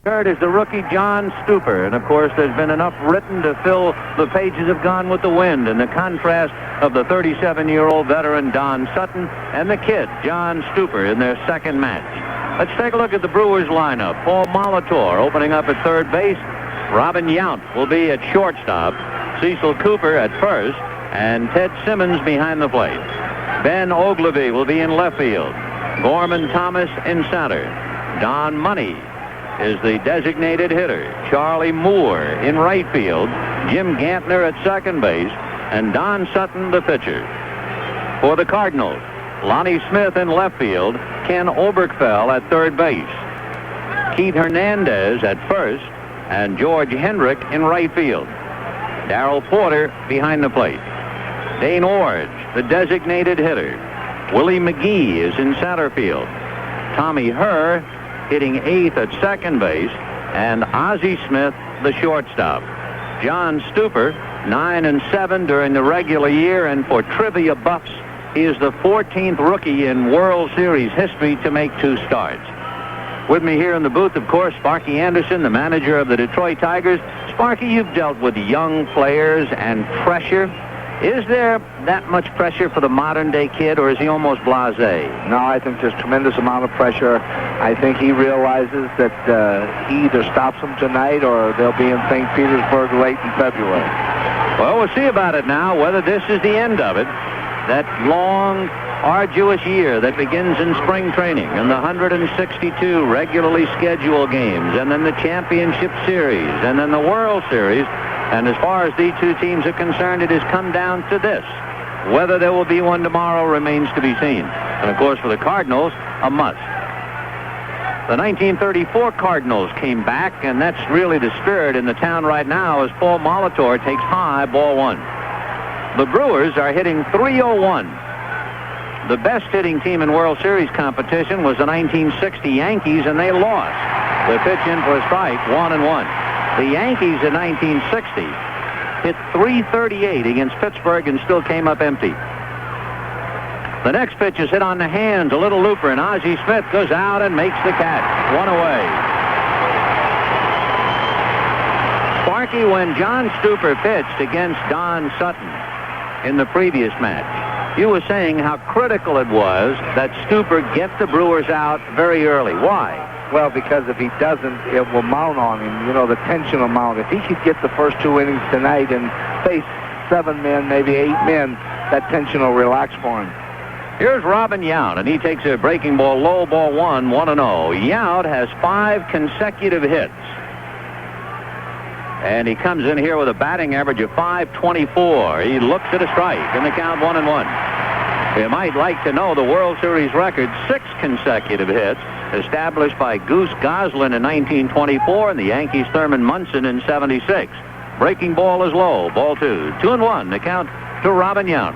Third is the rookie John Stuper. And, of course, there's been enough written to fill the pages of Gone with the Wind, and the contrast of the 37-year-old veteran Don Sutton and the kid John Stuper in their second match. Let's take a look at the Brewers lineup. Paul Molitor opening up at third base. Robin Yount will be at shortstop. Cecil Cooper at first, and Ted Simmons behind the plate. Ben Ogilvie will be in left field. Gorman Thomas in center. Don Money is the designated hitter. Charlie Moore in right field. Jim Gantner at second base, and Don Sutton the pitcher. For the Cardinals, Lonnie Smith in left field. Ken Oberkfell at third base. Keith Hernandez at first, and George Hendrick in right field. Darrell Porter behind the plate. Dane Orge, the designated hitter. Willie McGee is in center field. Tommy Herr hitting eighth at second base, and Ozzie Smith the shortstop. John Stuper, 9-7 during the regular year, and for trivia buffs, he is the 14th rookie in World Series history to make 2 starts. With me here in the booth, of course, Sparky-Anderson, the manager of the Detroit Tigers. Sparky, you've dealt with young players and pressure. Is there that much pressure for the modern-day kid, or is he almost blasé? No, I think there's tremendous amount of pressure. I think he realizes that he either stops them tonight or they'll be in St. Petersburg late in February. Well, we'll see about it now, whether this is the end of it. That long, arduous year that begins in spring training, and the 162 regularly scheduled games, and then the championship series, and then the World Series. And as far as these two teams are concerned, it has come down to this. Whether there will be one tomorrow remains to be seen. And, of course, for the Cardinals, a must. The 1934 Cardinals came back, and that's really the spirit in the town right now as Paul Molitor takes high, ball 1. The Brewers are hitting .301. The best hitting team in World Series competition was the 1960 Yankees, and they lost. The pitch in for a strike, 1-1. The Yankees in 1960 hit .338 against Pittsburgh and still came up empty. The next pitch is hit on the hands, a little looper, and Ozzie Smith goes out and makes the catch. 1 away. Sparky, when John Stuper pitched against Don Sutton in the previous match, you were saying how critical it was that Stuper get the Brewers out very early. Why? Well, because if he doesn't, it will mount on him. You know, the tension will mount. If he could get the first 2 innings tonight and face 7 men, maybe 8 men, that tension will relax for him. Here's Robin Yount, and he takes a breaking ball, low, ball 1, 1-0. Yount has 5 consecutive hits. And he comes in here with a batting average of .524. He looks at a strike, and the count 1-1. You might like to know the World Series record, 6 consecutive hits, established by Goose Goslin in 1924 and the Yankees' Thurman Munson in '76. Breaking ball is low, ball 2. 2-1, the count to Robin Yount,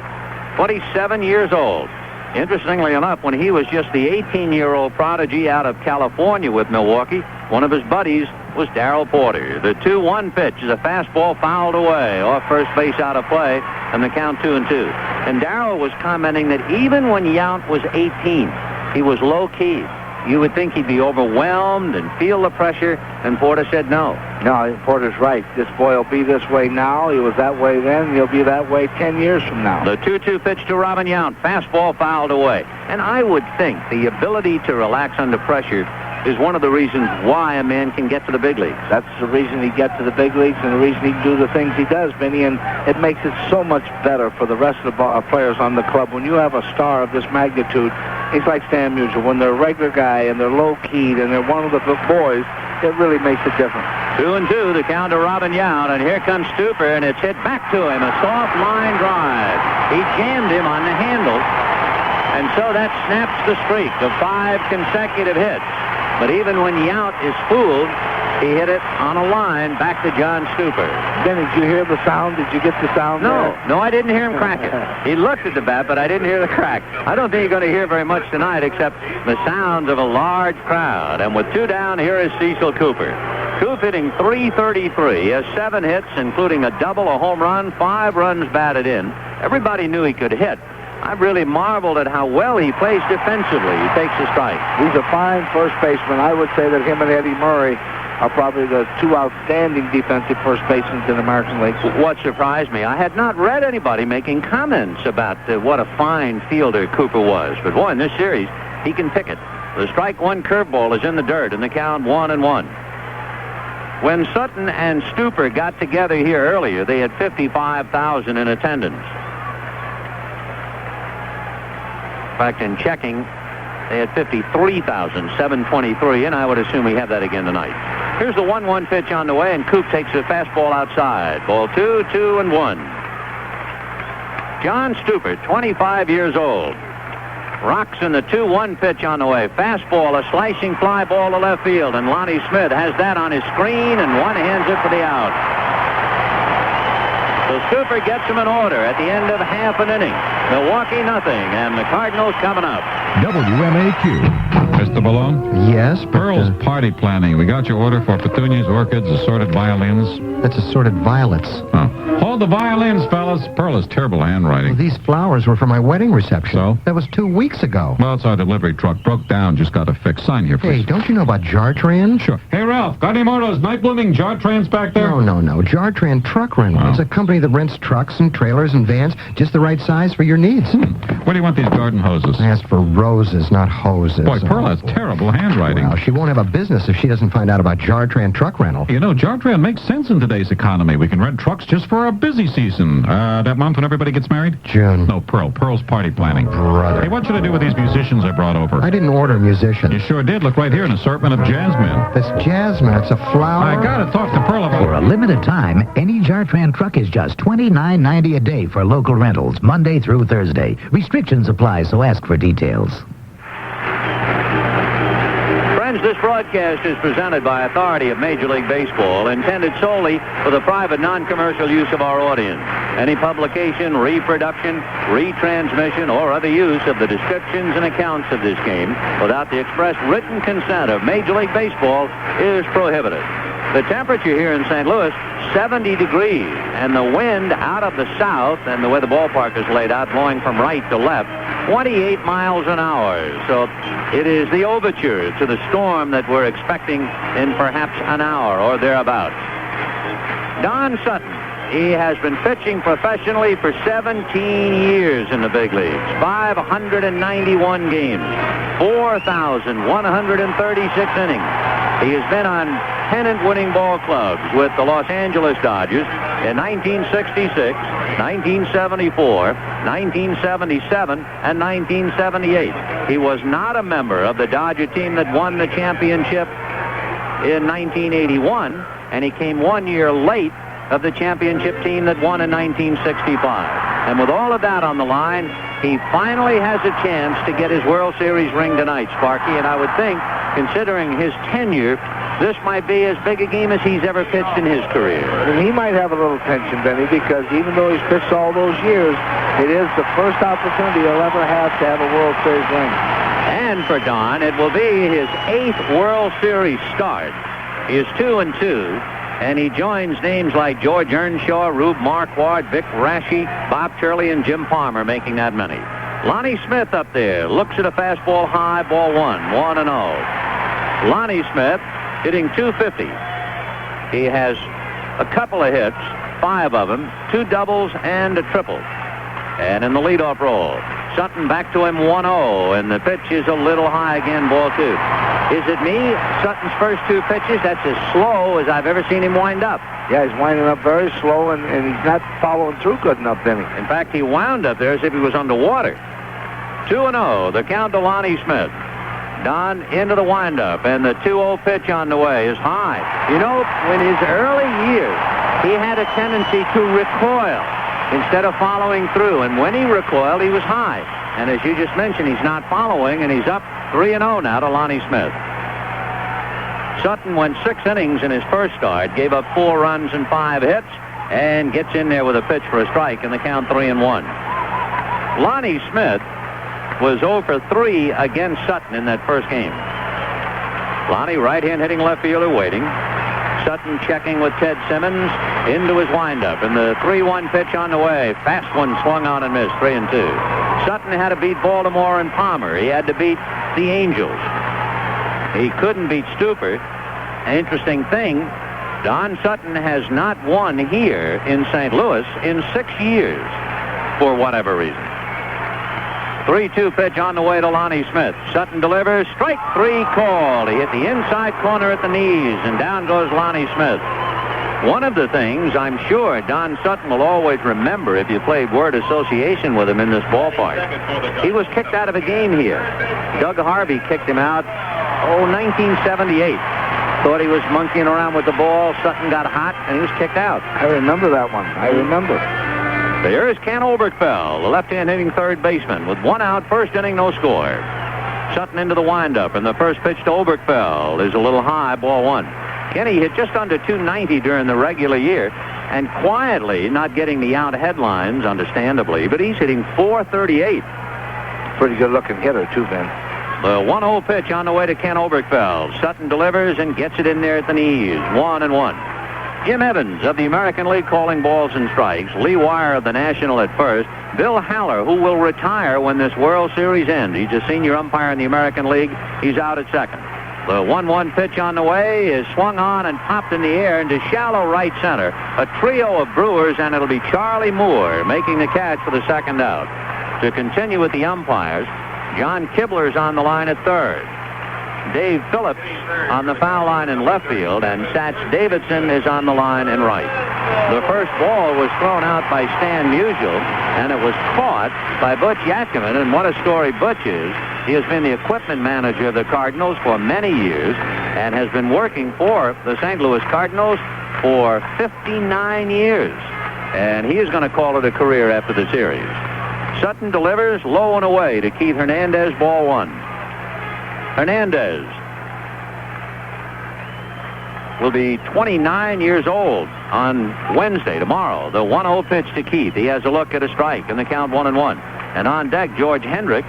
27 years old. Interestingly enough, when he was just the 18-year-old prodigy out of California with Milwaukee, one of his buddies was Darrell Porter. The 2-1 pitch is a fastball fouled away off first base out of play, and the count 2-2. And Darrell was commenting that even when Yount was 18, he was low-key. You would think he'd be overwhelmed and feel the pressure, and Porter said no. No, Porter's right. This boy will be this way now. He was that way then. He'll be that way 10 years from now. The 2-2 pitch to Robin Yount. Fastball fouled away. And I would think the ability to relax under pressure is one of the reasons why a man can get to the big leagues. That's the reason he gets to the big leagues and the reason he can do the things he does, Vinny, and it makes it so much better for the rest of the players on the club. When you have a star of this magnitude, it's like Stan Musial. When they're a regular guy and they're low-keyed and they're one of the boys, it really makes a difference. 2-2, the count to Robin Yount, and here comes Stuper, and it's hit back to him, a soft line drive. He jammed him on the handle, and so that snaps the streak of 5 consecutive hits. But even when Yount is fooled, he hit it on a line back to John Stuper. Then did you hear the sound? Did you get the sound? No, I didn't hear him crack it. He looked at the bat, but I didn't hear the crack. I don't think you're going to hear very much tonight except the sounds of a large crowd. And with 2 down, here is Cecil Cooper. Coop hitting .333. He has 7 hits, including a double, a home run, 5 runs batted in. Everybody knew he could hit. I really marveled at how well he plays defensively. He takes a strike. He's a fine first baseman. I would say that him and Eddie Murray are probably the two outstanding defensive first basemen in the American League. What surprised me, I had not read anybody making comments about what a fine fielder Cooper was. But boy, in this series, he can pick it. The strike one curveball is in the dirt, and the count 1-1. When Sutton and Stuper got together here earlier, they had 55,000 in attendance. In fact, in checking, they had 53,723, and I would assume we have that again tonight. Here's the 1-1 pitch on the way, and Coop takes a fastball outside. Ball 2-1. John Stuper, 25 years old. Rocks in the 2-1 pitch on the way. Fastball, a slicing fly ball to left field, and Lonnie Smith has that on his screen and one-hands it for the out. So Stuper gets him in order at the end of half an inning. Milwaukee nothing, and the Cardinals coming up. WMAQ. Mr. Malone? Yes, but... Pearl's party planning. We got your order for petunias, orchids, assorted violins. That's assorted violets. Oh. Hold the violins, fellas. Pearl has terrible handwriting. Well, these flowers were for my wedding reception. So? That was 2 weeks ago. Well, it's our delivery truck. Broke down. Just got to fix. Sign here, please. Hey, don't you know about Jartran? Sure. Hey, Ralph, got any more of those night-blooming Jartrans back there? No. Jartran Truck Rental. Oh. It's a company that rents trucks and trailers and vans just the right size for your needs. Where do you want these garden hoses? I asked for roses, not hoses. Boy, Pearl has terrible handwriting. Well, she won't have a business if she doesn't find out about Jartran Truck Rental. You know, Jartran makes sense in today's economy. We can rent trucks just for our busy season. That month when everybody gets married? June. No, Pearl. Pearl's party planning. Brother. Hey, what should I do with these musicians I brought over? I didn't order musicians. You sure did. Look right here, an assortment of jazzmen. That's jasmine. It's a flower. I gotta talk to Pearl about... For a limited time, any Jartran truck is just $29.90 a day for local rentals, Monday through Thursday. Restrictions apply, so ask for details. Friends, this broadcast is presented by authority of Major League Baseball, intended solely for the private, non-commercial use of our audience. Any publication, reproduction, retransmission, or other use of the descriptions and accounts of this game without the express written consent of Major League Baseball is prohibited. The temperature here in St. Louis, 70 degrees, and the wind out of the south, and the way the ballpark is laid out, blowing from right to left, 28 miles an hour. So it is the overture to the storm that we're expecting in perhaps an hour or thereabouts. Don Sutton, he has been pitching professionally for 17 years in the big leagues, 591 games, 4,136 innings. He has been on pennant-winning ball clubs with the Los Angeles Dodgers in 1966, 1974, 1977, and 1978. He was not a member of the Dodger team that won the championship in 1981, and he came 1 year late of the championship team that won in 1965. And with all of that on the line, he finally has a chance to get his World Series ring tonight, Sparky, and I would think, considering his tenure, this might be as big a game as he's ever pitched in his career. And he might have a little tension, Benny, because even though he's pitched all those years, it is the first opportunity he'll ever have to have a World Series ring. And for Don, it will be his 8th World Series start. He is 2-2, and he joins names like George Earnshaw, Rube Marquardt, Vic Raschi, Bob Turley, and Jim Palmer making that many. Lonnie Smith up there looks at a fastball high, ball 1-0. Lonnie Smith hitting .250. He has a couple of hits, 5 of them, 2 doubles and a triple. And in the leadoff role, Sutton back to him 1-0, and the pitch is a little high again, ball 2. Is it me? Sutton's first 2 pitches, that's as slow as I've ever seen him wind up. Yeah, he's winding up very slow, and he's not following through good enough, Benny. In fact, he wound up there as if he was underwater. 2-0, the count to Lonnie Smith. Don into the windup, and the 2-0 pitch on the way is high. You know, in his early years, he had a tendency to recoil instead of following through, and when he recoiled, he was high. And as you just mentioned, he's not following, and he's up 3-0 now to Lonnie Smith. Sutton went 6 innings in his first start, gave up 4 runs and 5 hits, and gets in there with a pitch for a strike, and the count 3-1. Lonnie Smith was 0 for 3 against Sutton in that first game. Lonnie, right-hand hitting left fielder, waiting. Sutton checking with Ted Simmons into his windup, and the 3-1 pitch on the way. Fast one swung on and missed, 3-2. Sutton had to beat Baltimore and Palmer. He had to beat the Angels. He couldn't beat Stuper, Interesting thing, Don Sutton has not won here in St. Louis in 6 years for whatever reason. 3-2 pitch on the way to Lonnie Smith. Sutton delivers. Strike 3 called. He hit the inside corner at the knees, and down goes Lonnie Smith. One of the things I'm sure Don Sutton will always remember if you played word association with him in this ballpark. He was kicked out of a game here. Doug Harvey kicked him out, 1978. Thought he was monkeying around with the ball. Sutton got hot, and he was kicked out. I remember that one. I remember. There is Ken Oberkfell, the left-hand hitting third baseman, with 1 out, first inning, no score. Sutton into the windup, and the first pitch to Oberkfell is a little high, ball 1. Kenny hit just under 290 during the regular year, and quietly, not getting the out headlines, understandably, but he's hitting .438. Pretty good-looking hitter, too, Ben. The 1-0 pitch on the way to Ken Oberkfell. Sutton delivers and gets it in there at the knees. 1-1. Jim Evans of the American League calling balls and strikes. Lee Wire of the National at first. Bill Haller, who will retire when this World Series ends. He's a senior umpire in the American League. He's out at second. The 1-1 pitch on the way is swung on and popped in the air into shallow right center. A trio of Brewers, and it'll be Charlie Moore making the catch for the second out. To continue with the umpires, John Kibler's on the line at third. Dave Phillips on the foul line in left field, and Satch Davidson is on the line in right. The first ball was thrown out by Stan Musial, and it was caught by Butch Yatkiman. And what a story Butch is. He has been the equipment manager of the Cardinals for many years and has been working for the St. Louis Cardinals for 59 years. And he is going to call it a career after the series. Sutton delivers low and away to Keith Hernandez, ball 1. Hernandez will be 29 years old on Wednesday, tomorrow. The 1-0 pitch to Keith. He has a look at a strike, and the count 1-1. And on deck, George Hendrick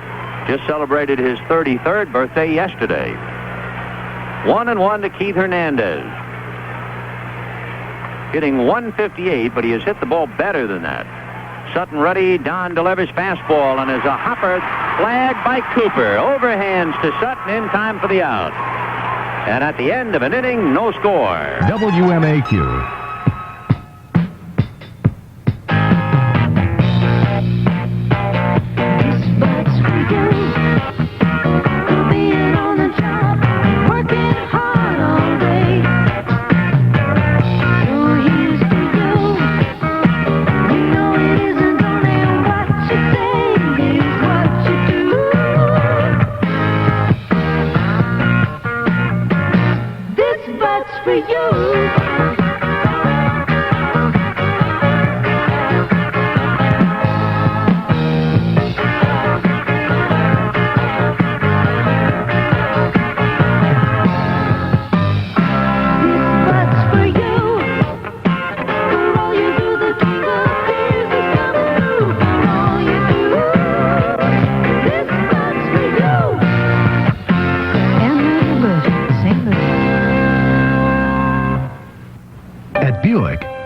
just celebrated his 33rd birthday yesterday. 1-1 to Keith Hernandez. Hitting 158, but he has hit the ball better than that. Sutton ready. Don delivers fastball, and is a hopper flagged by Cooper. Overhands to Sutton in time for the out. And at the end of an inning, no score. WMAQ.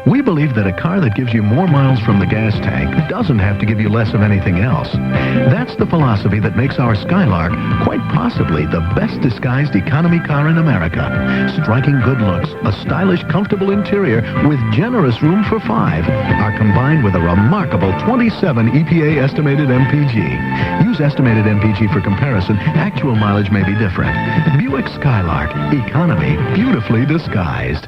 We believe that a car that gives you more miles from the gas tank doesn't have to give you less of anything else. That's the philosophy that makes our Skylark quite possibly the best disguised economy car in America. Striking good looks, a stylish, comfortable interior with generous room for 5 are combined with a remarkable 27 EPA estimated MPG. Use estimated MPG for comparison. Actual mileage may be different. Buick Skylark, economy beautifully disguised.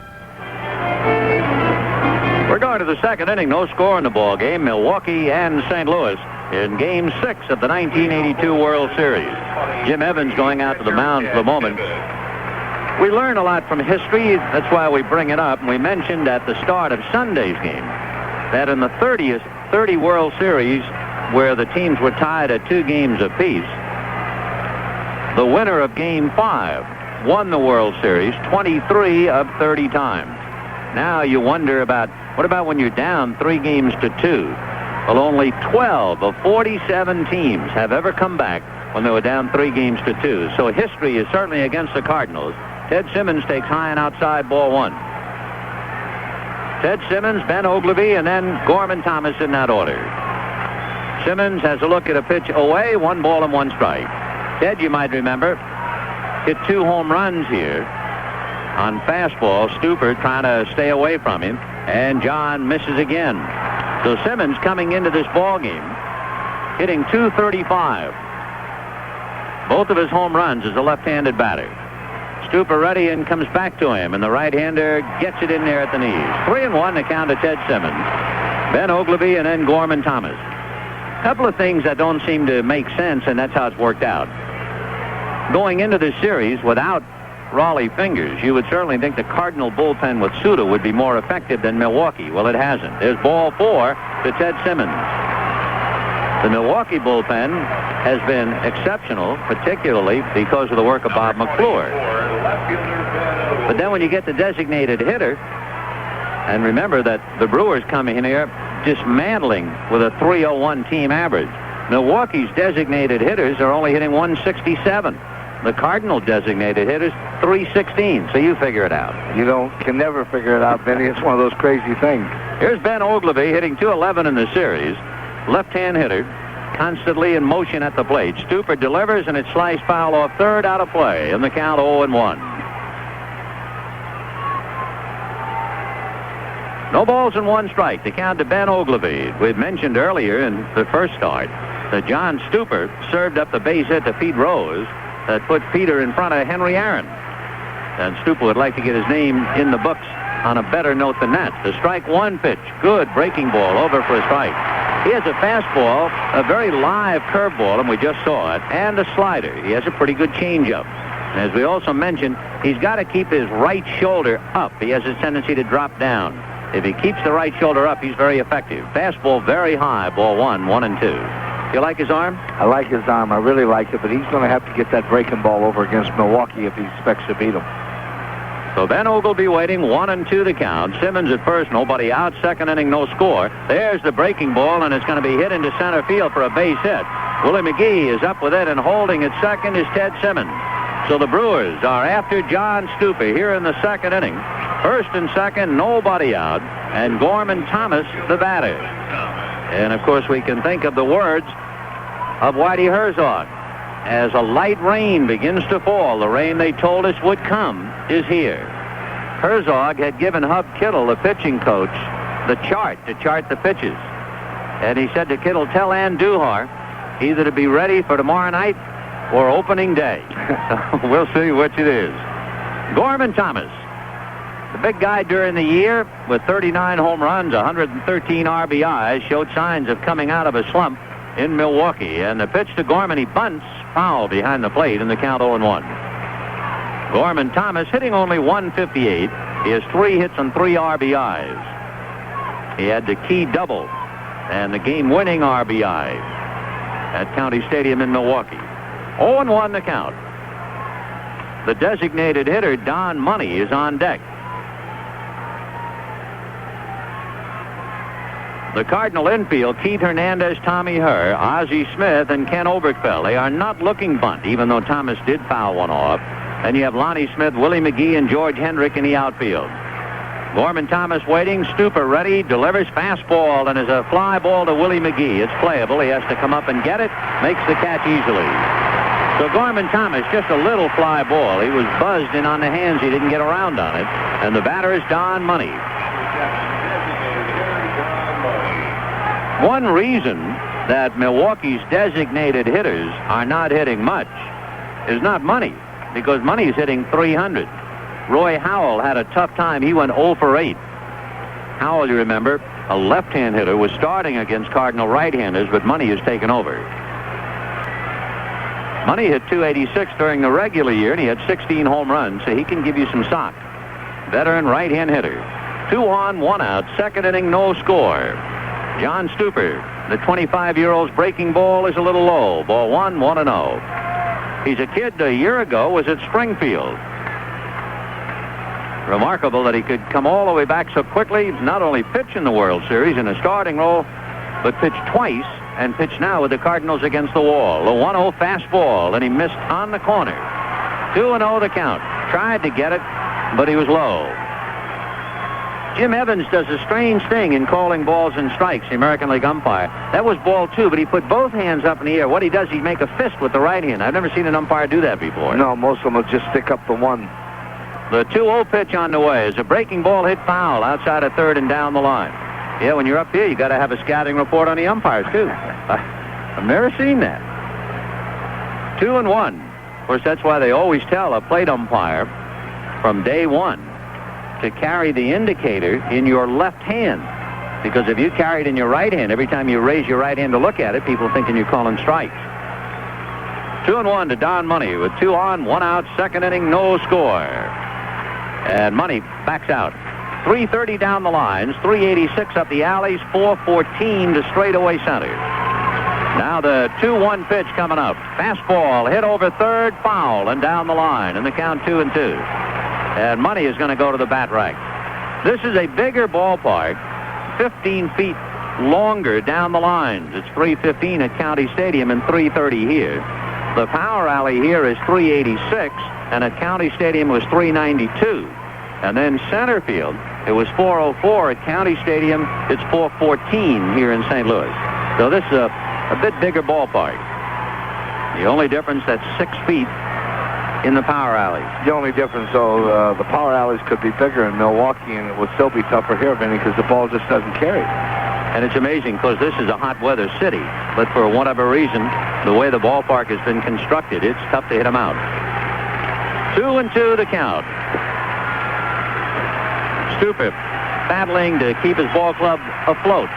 We're going to the second inning. No score in the ball game. Milwaukee and St. Louis in Game 6 of the 1982 World Series. Jim Evans going out to the mound for the moment. We learn a lot from history. That's why we bring it up. And we mentioned at the start of Sunday's game that in the 30 World Series, where the teams were tied at 2 games apiece, the winner of Game 5 won the World Series 23 of 30 times. Now you wonder about, what about when you're down 3 games to 2? Well, only 12 of 47 teams have ever come back when they were down 3 games to 2. So history is certainly against the Cardinals. Ted Simmons takes high and outside, ball 1. Ted Simmons, Ben Ogilvie, and then Gorman Thomas in that order. Simmons has a look at a pitch away, 1 ball and 1 strike. Ted, you might remember, hit 2 home runs here on fastball. Stuper trying to stay away from him, and John misses again. So Simmons coming into this ball game hitting .235. Both of his home runs as a left-handed batter. Stuper ready and comes back to him, and the right-hander gets it in there at the knees. 3-1 to count to Ted Simmons. Ben Oglivie and then Gorman Thomas. A couple of things that don't seem to make sense, and that's how it's worked out. Going into this series without Raleigh Fingers, you would certainly think the Cardinal bullpen with Suda would be more effective than Milwaukee. Well, it hasn't. There's ball 4 to Ted Simmons. The Milwaukee bullpen has been exceptional, particularly because of the work of Bob McClure. But then when you get the designated hitter, and remember that the Brewers come in here dismantling with a .301 team average. Milwaukee's designated hitters are only hitting .167. The Cardinal designated hitters .316. So you figure it out. You can never figure it out, Benny. It's one of those crazy things. Here's Ben Oglivie hitting .211 in the series. Left-hand hitter, constantly in motion at the plate. Stuper delivers, and it's sliced foul off third, out of play, and the count 0-1. No balls and 1 strike. The count to Ben Oglivie. We had mentioned earlier in the first start that John Stuper served up the base hit to Pete Rose that put Peter in front of Henry Aaron. And Stuper would like to get his name in the books on a better note than that. The strike 1 pitch. Good breaking ball over for a strike. He has a fastball, a very live curveball, and we just saw it, and a slider. He has a pretty good changeup. And as we also mentioned, he's got to keep his right shoulder up. He has a tendency to drop down. If he keeps the right shoulder up, he's very effective. Fastball very high, ball 1, 1-2. You like his arm? I like his arm. I really like it, but he's going to have to get that breaking ball over against Milwaukee if he expects to beat him. So Ben Oglivie waiting, 1-2 to count. Simmons at first, nobody out. Second inning, no score. There's the breaking ball, and it's going to be hit into center field for a base hit. Willie McGee is up with it, and holding at second is Ted Simmons. So the Brewers are after John Stuper here in the second inning. First and second, nobody out, and Gorman Thomas, the batter. And, of course, we can think of the words of Whitey Herzog. As a light rain begins to fall, the rain they told us would come is here. Herzog had given Hub Kittle, the pitching coach, the chart to chart the pitches. And he said to Kittle, tell Andujar either to be ready for tomorrow night or opening day. So we'll see which it is. Gorman Thomas, the big guy during the year with 39 home runs, 113 RBIs, showed signs of coming out of a slump in Milwaukee. And the pitch to Gorman, he bunts, foul behind the plate, in the count 0-1. Gorman Thomas hitting only .158. He has 3 hits and 3 RBIs. He had the key double and the game-winning RBI at County Stadium in Milwaukee. 0-1 the count. The designated hitter, Don Money, is on deck. The Cardinal infield, Keith Hernandez, Tommy Herr, Ozzie Smith, and Ken Oberkfell. They are not looking bunt, even though Thomas did foul one off. And you have Lonnie Smith, Willie McGee, and George Hendrick in the outfield. Gorman Thomas waiting. Stuper ready. Delivers fastball, and is a fly ball to Willie McGee. It's playable. He has to come up and get it. Makes the catch easily. So Gorman Thomas, just a little fly ball. He was buzzed in on the hands. He didn't get around on it. And the batter is Don Money. One reason that Milwaukee's designated hitters are not hitting much is not Money, because Money is hitting .300. Roy Howell had a tough time. He went 0 for 8. Howell, you remember, a left-hand hitter, was starting against Cardinal right-handers, but Money has taken over. Money hit .286 during the regular year, and he had 16 home runs, so he can give you some sock. Veteran right-hand hitter. 2 on, 1 out. Second inning, no score. John Stuper, the 25-year-old's breaking ball is a little low. Ball 1, 1-0. He's a kid a year ago, was at Springfield. Remarkable that he could come all the way back so quickly, not only pitch in the World Series in a starting role, but pitch twice, and pitch now with the Cardinals against the wall. A 1-0 fastball, and he missed on the corner. 2-0 the count. Tried to get it, but he was low. Jim Evans does a strange thing in calling balls and strikes, the American League umpire. That was ball 2, but he put both hands up in the air. What he does, he make a fist with the right hand. I've never seen an umpire do that before. No, most of them will just stick up the one. The 2-0 pitch on the way is a breaking ball hit foul outside of third and down the line. Yeah, when you're up here, you got to have a scouting report on the umpires, too. I've never seen that. 2-1. Of course, that's why they always tell a plate umpire from day one to carry the indicator in your left hand. Because if you carry it in your right hand, every time you raise your right hand to look at it, people thinking you're calling strikes. 2-1 to Don Money with 2 on, 1 out, second inning, no score. And Money backs out. 330 down the lines, 386 up the alleys, 414 to straightaway center. Now the 2-1 pitch coming up. Fastball hit over third, foul, and down the line, and the count 2-2. And Money is going to go to the bat rack. This is a bigger ballpark, 15 feet longer down the lines. It's 315 at County Stadium and 330 here. The power alley here is 386, and at County Stadium was 392. And then center field, it was 404 at County Stadium. It's 414 here in St. Louis. So this is a bit bigger ballpark. The only difference, that's 6 feet in the power alleys. The only difference, though, the power alleys could be bigger in Milwaukee, and it would still be tougher here, Vinny, because the ball just doesn't carry. And it's amazing because this is a hot weather city, but for whatever reason, the way the ballpark has been constructed, it's tough to hit them out. 2-2 the count. Stuper battling to keep his ball club afloat.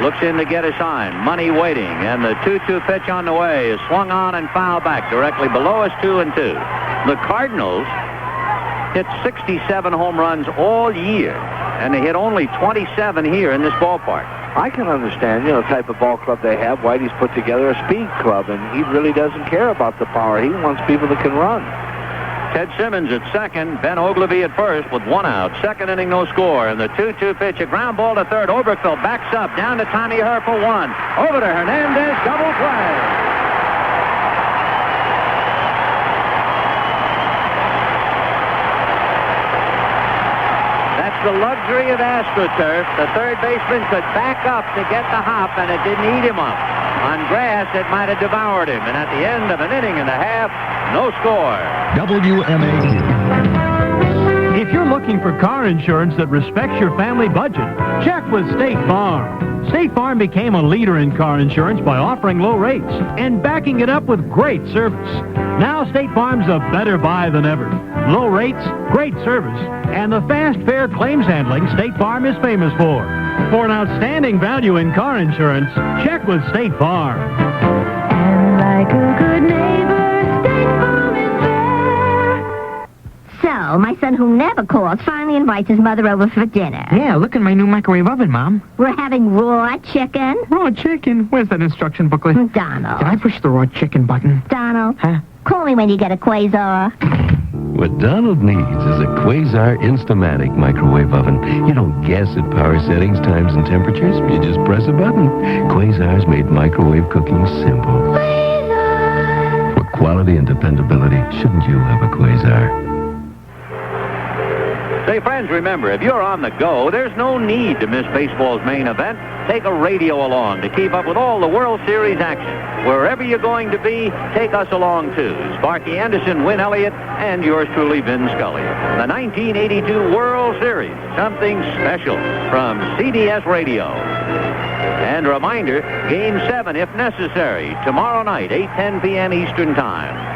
Looks in to get a sign. Money waiting, and the 2-2 pitch on the way is swung on and fouled back directly below us. 2-2. The Cardinals hit 67 home runs all year, and they hit only 27 here in this ballpark. I can understand, the type of ball club they have. Whitey's put together a speed club, and he really doesn't care about the power. He wants people that can run. Ted Simmons at second, Ben Ogilvie at first with 1 out. Second inning, no score. And the 2-2 pitch, a ground ball to third. Oberkfell backs up, down to Tommy Herr for 1. Over to Hernandez, double play. That's the luxury of AstroTurf. The third baseman could back up to get the hop, and it didn't eat him up. On grass, it might have devoured him. And at the end of an inning and a half, no score. WMAQ. If you're looking for car insurance that respects your family budget, check with State Farm. State Farm became a leader in car insurance by offering low rates and backing it up with great service. Now State Farm's a better buy than ever. Low rates, great service, and the fast, fair claims handling State Farm is famous for. For an outstanding value in car insurance, check with State Farm. And like a good neighbor, State Farm is there. So, my son, who never calls, finally invites his mother over for dinner. Yeah, look at my new microwave oven, Mom. We're having raw chicken. Raw chicken? Where's that instruction booklet? Donald. Did I push the raw chicken button? Donald. Huh? Call me when you get a Quasar. What Donald needs is a Quasar Instamatic microwave oven. You don't guess at power settings, times, and temperatures. You just press a button. Quasar's made microwave cooking simple. Quasar. For quality and dependability, shouldn't you have a Quasar? Say, friends, remember, if you're on the go, there's no need to miss baseball's main event. Take a radio along to keep up with all the World Series action. Wherever you're going to be, take us along, too. Sparky-Anderson, Win Elliott, and yours truly, Vin Scully. The 1982 World Series, something special from CBS Radio. And a reminder, Game 7, if necessary, tomorrow night, 8:10 p.m. Eastern Time.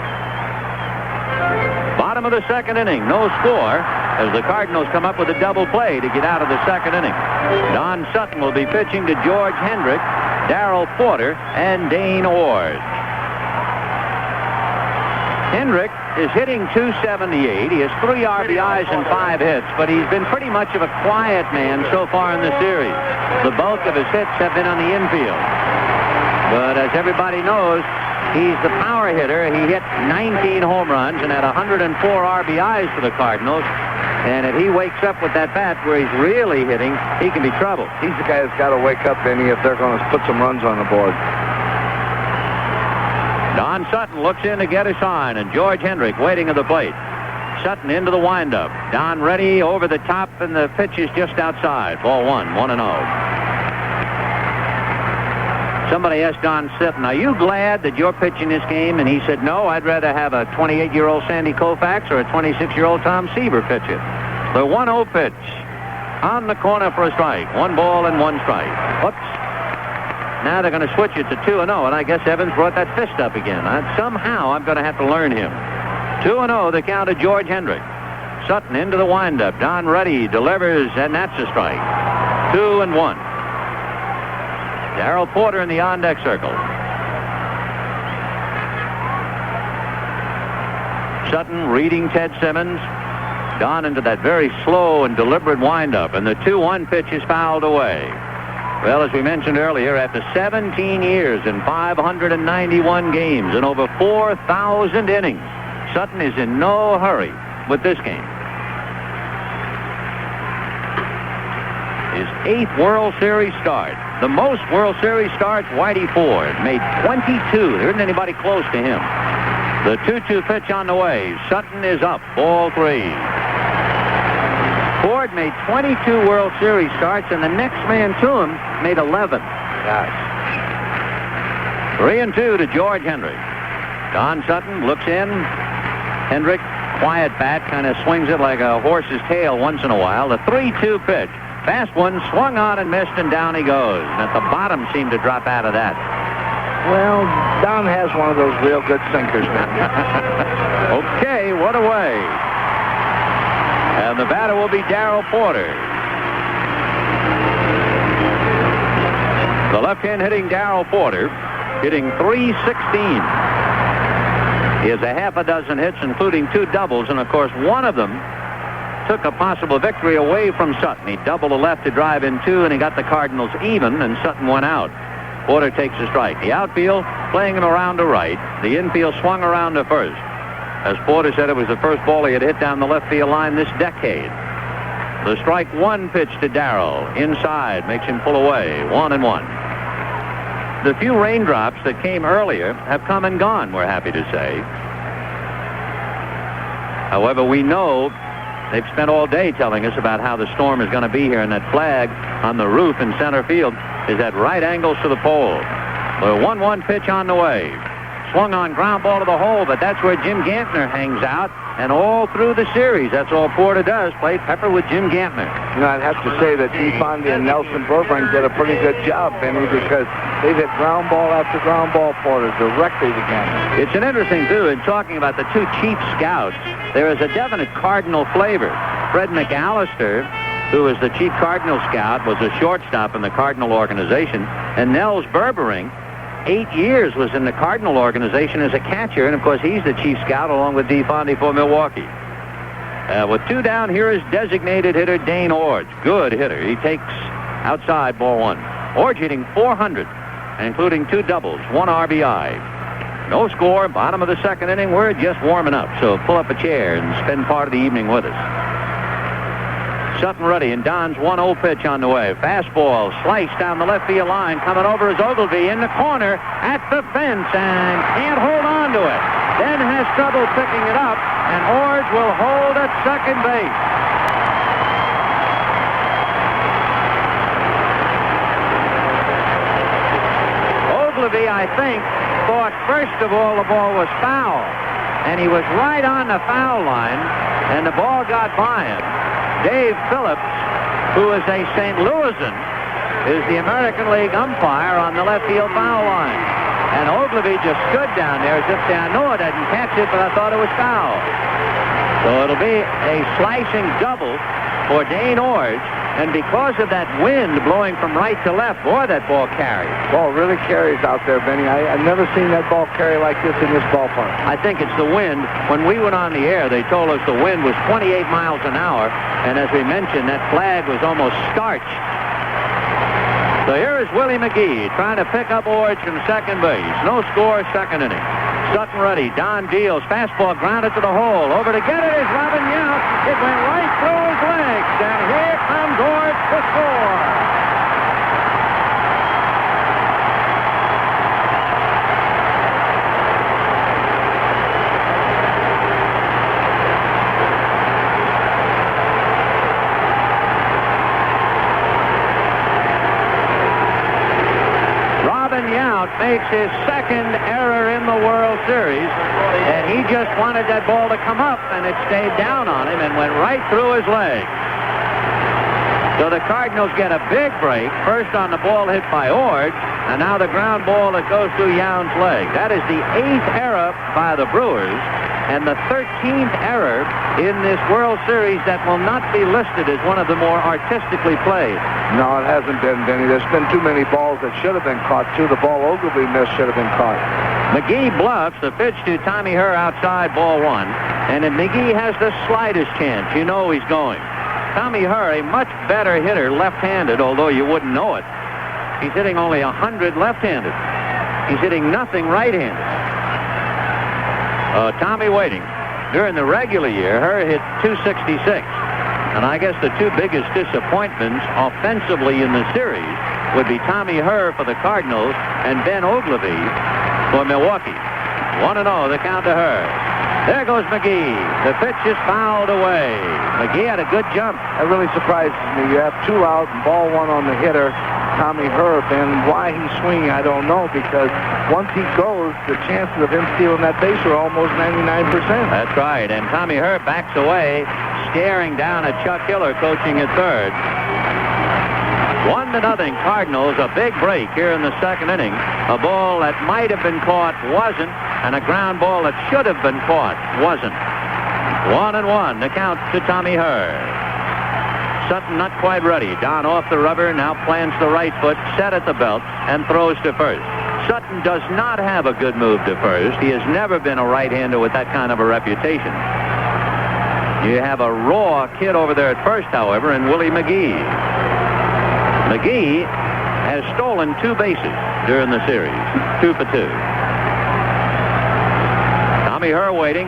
Bottom of the second inning, no score, as the Cardinals come up with a double play to get out of the second inning. Don Sutton will be pitching to George Hendrick, Darrell Porter, and Dane Ord. Hendrick is hitting .278. He has 3 RBIs and 5 hits, but he's been pretty much of a quiet man so far in the series. The bulk of his hits have been on the infield. But as everybody knows, he's the power hitter. He hit 19 home runs and had 104 RBIs for the Cardinals. And if he wakes up with that bat where he's really hitting, he can be trouble. He's the guy that's got to wake up, Vinny, if they're going to put some runs on the board. Don Sutton looks in to get a sign, and George Hendrick waiting at the plate. Sutton into the windup. Don ready over the top, and the pitch is just outside. Ball 1, 1-0. Somebody asked Don Sutton, are you glad that you're pitching this game? And he said, no, I'd rather have a 28-year-old Sandy Koufax or a 26-year-old Tom Seaver pitch it. The 1-0 pitch on the corner for a strike. 1 ball and 1 strike. Whoops. Now they're going to switch it to 2-0, and I guess Evans brought that fist up again. Somehow I'm going to have to learn him. 2-0, the count of George Hendrick. Sutton into the windup. Don Ruddy delivers, and that's a strike. 2-1. Darrell Porter in the on-deck circle. Sutton reading Ted Simmons. Don into that very slow and deliberate windup, and the 2-1 pitch is fouled away. Well, as we mentioned earlier, after 17 years and 591 games and over 4,000 innings, Sutton is in no hurry with this game. His 8th World Series start. The most World Series starts, Whitey Ford made 22. There isn't anybody close to him. The 2-2 pitch on the way. Sutton is up. Ball 3. Ford made 22 World Series starts, and the next man to him made 11. Gosh. 3-2 to George Hendrick. Don Sutton looks in. Hendrick, quiet bat, kind of swings it like a horse's tail once in a while. The 3-2 pitch. Fast one, swung on and missed, and down he goes. And at the bottom seemed to drop out of that. Well, Don has one of those real good sinkers. Okay, what away. And the batter will be Darrell Porter. The left-hand hitting Darrell Porter, hitting .316. He has a half a dozen hits, including 2 doubles, and of course one of them took a possible victory away from Sutton. He doubled the left to drive in 2, and he got the Cardinals even, and Sutton went out. Porter takes a strike. The outfield playing him around to right. The infield swung around to first. As Porter said, it was the first ball he had hit down the left field line this decade. The strike 1 pitch to Darrell. Inside, makes him pull away. 1-1. The few raindrops that came earlier have come and gone, we're happy to say. However, we know they've spent all day telling us about how the storm is going to be here, and that flag on the roof in center field is at right angles to the pole. The 1-1 pitch on the way. Swung on, ground ball to the hole, but that's where Jim Gantner hangs out, and all through the series, that's all Porter does, played pepper with Jim Gantner. You know, I'd have to say that DeFonde and Nelson Burbank did a pretty good job, Benny, because they hit ground ball after ground ball, Porter, directly to Gantner. It's an interesting, too, in talking about the 2 chief scouts, there is a definite Cardinal flavor. Fred McAllister, who was the chief Cardinal scout, was a shortstop in the Cardinal organization, and Nels Berbering, 8 years was in the Cardinal organization as a catcher, and of course he's the chief scout along with DeFonde for Milwaukee. With 2 down, here is designated hitter Dane Orge. Good hitter. He takes outside, ball 1. Orge hitting .400, including 2 doubles, 1 RBI. No score, bottom of the 2nd inning. We're just warming up, so pull up a chair and spend part of the evening with us. Sutton ready, and Don's 1-0 pitch on the way. Fastball sliced down the left field line. Coming over is Ogilvie in the corner at the fence and can't hold on to it. Then has trouble picking it up, and Orge will hold at second base. Ogilvie, I think, thought first of all the ball was foul, and he was right on the foul line, and the ball got by him. Dave Phillips, who is a St. Louisan, is the American League umpire on the left field foul line. And Ogilvie just stood down there as if saying, I know I didn't catch it, but I thought it was foul. So it'll be a slicing double for Dane Orge. And because of that wind blowing from right to left, boy, that ball carries. Ball really carries out there, Benny. I've never seen that ball carry like this in this ballpark. I think it's the wind. When we went on the air, they told us the wind was 28 miles an hour. And as we mentioned, that flag was almost starched. So here is Willie McGee trying to pick up Orge from second base. No score, 2nd inning. Sutton ready. Don deals. Fastball grounded to the hole. Over to get it is Robin Yount. It went right through his legs. And here comes Orge to score. Robin Yount out makes his second error in the World Series, and he just wanted that ball to come up, and it stayed down on him and went right through his leg. So the Cardinals get a big break, first on the ball hit by Ord, and now the ground ball that goes through Yount's leg. That is the 8th error by the Brewers, and the 13th error in this World Series that will not be listed as one of the more artistically played. No, it hasn't been, Benny. There's been too many balls that should have been caught, too. The ball Ogilvy missed should have been caught. McGee bluffs the pitch to Tommy Herr outside, ball 1, and if McGee has the slightest chance, you know he's going. Tommy Herr, a much better hitter left-handed, although you wouldn't know it. He's hitting only 100 left-handed. He's hitting nothing right-handed. Tommy waiting. During the regular year, Herr hit 266. And I guess the two biggest disappointments offensively in the series would be Tommy Herr for the Cardinals and Ben Ogilvy for Milwaukee. 1-0, the count to Herr. There goes McGee. The pitch is fouled away. McGee had a good jump. That really surprises me. You have 2 out and ball 1 on the hitter, Tommy Herr, and why he's swinging, I don't know, because once he goes, the chances of him stealing that base are almost 99%. That's right, and Tommy Herr backs away, staring down at Chuck Hiller coaching at third. 1-0 Cardinals, a big break here in the second inning. A ball that might have been caught wasn't, and a ground ball that should have been caught wasn't. 1-1, the count to Tommy Herr. Sutton not quite ready. Down off the rubber, now plants the right foot, set at the belt, and throws to first. Sutton does not have a good move to first. He has never been a right-hander with that kind of a reputation. You have a raw kid over there at first, however, in Willie McGee. McGee has stolen 2 bases during the series, 2 for 2. Tommy Herr waiting.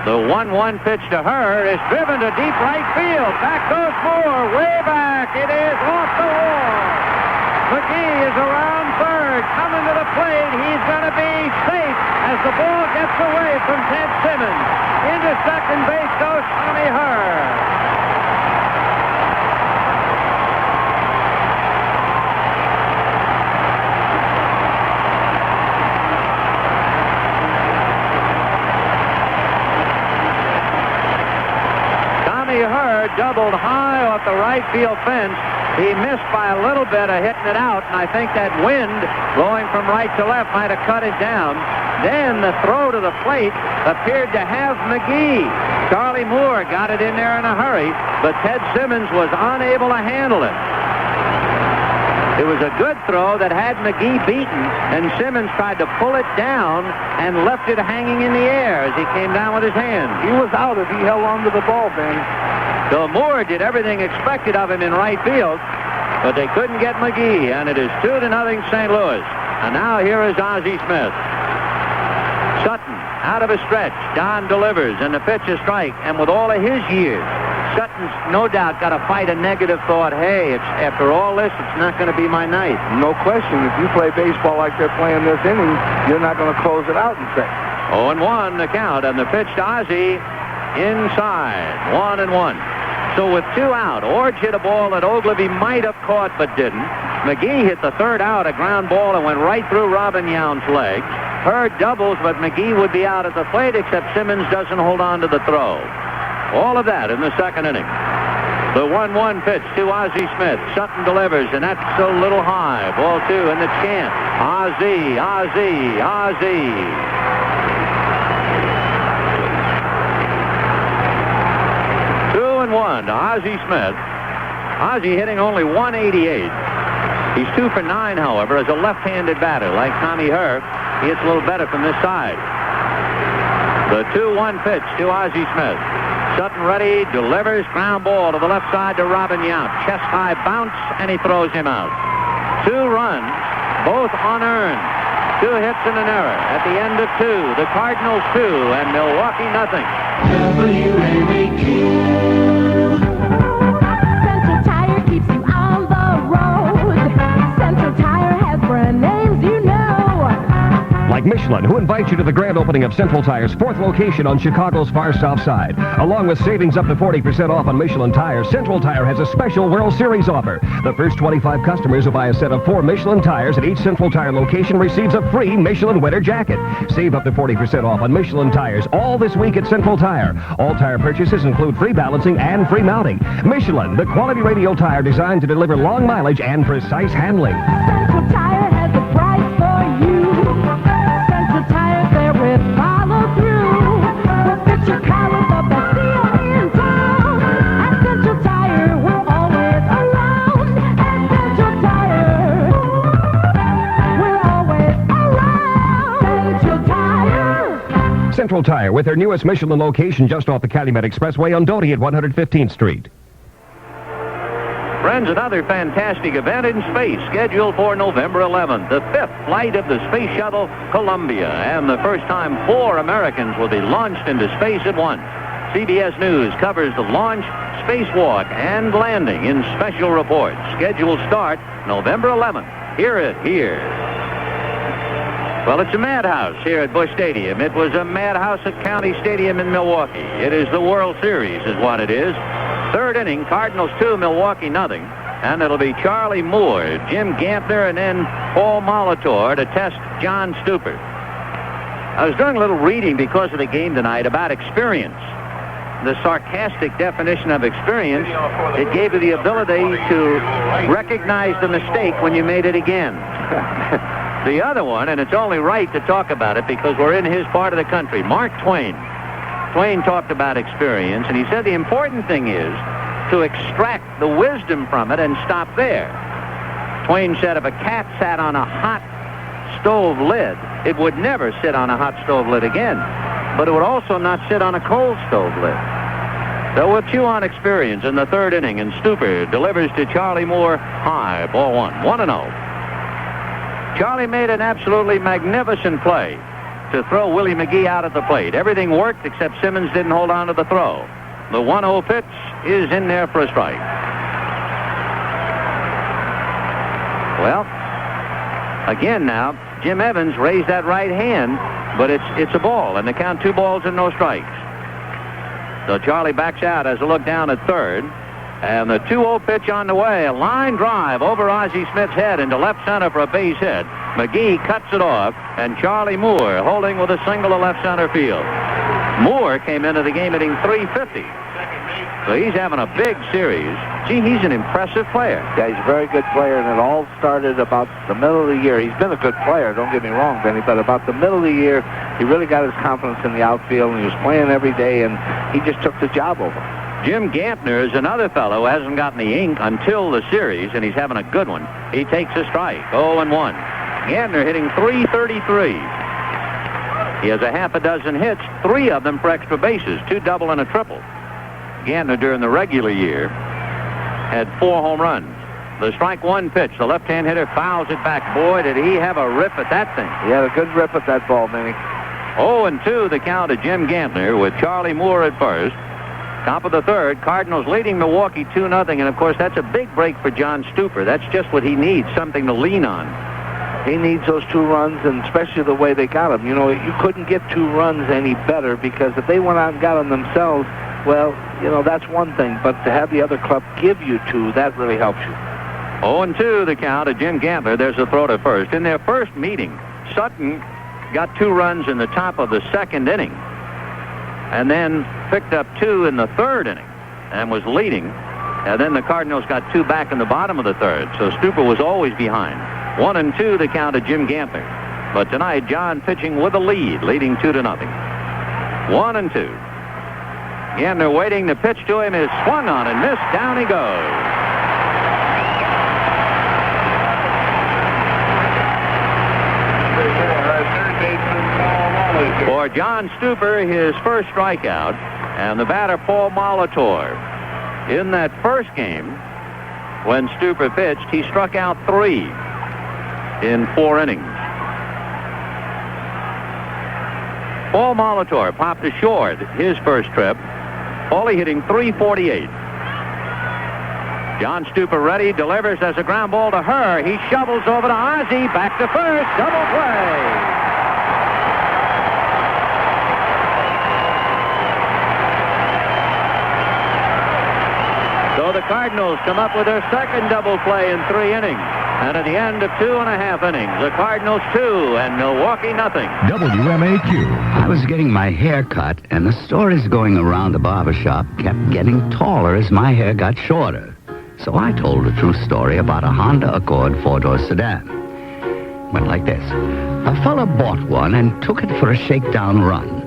The 1-1 pitch to Herr is driven to deep right field. Back goes Moore, way back. It is off the wall. McGee is around third, coming to the plate. He's going to be safe as the ball gets away from Ted Simmons. Into second base goes Tommy Herr. Herr doubled high off the right field fence. He missed by a little bit of hitting it out, and I think that wind blowing from right to left might have cut it down. Then the throw to the plate appeared to have McGee. Charlie Moore got it in there in a hurry, but Ted Simmons was unable to handle it. It was a good throw that had McGee beaten, and Simmons tried to pull it down and left it hanging in the air as he came down with his hand. He was out if he held on to the ball, Ben. So Moore did everything expected of him in right field, but they couldn't get McGee, and it is 2-0 St. Louis. And now here is Ozzie Smith. Sutton out of a stretch. Don delivers, and the pitch is strike. And with all of his years, Sutton's no doubt got to fight a negative thought. Hey, after all this, it's not going to be my night. No question. If you play baseball like they're playing this inning, you're not going to close it out and say. 0-1 the count, and the pitch to Ozzie inside. 1-1. So with 2 out, Ord hit a ball that Ogilvy might have caught but didn't. McGee hit the 3rd out, a ground ball that went right through Robin Yount's leg. Herr doubles, but McGee would be out at the plate, except Simmons doesn't hold on to the throw. All of that in the second inning. The 1-1 pitch to Ozzie Smith. Sutton delivers, and that's a little high. Ball 2, and the chant. Ozzie, Ozzie, Ozzie. 2-1 to Ozzie Smith. Ozzie hitting only 188. He's 2 for 9, however, as a left-handed batter. Like Tommy Herr, he hits a little better from this side. The 2-1 pitch to Ozzie Smith. Sutton ready, delivers, ground ball to the left side to Robin Yount. Chest-high bounce, and he throws him out. 2 runs, both unearned. 2 hits and an error. At the end of 2, the Cardinals 2 and Milwaukee nothing. Central Tire keeps you on the road. Central Tire has brand names you know. Like Michelin, who invites you to the grand opening of Central Tire's 4th location on Chicago's far south side. Along with savings up to 40% off on Michelin tires, Central Tire has a special World Series offer. The first 25 customers who buy a set of 4 Michelin tires at each Central Tire location receives a free Michelin winter jacket. Save up to 40% off on Michelin tires all this week at Central Tire. All tire purchases include free balancing and free mounting. Michelin, the quality radial tire designed to deliver long mileage and precise handling. Central Tire has a price for you. Central Tire, there with follow through. We'll fit your car with the best deal in town. At Central Tire, we're always around. At Central Tire, we're always around. Central Tire. Central Tire, with their newest Michelin location just off the Calumet Expressway on Doty at 115th Street. Friends, another fantastic event in space scheduled for November 11th, the 5th flight of the space shuttle Columbia, and the first time 4 Americans will be launched into space at once. CBS News covers the launch, spacewalk, and landing in special reports. Scheduled start November 11th. Hear it here. Well, it's a madhouse here at Busch Stadium. It was a madhouse at County Stadium in Milwaukee. It is the World Series is what it is. 3rd inning, Cardinals 2, Milwaukee nothing. And it'll be Charlie Moore, Jim Gampner, and then Paul Molitor to test John Stuper. I was doing a little reading because of the game tonight about experience. The sarcastic definition of experience, it gave you the ability to recognize the mistake when you made it again. The other one, and it's only right to talk about it because we're in his part of the country, Mark Twain. Twain talked about experience, and he said the important thing is to extract the wisdom from it and stop there. Twain said if a cat sat on a hot stove lid, it would never sit on a hot stove lid again, but it would also not sit on a cold stove lid. So we'll chew on experience in the 3rd inning, and Stuper delivers to Charlie Moore high, ball 1, 1-0. Charlie made an absolutely magnificent play to throw Willie McGee out at the plate. Everything worked except Simmons didn't hold on to the throw. The 1-0 pitch is in there for a strike. Well, again now, Jim Evans raised that right hand, but it's a ball, and they count 2 balls and no strikes. So Charlie backs out as a look down at 3rd. And the 2-0 pitch on the way. A line drive over Ozzie Smith's head into left center for a base hit. McGee cuts it off, and Charlie Moore holding with a single to left center field. Moore came into the game hitting .350. So he's having a big series. Gee, he's an impressive player. Yeah, he's a very good player, and it all started about the middle of the year. He's been a good player, don't get me wrong, Benny, but about the middle of the year, he really got his confidence in the outfield, and he was playing every day, and he just took the job over. Jim Gampner is another fellow who hasn't gotten the ink until the series, and he's having a good one. He takes a strike, 0-1. Gampner hitting .333. He has a half a dozen hits, 3 of them for extra bases, 2 double and a triple. Gampner during the regular year had 4 home runs. The strike 1 pitch, the left-hand hitter fouls it back. Boy, did he have a rip at that thing. He had a good rip at that ball, Benny. 0-2 the count of Jim Gampner with Charlie Moore at first. Top of the 3rd, Cardinals leading Milwaukee 2-0, and of course that's a big break for John Stuper. That's just what he needs, something to lean on. He needs those 2 runs, and especially the way they got them. You know, you couldn't get 2 runs any better, because if they went out and got them themselves, well, you know, that's one thing, but to have the other club give you 2, that really helps you. 0-2 the count of Jim Gampner. There's a throw to first. In their first meeting, Sutton got 2 runs in the top of the 2nd inning, and then picked up 2 in the 3rd inning and was leading. And then the Cardinals got 2 back in the bottom of the 3rd. So Stuper was always behind. 1-2 the count of Jim Gampner. But tonight, John pitching with a lead, leading 2-0. 1-2. Gampner waiting. The pitch to him is swung on and missed. Down he goes. For John Stuper, his first strikeout, and the batter Paul Molitor. In that first game, when Stuper pitched, he struck out 3 in 4 innings. Paul Molitor popped ashore his first trip, only hitting .348. John Stuper ready, delivers as a ground ball to Herr. He shovels over to Ozzie, back to first, double play. the Cardinals come up with their second double play in 3 innings. And at the end of 2.5 innings, the Cardinals 2 and Milwaukee nothing. WMAQ. I was getting my hair cut, and the stories going around the barbershop kept getting taller as my hair got shorter. So I told a true story about a Honda Accord 4-door sedan. Went like this. A fella bought one and took it for a shakedown run.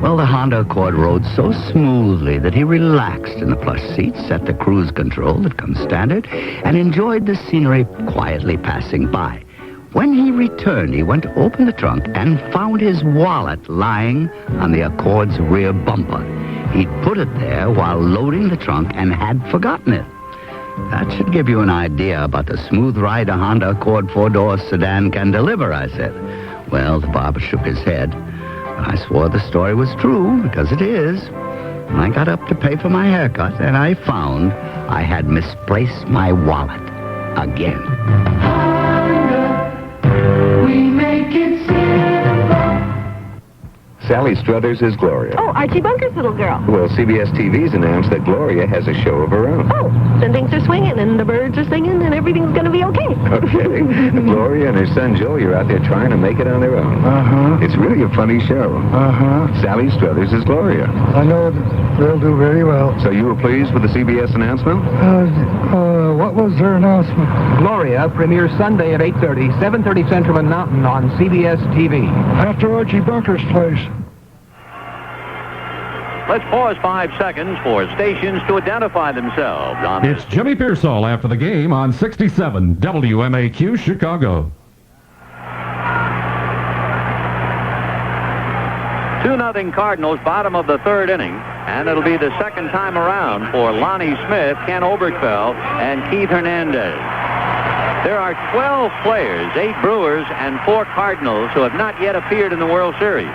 Well, the Honda Accord rode so smoothly that he relaxed in the plush seat, set the cruise control that comes standard, and enjoyed the scenery quietly passing by. When he returned, he went to open the trunk and found his wallet lying on the Accord's rear bumper. He'd put it there while loading the trunk and had forgotten it. That should give you an idea about the smooth ride a Honda Accord 4-door sedan can deliver, I said. Well, the barber shook his head. I swore the story was true, because it is. And I got up to pay for my haircut, and I found I had misplaced my wallet again. We make it simple. Sally Struthers is Gloria. Oh, Archie Bunker's little girl. Well, CBS TV's announced that Gloria has a show of her own. Oh, then things are swinging and the birds are singing and everything's going to be okay. Okay. Gloria and her son Joey are out there trying to make it on their own. Uh-huh. It's really a funny show. Uh-huh. Sally Struthers is Gloria. I know they'll do very well. So you were pleased with the CBS announcement? What was their announcement? Gloria premieres Sunday at 8:30, 7:30 Central and Mountain on CBS TV. After Archie Bunker's place. Let's pause 5 seconds for stations to identify themselves. It's Jimmy Pearsall after the game on 67 WMAQ Chicago. 2-0 Cardinals, bottom of the 3rd inning. And it'll be the second time around for Lonnie Smith, Ken Oberkfell, and Keith Hernandez. There are 12 players, 8 Brewers and 4 Cardinals, who have not yet appeared in the World Series.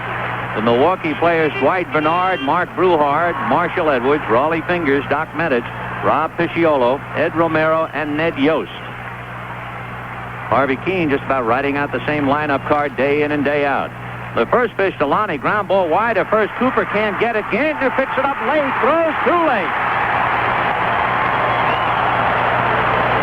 The Milwaukee players Dwight Bernard, Mark Bruhard, Marshall Edwards, Raleigh Fingers, Doc Medich, Rob Pisciolo, Ed Romero, and Ned Yost. Harvey Keene just about writing out the same lineup card day in and day out. The first pitch to Lonnie, ground ball wide at first. Cooper can't get it. Gantner picks it up late, throws too late.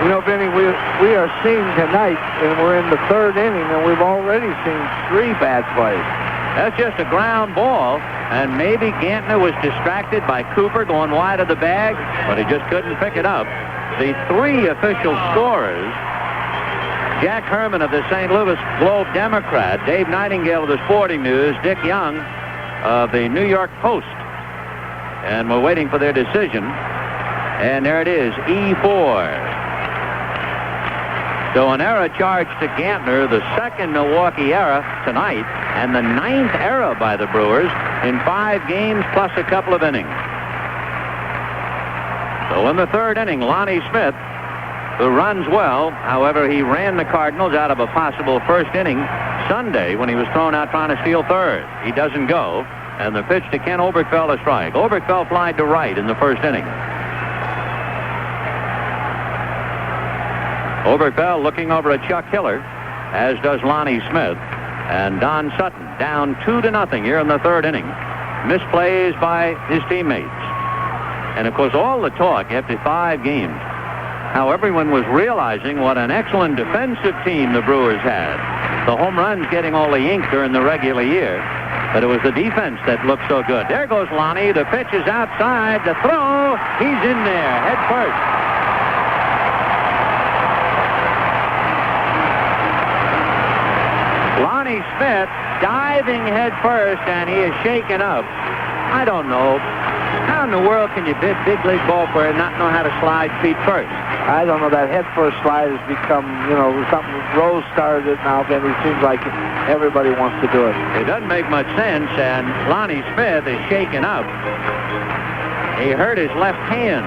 You know, Vinny, we are seeing tonight, and we're in the 3rd inning, and we've already seen 3 bad plays. That's just a ground ball, and maybe Gantner was distracted by Cooper going wide of the bag, but he just couldn't pick it up. The 3 official scorers, Jack Herman of the St. Louis Globe-Democrat, Dave Nightingale of the Sporting News, Dick Young of the New York Post. And we're waiting for their decision. And there it is, E4. So an error charged to Gantner, the 2nd Milwaukee error tonight, and the 9th error by the Brewers in 5 games plus a couple of innings. So in the 3rd inning, Lonnie Smith, who runs well, however, he ran the Cardinals out of a possible 1st inning Sunday when he was thrown out trying to steal 3rd. He doesn't go, and the pitch to Ken Oberkfell, a strike. Oberkfell flied to right in the 1st inning. Oberkfell looking over at Chuck Hiller, as does Lonnie Smith. And Don Sutton down 2-0 here in the 3rd inning. Misplays by his teammates. And, of course, all the talk after 5 games, how everyone was realizing what an excellent defensive team the Brewers had. The home runs getting all the ink during the regular year. But it was the defense that looked so good. There goes Lonnie. The pitch is outside. The throw. He's in there, head first. Lonnie Smith diving head first, and he is shaken up. I don't know. How in the world can you big league ball player and not know how to slide feet first? I don't know. That head first slide has become, something. Rose started it now, then it seems like everybody wants to do it. It doesn't make much sense, and Lonnie Smith is shaken up. He hurt his left hand.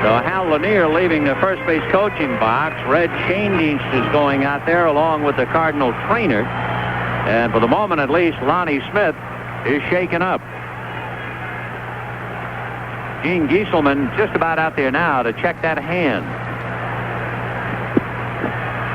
So Hal Lanier leaving the first base coaching box. Red Schoendienst is going out there along with the Cardinal trainer. And for the moment, at least, Lonnie Smith is shaken up. Gene Gieselman just about out there now to check that hand.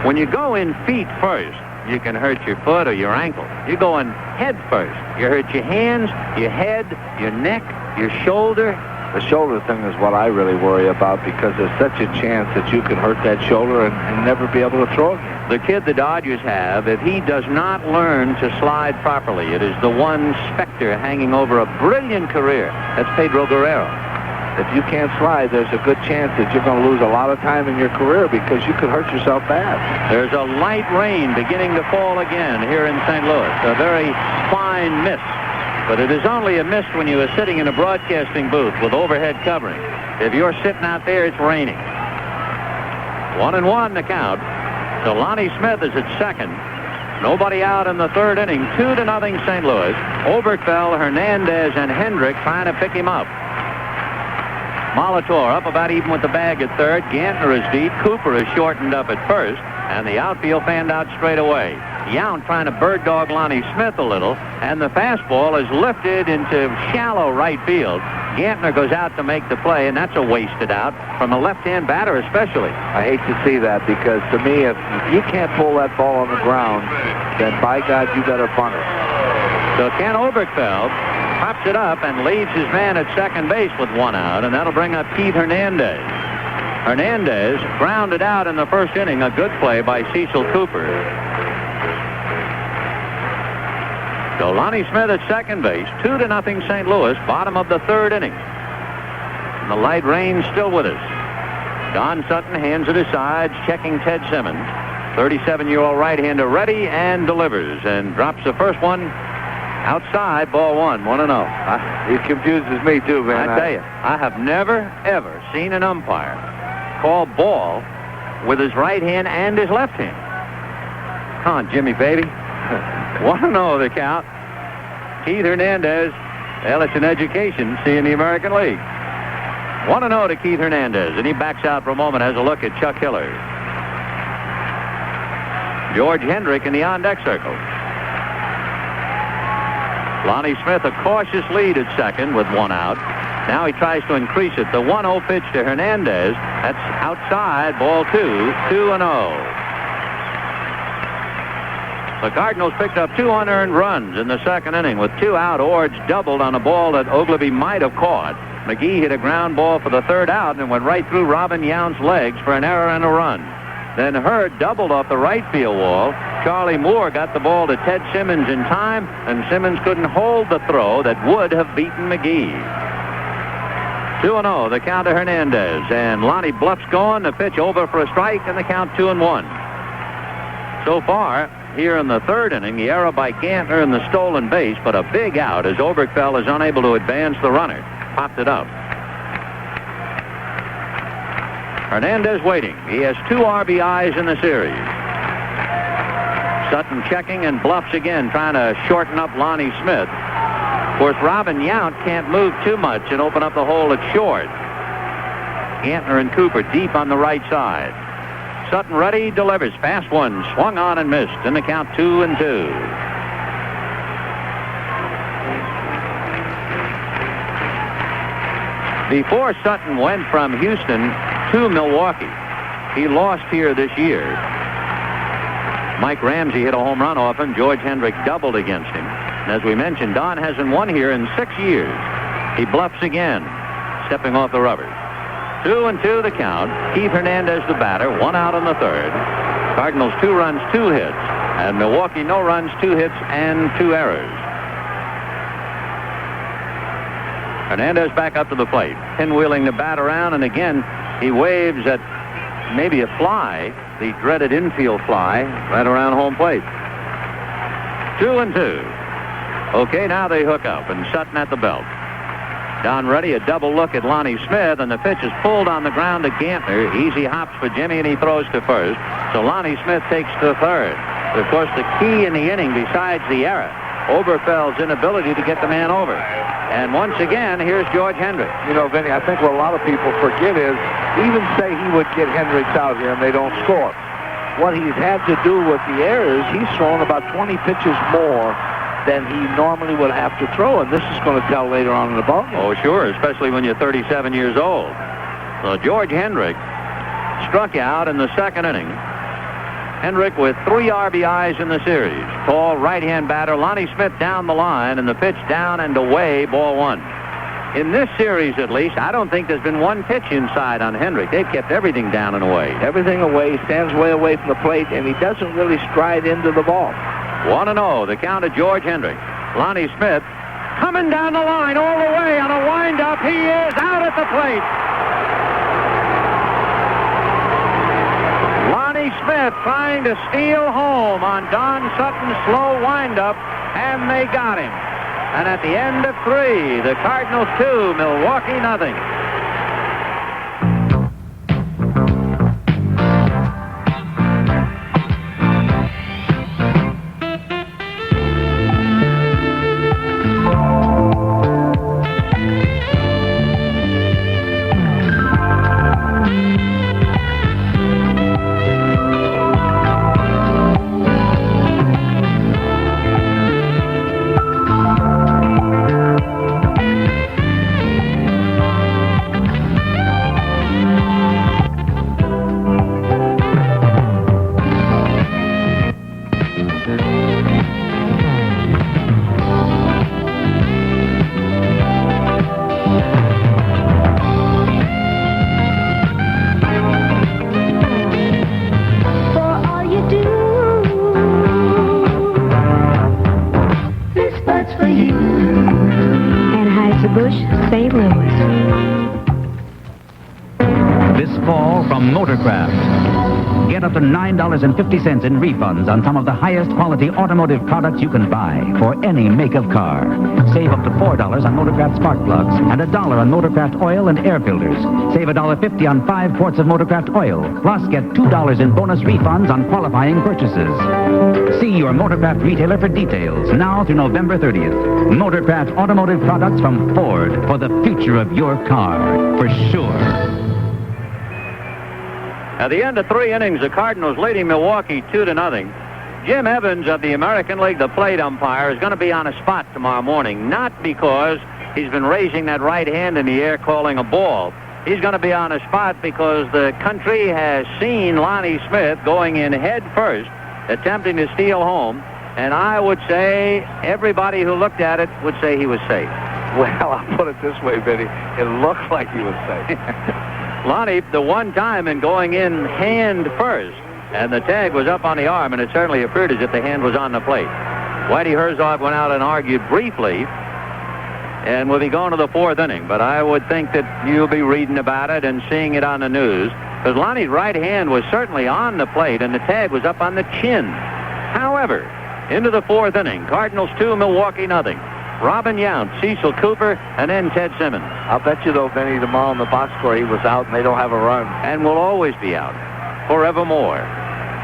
When you go in feet first, you can hurt your foot or your ankle. You go in head first. You hurt your hands, your head, your neck, your shoulder, The shoulder thing is what I really worry about, because there's such a chance that you can hurt that shoulder and never be able to throw again. The kid the Dodgers have, if he does not learn to slide properly, it is the one specter hanging over a brilliant career. That's Pedro Guerrero. If you can't slide, there's a good chance that you're going to lose a lot of time in your career, because you could hurt yourself bad. There's a light rain beginning to fall again here in St. Louis. A very fine mist. But it is only a mist when you are sitting in a broadcasting booth with overhead covering. If you're sitting out there, it's raining. 1-1 the count. So Lonnie Smith is at second. Nobody out in the third inning. 2-0 St. Louis. Oberkfell, Hernandez, and Hendrick trying to pick him up. Molitor up about even with the bag at third. Gantner is deep. Cooper is shortened up at first. And the outfield fanned out straight away. Yount trying to bird dog Lonnie Smith a little. And the fastball is lifted into shallow right field. Gantner goes out to make the play, and that's a wasted out from a left-hand batter especially. I hate to see that, because to me, if you can't pull that ball on the ground, then by God, you better bunt it. So Ken Oberkfell pops it up and leads his man at second base with one out, and that'll bring up Keith Hernandez. Hernandez grounded out in the first inning, a good play by Cecil Cooper. So Lonnie Smith at second base, 2-0 St. Louis, bottom of the third inning. And the light rain still with us. Don Sutton hands it aside, checking Ted Simmons. 37-year-old right-hander ready and delivers, and drops the first one outside, ball one, 1-0. It confuses me too, man. I tell you, I have never, ever seen an umpire call ball with his right hand and his left hand. Come on, Jimmy, baby. 1-0 the count. Keith Hernandez. Well, it's an education seeing the American League. 1-0 to Keith Hernandez, and he backs out for a moment, has a look at Chuck Hiller. George Hendrick in the on-deck circle. Lonnie Smith a cautious lead at second with one out. Now he tries to increase it. The 1-0 pitch to Hernandez. That's outside, ball two, 2-0. The Cardinals picked up 2 unearned runs in the second inning with 2 out. Ord doubled on a ball that Ogleby might have caught. McGee hit a ground ball for the third out and went right through Robin Yount's legs for an error and a run. Then Hurd doubled off the right field wall. Charlie Moore got the ball to Ted Simmons in time, and Simmons couldn't hold the throw that would have beaten McGee. 2-0, the count to Hernandez. And Lonnie Bluff's gone. The pitch over for a strike, and the count 2-1. So far, here in the third inning, the error by Gantner in the stolen base, but a big out as Oberkfell is unable to advance the runner. Popped it up. Hernandez waiting. He has 2 RBIs in the series. Sutton checking, and Bluffs again trying to shorten up Lonnie Smith. Of course, Robin Yount can't move too much and open up the hole at short. Gantner and Cooper deep on the right side. Sutton ready, delivers. Fast one, swung on and missed. In the count 2-2. Before Sutton went from Houston to Milwaukee, he lost here this year. Mike Ramsey hit a home run off him. George Hendrick doubled against him. And as we mentioned, Don hasn't won here in 6 years. He bluffs again, stepping off the rubber. 2-2 the count. Keith Hernandez the batter, 1 out in the third. Cardinals 2 runs, 2 hits. And Milwaukee no runs, 2 hits, and 2 errors. Hernandez back up to the plate, pinwheeling the bat around, and again he waves at maybe a fly, the dreaded infield fly, right around home plate. 2-2. Okay, now they hook up, and Sutton at the belt. Don ready, a double look at Lonnie Smith, and the pitch is pulled on the ground to Gantner. Easy hops for Jimmy, and he throws to first. So Lonnie Smith takes to third. But of course, the key in the inning, besides the error, Oberkfell's inability to get the man over. And once again, here's George Hendrick. You know, Vinny, I think what a lot of people forget is, even say he would get Hendricks out here and they don't score. What he's had to do with the errors, he's thrown about 20 pitches more than he normally would have to throw, and this is going to tell later on in the ballgame. Oh, sure, especially when you're 37 years old. So George Hendrick struck out in the second inning. Hendrick with 3 RBIs in the series. Tall right-hand batter. Lonnie Smith down the line, and the pitch down and away, ball 1. in this series at least, I don't think there's been one pitch inside on Hendrick. They've kept everything down and away. Everything away, stands way away from the plate, and he doesn't really stride into the ball. 1-0, the count of George Hendrick. Lonnie Smith coming down the line all the way on a windup. He is out at the plate. Lonnie Smith trying to steal home on Don Sutton's slow windup, and they got him. And at the end of 3, the Cardinals 2, Milwaukee nothing. St. Louis. This fall from Motorcraft. Get up to $9.50 in refunds on some of the highest quality automotive products you can buy for any make of car. Save up to $4 on Motorcraft spark plugs and $1 on Motorcraft oil and air filters. Save $1.50 on 5 quarts of Motorcraft oil. Plus get $2 in bonus refunds on qualifying purchases. See your Motorcraft retailer for details now through November 30th. Motorcraft automotive products from Ford for the future of your car, for sure. At the end of 3 innings, the Cardinals leading Milwaukee 2-0. Jim Evans of the American League, the plate umpire, is going to be on a spot tomorrow morning, not because he's been raising that right hand in the air calling a ball. He's going to be on a spot because the country has seen Lonnie Smith going in head first, attempting to steal home, and I would say everybody who looked at it would say he was safe. Well, I'll put it this way, Vinny. It looked like he was safe. Lonnie, the one time in going in hand first, and the tag was up on the arm, and it certainly appeared as if the hand was on the plate. Whitey Herzog went out and argued briefly, and we'll be going to the 4th inning, but I would think that you'll be reading about it and seeing it on the news, because Lonnie's right hand was certainly on the plate, and the tag was up on the chin. However, into the 4th inning, Cardinals 2, Milwaukee nothing. Robin Yount, Cecil Cooper, and then Ted Simmons. I'll bet you, though, Benny, tomorrow in the box score he was out, and they don't have a run. And will always be out, forevermore.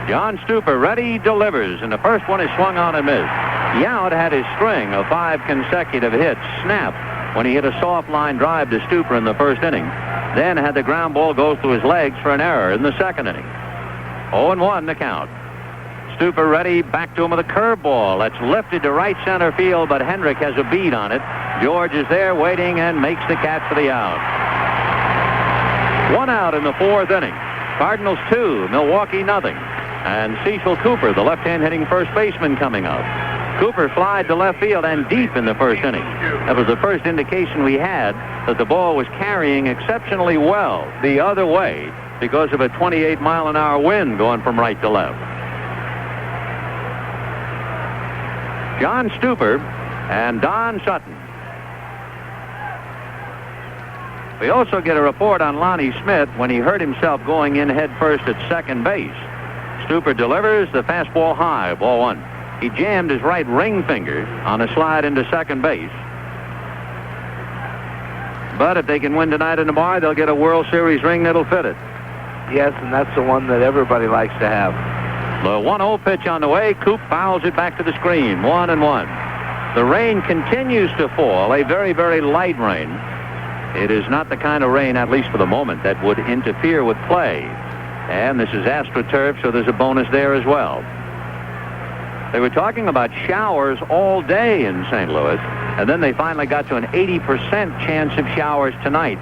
John Stuper, ready, delivers, and the first one is swung on and missed. Yount had his string of 5 consecutive hits snapped when he hit a soft line drive to Stuper in the 1st inning. Then had the ground ball go through his legs for an error in the 2nd inning. 0-1 the count. Stuper ready, back to him with a curveball. That's lifted to right center field, but Hendrick has a bead on it. George is there waiting and makes the catch for the out. 1 out in the 4th inning. Cardinals 2, Milwaukee nothing. And Cecil Cooper, the left-hand hitting first baseman, coming up. Cooper flied to left field and deep in the 1st inning. That was the first indication we had that the ball was carrying exceptionally well the other way because of a 28-mile-an-hour wind going from right to left. John Stuper and Don Sutton. We also get a report on Lonnie Smith when he hurt himself going in head first at second base. Stuper delivers the fastball high, ball 1. He jammed his right ring finger on a slide into second base. But if they can win tonight and tomorrow, they'll get a World Series ring that'll fit it. Yes, and that's the one that everybody likes to have. The 1-0 pitch on the way. Coop fouls it back to the screen. 1-1. The rain continues to fall, a very, very light rain. It is not the kind of rain, at least for the moment, that would interfere with play. And this is AstroTurf, so there's a bonus there as well. They were talking about showers all day in St. Louis, and then they finally got to an 80% chance of showers tonight.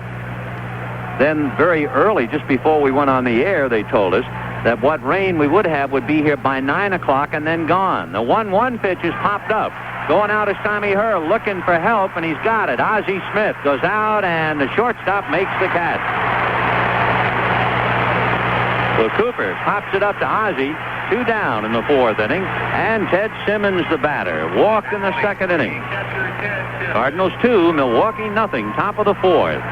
Then very early, just before we went on the air, they told us that what rain we would have would be here by 9 o'clock and then gone. The 1-1 pitch is popped up. Going out is Tommy Herr looking for help, and he's got it. Ozzie Smith goes out, and the shortstop makes the catch. So Cooper pops it up to Ozzie. 2 down in the 4th inning, and Ted Simmons, the batter, walked in the 2nd inning. Cardinals 2, Milwaukee nothing, top of the 4th.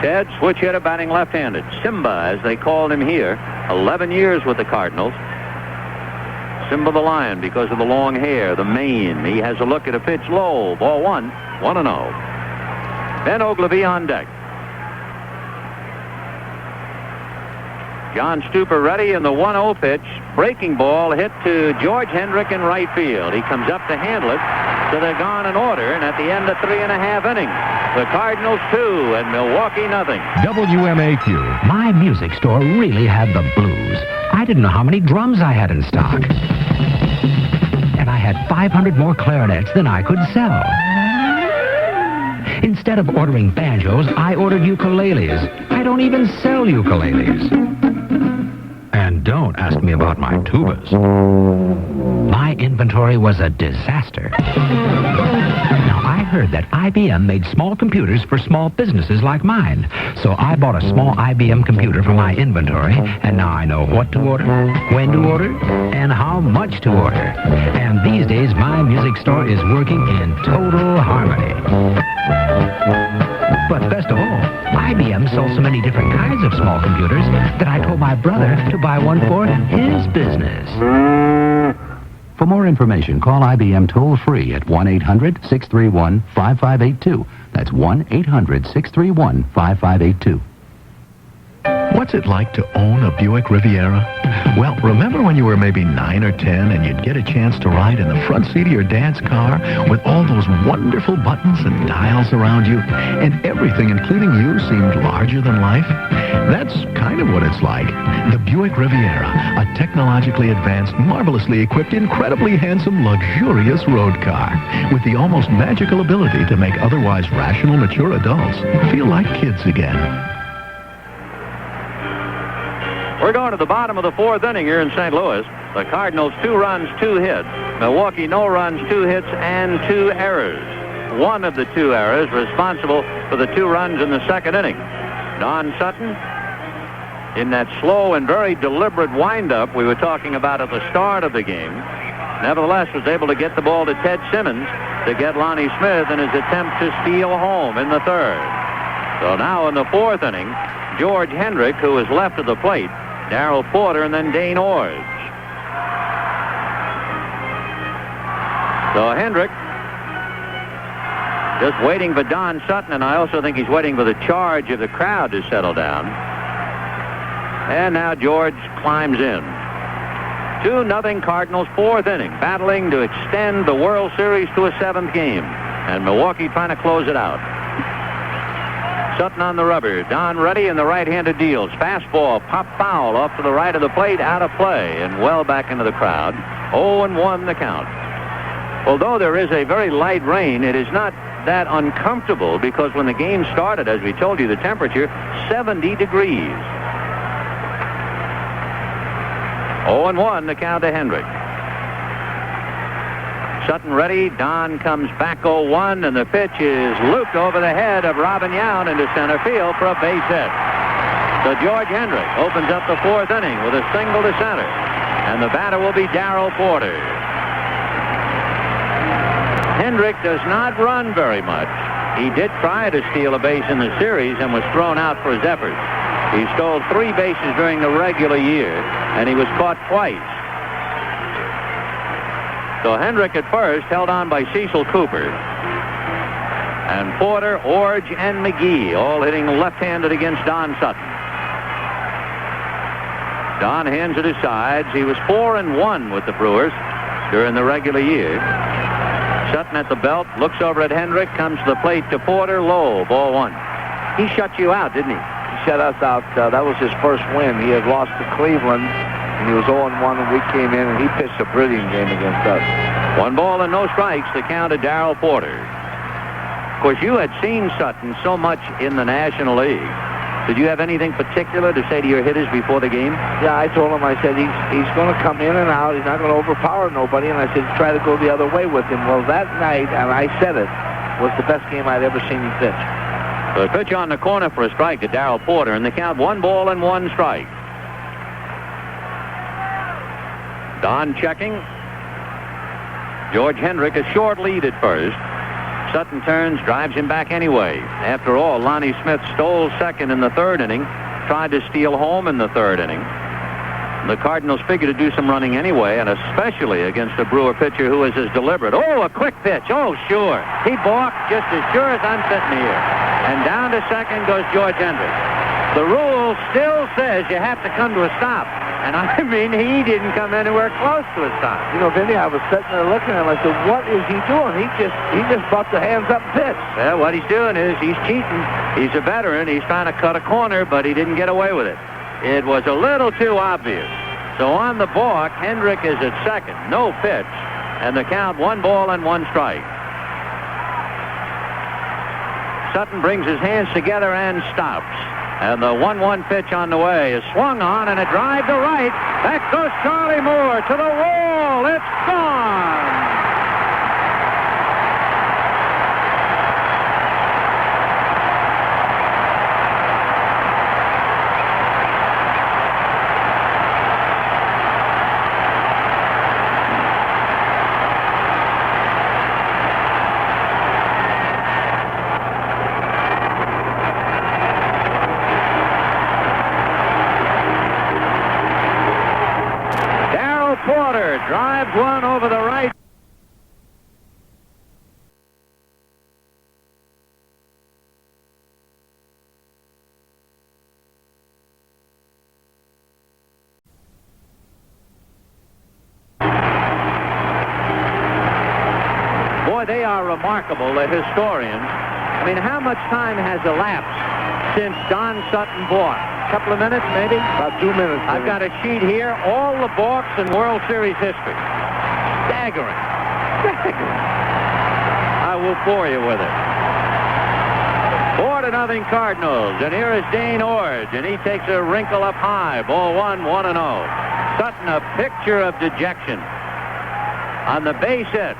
Ted, switch hitter, batting left-handed. Simba, as they called him here, 11 years with the Cardinals. Simba the Lion because of the long hair, the mane. He has a look at a pitch low. Ball 1, 1-0. Ben Ogilvy on deck. John Stuper ready in the 1-0 pitch. Breaking ball hit to George Hendrick in right field. He comes up to handle it. So they're gone in order, and at the end of 3.5 innings, the Cardinals 2 and Milwaukee nothing. WMAQ. My music store really had the blues. I didn't know how many drums I had in stock. And I had 500 more clarinets than I could sell. Instead of ordering banjos, I ordered ukuleles. I don't even sell ukuleles. And don't ask me about my tubas. My inventory was a disaster. Now, I heard that IBM made small computers for small businesses like mine. So I bought a small IBM computer for my inventory, and now I know what to order, when to order, and how much to order. And these days, my music store is working in total harmony. But best of all, IBM sells so many different kinds of small computers that I told my brother to buy one for his business. For more information, call IBM toll-free at 1-800-631-5582. That's 1-800-631-5582. What's it like to own a Buick Riviera? Well, remember when you were maybe 9 or 10 and you'd get a chance to ride in the front seat of your dad's car with all those wonderful buttons and dials around you, and everything, including you, seemed larger than life? That's kind of what it's like. The Buick Riviera, a technologically advanced, marvelously equipped, incredibly handsome, luxurious road car with the almost magical ability to make otherwise rational, mature adults feel like kids again. We're going to the bottom of the 4th inning here in St. Louis. The Cardinals 2 runs, 2 hits. Milwaukee no runs, 2 hits, and 2 errors. One of the 2 errors responsible for the 2 runs in the 2nd inning. Don Sutton, in that slow and very deliberate windup we were talking about at the start of the game, nevertheless was able to get the ball to Ted Simmons to get Lonnie Smith in his attempt to steal home in the 3rd. So now in the 4th inning, George Hendrick, who is left of the plate, Darrell Porter, and then Dane Orge. So Hendrick just waiting for Don Sutton, and I also think he's waiting for the charge of the crowd to settle down. And now George climbs in. 2-0 Cardinals, 4th inning, battling to extend the World Series to a 7th game. And Milwaukee trying to close it out. Sutton on the rubber. Don ready in the right-handed deals. Fastball, pop foul off to the right of the plate, out of play, and well back into the crowd. 0-1 the count. Although there is a very light rain, it is not that uncomfortable because when the game started, as we told you, the temperature, 70 degrees. 0-1 the count to Hendrick. Sutton ready. Don comes back 0-1, and the pitch is looped over the head of Robin Yount into center field for a base hit. So George Hendrick opens up the 4th inning with a single to center, and the batter will be Darrell Porter. Hendrick does not run very much. He did try to steal a base in the series and was thrown out for his efforts. He stole 3 bases during the regular year, and he was caught twice. So Hendrick at first held on by Cecil Cooper. And Porter, Orge, and McGee all hitting left-handed against Don Sutton. Don hands it aside. He was 4-1 with the Brewers during the regular year. Sutton at the belt, looks over at Hendrick, comes to the plate to Porter, low, ball 1. He shut you out, didn't he? He shut us out. That was his first win. He had lost to Cleveland, and he was 0-1, and we came in, and he pitched a brilliant game against us. 1 ball and no strikes, the count of Darrell Porter. Of course, you had seen Sutton so much in the National League Did you have anything particular to say to your hitters before the game? Yeah, I told him, I said, he's going to come in and out. He's not going to overpower nobody. And I said, try to go the other way with him. Well, that night, and I said it, was the best game I'd ever seen him pitch. The pitch on the corner for a strike to Darrell Porter, and the count 1 ball and 1 strike. Don checking. George Hendrick, a short lead at first. Sutton turns, drives him back anyway. After all, Lonnie Smith stole second in the 3rd inning, tried to steal home in the 3rd inning. The Cardinals figure to do some running anyway, and especially against a Brewer pitcher who is as deliberate. Oh, a quick pitch. Oh, sure. He balked just as sure as I'm sitting here. And down to second goes George Hendrick. The rule still says you have to come to a stop. And I mean, he didn't come anywhere close to a stop. You know, Vinny, I was sitting there looking at him. I said, what is he doing? He just brought the hands up and pitched. Well, what he's doing is he's cheating. He's a veteran. He's trying to cut a corner, but he didn't get away with it. It was a little too obvious. So on the balk, Hendrick is at second. No pitch. And the count 1 ball and 1 strike. Sutton brings his hands together and stops. And the 1-1 pitch on the way is swung on, and a drive to right. Back goes Charlie Moore to the wall. It's gone. Porter drives one over the right. Boy, they are remarkable, the historians. I mean, how much time has elapsed since Don Sutton balked? Couple of minutes, maybe? About 2 minutes. I've got a sheet here, all the balks in World Series history. Staggering. I will bore you with it. 4-0 Cardinals, and here is Dane Orge, and he takes a wrinkle up high. Ball 1, 1-0. Sutton, a picture of dejection. On the base hit,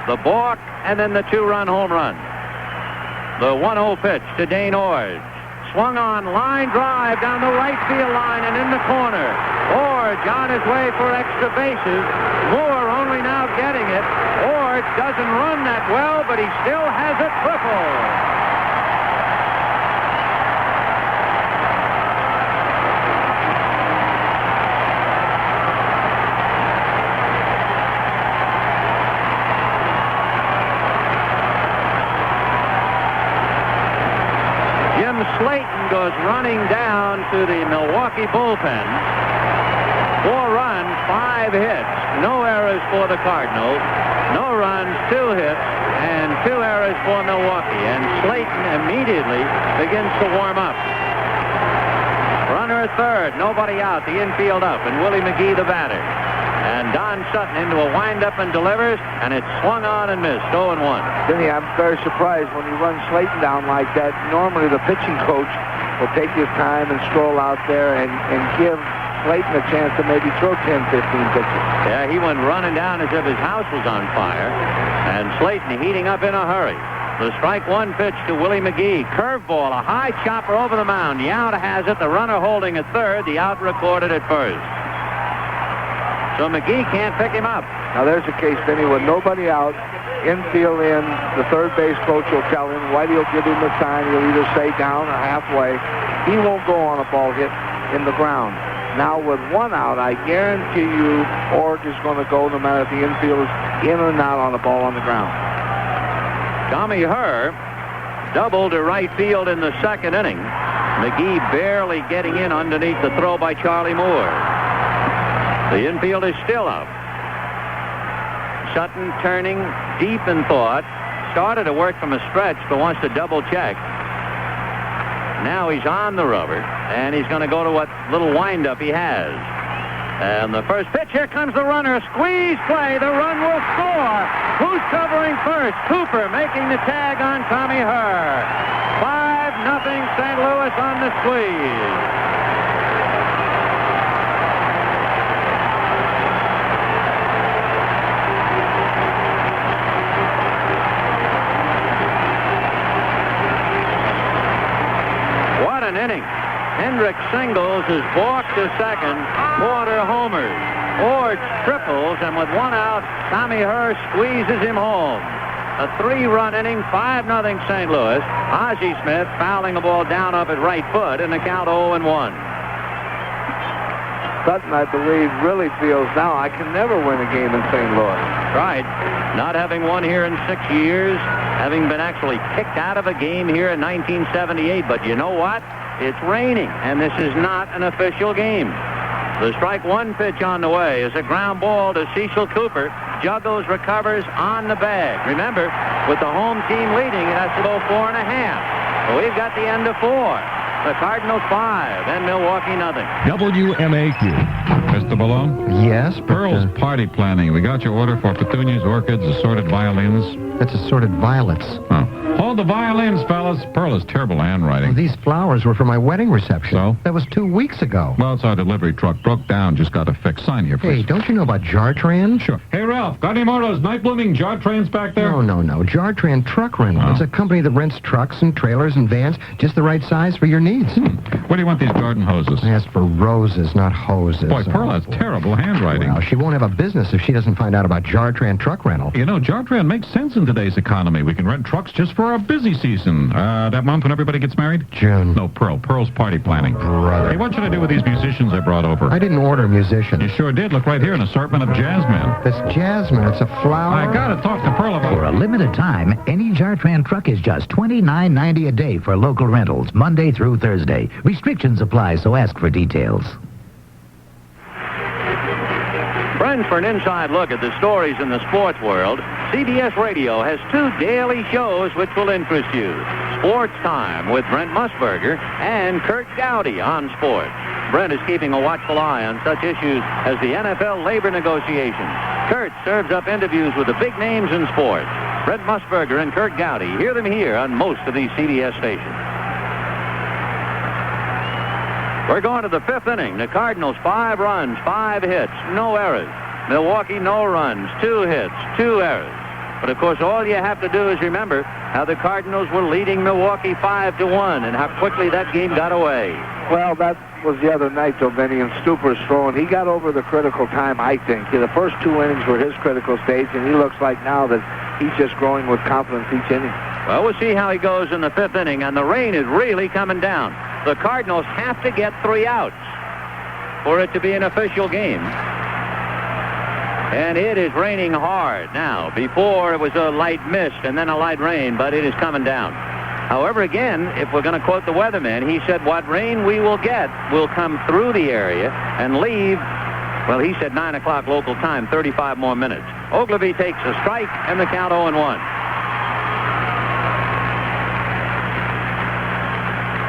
the balk, and then the 2-run home run. The 1-0 pitch to Dane Orge. Swung on, line drive down the right field line and in the corner. Orge on his way for extra bases. Moore only now getting it. Orge doesn't run that well, but he still has a triple. Slayton goes running down to the Milwaukee bullpen. 4 runs, 5 hits. No errors for the Cardinals. No runs, 2 hits, and 2 errors for Milwaukee. And Slayton immediately begins to warm up. Runner at third, nobody out. The infield up, and Willie McGee the batter. And Don Sutton into a windup and delivers, and it's swung on and missed. 0-1. Vinny, I'm very surprised when he runs Slayton down like that. Normally the pitching coach will take his time and stroll out there and give Slayton a chance to maybe throw 10, 15 pitches. Yeah, he went running down as if his house was on fire. And Slayton heating up in a hurry. The strike 1 pitch to Willie McGee. Curveball, a high chopper over the mound. The out has it. The runner holding at third. The out recorded at first. So McGee can't pick him up. Now there's a case, Vinny, with nobody out, infield in, the third base coach will tell him, Whitey will give him a sign, he'll either say down or halfway. He won't go on a ball hit in the ground. Now with 1 out, I guarantee you Orge is going to go no matter if the infield is in or not on a ball on the ground. Tommy Herr doubled to right field in the 2nd inning. McGee barely getting in underneath the throw by Charlie Moore. The infield is still up. Sutton turning deep in thought. Started to work from a stretch, but wants to double check. Now he's on the rubber, and he's going to go to what little windup he has. And the first pitch, here comes the runner. Squeeze play, the run will score. Who's covering first? Cooper making the tag on Tommy Herr. 5-0 St. Louis on the a squeeze. What an inning. Hendrick singles as Bork to second. Porter homers. Ord triples, and with one out, Tommy Hurst squeezes him home. A 3-run inning, 5-0 St. Louis. Ozzie Smith fouling the ball down off his right foot in the count 0-1. Sutton, I believe, really feels now I can never win a game in St. Louis. Right. Not having won here in 6 years, having been actually kicked out of a game here in 1978. But you know what? It's raining, and this is not an official game. The strike one pitch on the way is a ground ball to Cecil Cooper. Juggles, recovers on the bag. Remember, with the home team leading, it has to go 4.5. Well, we've got the end of 4. The Cardinals 5 and Milwaukee nothing. WMAQ. Mr. Malone? Yes? Pearl's party planning. We got your order for petunias, orchids, assorted violins. That's assorted violets. Oh. Hold the violins, fellas. Pearl has terrible handwriting. Well, these flowers were for my wedding reception. So? That was 2 weeks ago. Well, it's our delivery truck. Broke down. Just got to fix. Sign here, please. Hey, don't you know about Jartran? Sure. Hey, Ralph, got any more of those night-blooming Jartrans back there? No. Jartran Truck Rental. Oh. It's a company that rents trucks and trailers and vans just the right size for your needs. Where do you want these garden hoses? I asked for roses, not hoses. Boy, Pearl has terrible handwriting. Well, she won't have a business if she doesn't find out about Jartran Truck Rental. You know, Jartran makes sense in today's economy. We can rent trucks just for a busy season. That month when everybody gets married? June. No, Pearl. Pearl's party planning. Oh, brother. Hey, what should I do with these musicians I brought over? I didn't order musicians. You sure did. Look right here, an assortment of jazzmen. That's jasmine. It's a flower. I gotta talk to Pearl about For a limited time, any Jartran truck is just $29.90 a day for local rentals, Monday through Thursday. Restrictions apply, so ask for details. Friends, for an inside look at the stories in the sports world, CBS Radio has 2 daily shows which will interest you. Sports Time with Brent Musburger and Kurt Gowdy on sports. Brent is keeping a watchful eye on such issues as the NFL labor negotiations. Kurt serves up interviews with the big names in sports. Brent Musburger and Kurt Gowdy, hear them here on most of these CBS stations. We're going to the 5th inning. The Cardinals 5 runs, 5 hits, no errors. Milwaukee no runs, 2 hits, 2 errors. But of course, all you have to do is remember how the Cardinals were leading Milwaukee 5-1 and how quickly that game got away. Well, that was the other night, though, Benny, and Stuper's throwing. He got over the critical time, I think. The first 2 innings were his critical stage, and he looks like now that he's just growing with confidence each inning. Well, we'll see how he goes in the 5th inning, and the rain is really coming down. The Cardinals have to get 3 outs for it to be an official game. And it is raining hard now. Before, it was a light mist and then a light rain, but it is coming down. However, again, if we're going to quote the weatherman, he said what rain we will get will come through the area and leave, well, he said 9 o'clock local time, 35 more minutes. Ogilvie takes a strike and the count 0-1.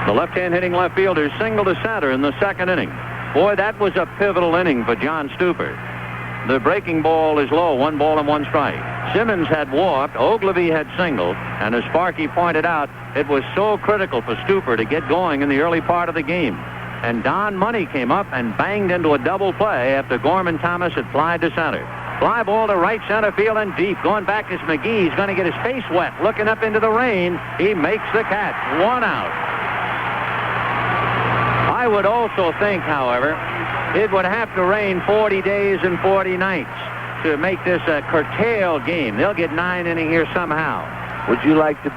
The left-hand hitting left fielder singled to center in the 2nd inning. Boy, that was a pivotal inning for John Stuper. The breaking ball is low, 1 ball and 1 strike. Simmons had walked, Ogilvie had singled, and as Sparky pointed out, it was so critical for Stuper to get going in the early part of the game. And Don Money came up and banged into a double play after Gorman Thomas had flied to center. Fly ball to right center field and deep. Going back is McGee. He's going to get his face wet. Looking up into the rain, he makes the catch. 1 out. I would also think, however, it would have to rain 40 days and 40 nights to make this a curtailed game. They'll get 9 innings here somehow. Would you like to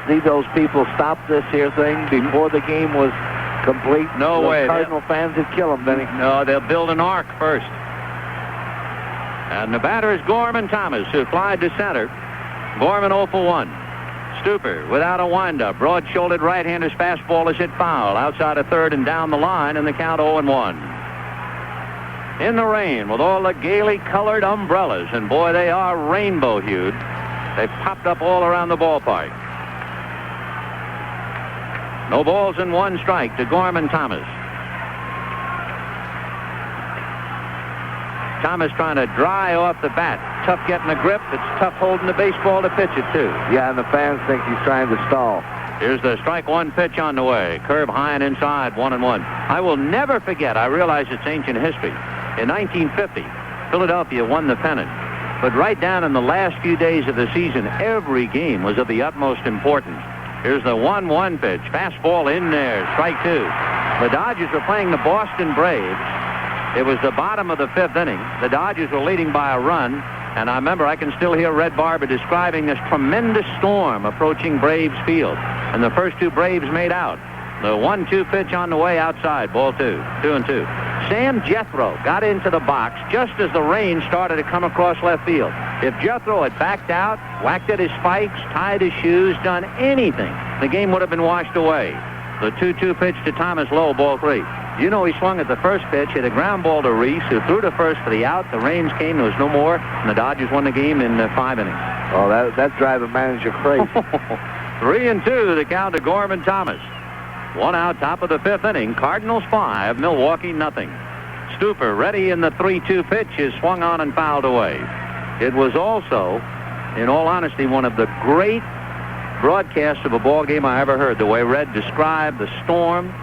see those people stop this here thing before the game was complete? No way. Cardinal fans would kill them, Benny. No, they'll build an ark first. And the batter is Gorman Thomas, who flied to center. Gorman 0 for 1. Stuper without a windup. Broad-shouldered right-hander's fastball is hit foul outside of 3rd and down the line, and the count 0-1. In the rain with all the gaily colored umbrellas, and boy, they are rainbow-hued. They've popped up all around the ballpark. No balls and 1 strike to Gorman Thomas. Thomas trying to dry off the bat. Tough getting the grip. It's tough holding the baseball to pitch it, too. Yeah, and the fans think he's trying to stall. Here's the strike one pitch on the way. Curve high and inside, 1-1. I will never forget, I realize it's ancient history. In 1950, Philadelphia won the pennant. But right down in the last few days of the season, every game was of the utmost importance. Here's the 1-1 pitch. Fastball in there, strike two. The Dodgers were playing the Boston Braves. It was the bottom of the fifth inning. The Dodgers were leading by a run. And I remember I can still hear Red Barber describing this tremendous storm approaching Braves Field. And the first two Braves made out. The 1-2 pitch on the way outside, ball two, 2-2. Sam Jethro got into the box just as the rain started to come across left field. If Jethro had backed out, whacked at his spikes, tied his shoes, done anything, the game would have been washed away. The 2-2 pitch to Thomas Lowe, ball three. You know, he swung at the first pitch, hit a ground ball to Reese, who threw to first for the out. The rains came, there was no more, and the Dodgers won the game in 5 innings. Oh, that drive a manager crazy. 3-2, the count to Gorman Thomas. One out, top of the fifth inning. Cardinals 5, Milwaukee nothing. Stuper ready in the 3-2 pitch is swung on and fouled away. It was also, in all honesty, one of the great broadcasts of a ball game I ever heard. The way Red described the storm.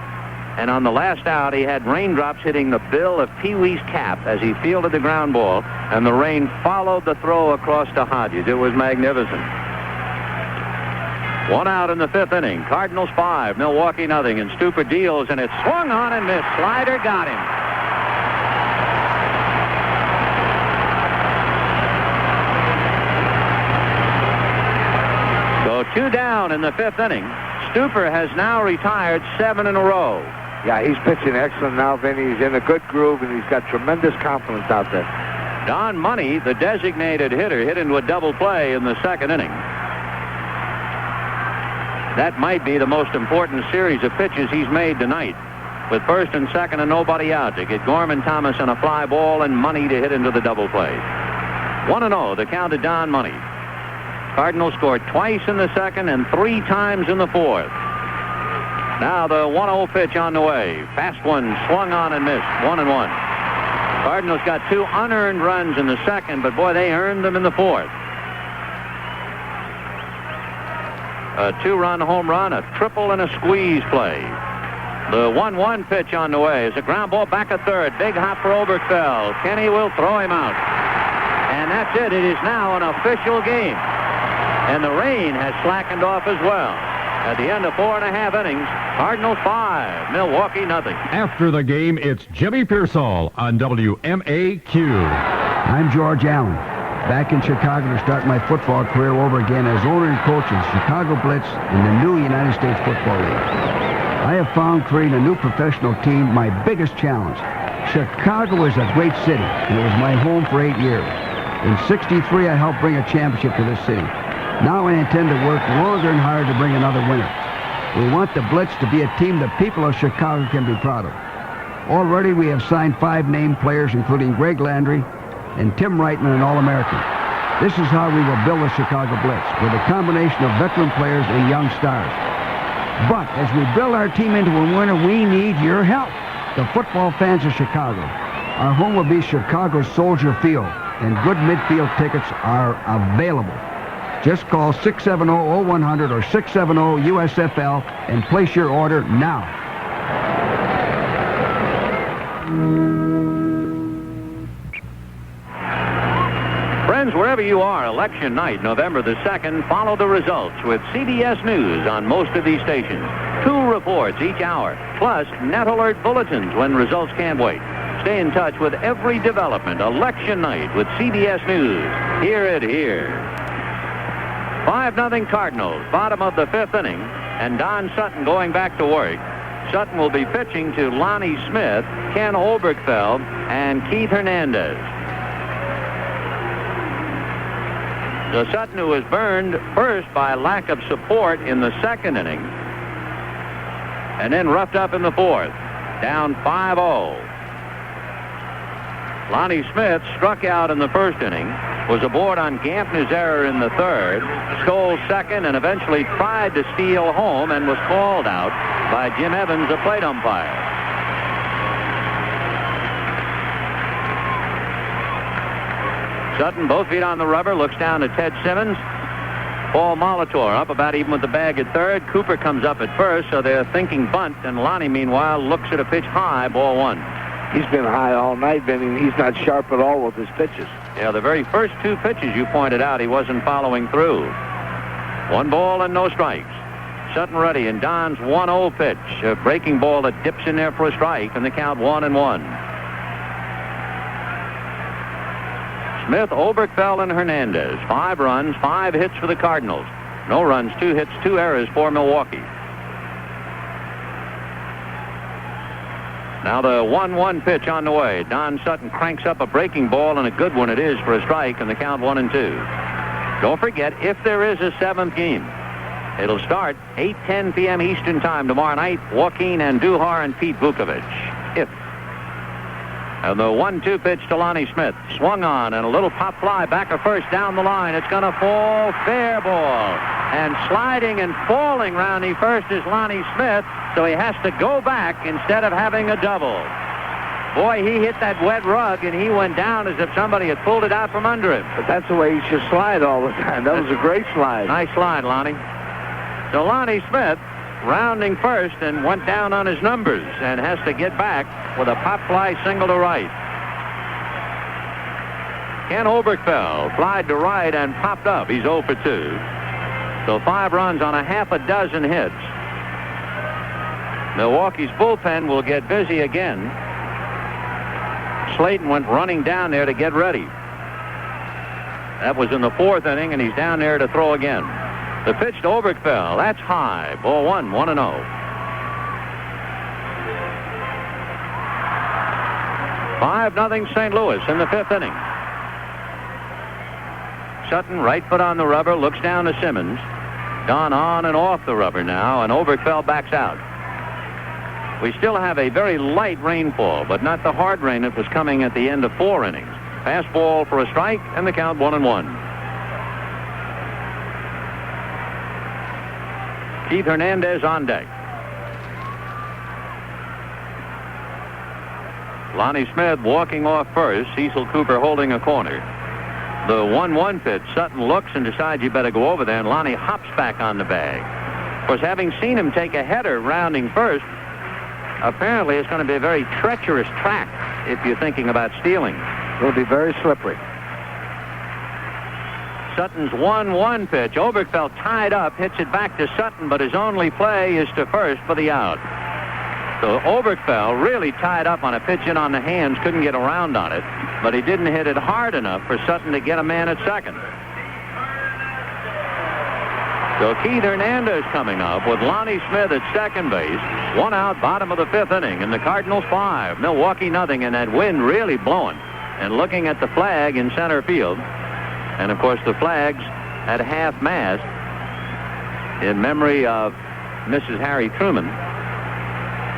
And on the last out, he had raindrops hitting the bill of Pee Wee's cap as he fielded the ground ball, and the rain followed the throw across to Hodges. It was magnificent. One out in the fifth inning. Cardinals 5, Milwaukee nothing, and Stuper deals, and it swung on and missed. Slider got him. So 2 down in the fifth inning. Stuper has now retired 7 in a row. Yeah, he's pitching excellent now, Vinny. He's in a good groove, and he's got tremendous confidence out there. Don Money, the designated hitter, hit into a double play in the second inning. That might be the most important series of pitches he's made tonight, with first and second and nobody out, to get Gorman Thomas on a fly ball and Money to hit into the double play. 1-0, the count to Don Money. Cardinals scored twice in the second and 3 times in the fourth. Now the 1-0 pitch on the way. Fast one, swung on and missed. 1-1. Cardinals got 2 unearned runs in the second, but boy, they earned them in the fourth. A 2-run home run, a triple, and a squeeze play. The 1-1 pitch on the way is a ground ball back at third. Big hop for Oberkfell. Kenny will throw him out. And that's it. It is now an official game. And the rain has slackened off as well. At the end of 4.5 innings, Cardinals 5, Milwaukee nothing. After the game, it's Jimmy Pearsall on WMAQ. I'm George Allen, back in Chicago to start my football career over again as owner and coach of Chicago Blitz in the new United States Football League. I have found creating a new professional team my biggest challenge. Chicago is a great city, and it was my home for 8 years. In '63, I helped bring a championship to this city. Now I intend to work longer and harder to bring another winner. We want the Blitz to be a team the people of Chicago can be proud of. Already we have signed 5 named players, including Greg Landry and Tim Reitman, an All-American. This is how we will build the Chicago Blitz, with a combination of veteran players and young stars. But as we build our team into a winner, we need your help. The football fans of Chicago. Our home will be Chicago's Soldier Field, and good midfield tickets are available. Just call 670-0100 or 670-USFL and place your order now. Friends, wherever you are, election night, November the 2nd, follow the results with CBS News on most of these stations. 2 reports each hour, plus net alert bulletins when results can't wait. Stay in touch with every development election night with CBS News. Hear it here. 5-0 Cardinals, bottom of the 5th inning, and Don Sutton going back to work. Sutton will be pitching to Lonnie Smith, Ken Oberkfell, and Keith Hernandez. So Sutton, who was burned first by lack of support in the second inning, and then roughed up in the fourth, down 5-0. Lonnie Smith struck out in the first inning, was aboard on Gampner's error in the third, stole second, and eventually tried to steal home and was called out by Jim Evans, the plate umpire. Sutton, both feet on the rubber, looks down to Ted Simmons. Paul Molitor up about even with the bag at third. Cooper comes up at first, so they're thinking bunt, and Lonnie, meanwhile, looks at a pitch high, ball one. He's been high all night, Benny, and he's not sharp at all with his pitches. Yeah, the very first two pitches you pointed out, he wasn't following through. 1 ball and no strikes. Sutton ready, and Don's 1-0 pitch. A breaking ball that dips in there for a strike, and the count 1-1. Smith, Oberkfell, and Hernandez. 5 runs, 5 hits for the Cardinals. No runs, 2 hits, 2 errors for Milwaukee. Now the 1-1 pitch on the way. Don Sutton cranks up a breaking ball, and a good one it is for a strike, and the count 1-2. Don't forget, if there is a 7th game, it'll start 8:10 p.m. Eastern Time tomorrow night. Joaquin Andujar and Pete Vukovich. If. And the 1-2 pitch to Lonnie Smith. Swung on, and a little pop fly back of first down the line. It's going to fall. Fair ball. And sliding and falling rounding first is Lonnie Smith, so he has to go back instead of having a double. Boy, he hit that wet rug, and he went down as if somebody had pulled it out from under him. But that's the way he should slide all the time. That was a great slide. Nice slide, Lonnie. So Lonnie Smith rounding first and went down on his numbers and has to get back with a pop fly single to right. Ken Oberkfell flied to right and popped up. He's 0 for 2. So 5 runs on a half a dozen hits. Milwaukee's bullpen will get busy again. Slayton went running down there to get ready. That was in the 4th inning, and he's down there to throw again. The pitch to Oberkfell. That's high. Ball 1, 1-0. 5-0 St. Louis in the 5th inning. Sutton, right foot on the rubber, looks down to Simmons. Gone on and off the rubber now, and Oberkfell backs out. We still have a very light rainfall, but not the hard rain that was coming at the end of 4 innings. Fastball for a strike, and the count 1-1. Keith Hernandez on deck. Lonnie Smith walking off first. Cecil Cooper holding a corner. The 1-1 pitch. Sutton looks and decides you better go over there, and Lonnie hops back on the bag. Of course, having seen him take a header rounding first, apparently it's going to be a very treacherous track if you're thinking about stealing. It'll be very slippery. Sutton's 1-1 pitch. Oberkfell tied up, hits it back to Sutton, but his only play is to first for the out. So Oberkfell really tied up on a pitch in on the hands, couldn't get around on it, but he didn't hit it hard enough for Sutton to get a man at second. So Keith Hernandez coming up with Lonnie Smith at second base. 1 out, bottom of the 5th inning, and the Cardinals 5, Milwaukee nothing, and that wind really blowing. And looking at the flag in center field, and of course the flag's at half-mast in memory of Mrs. Harry Truman,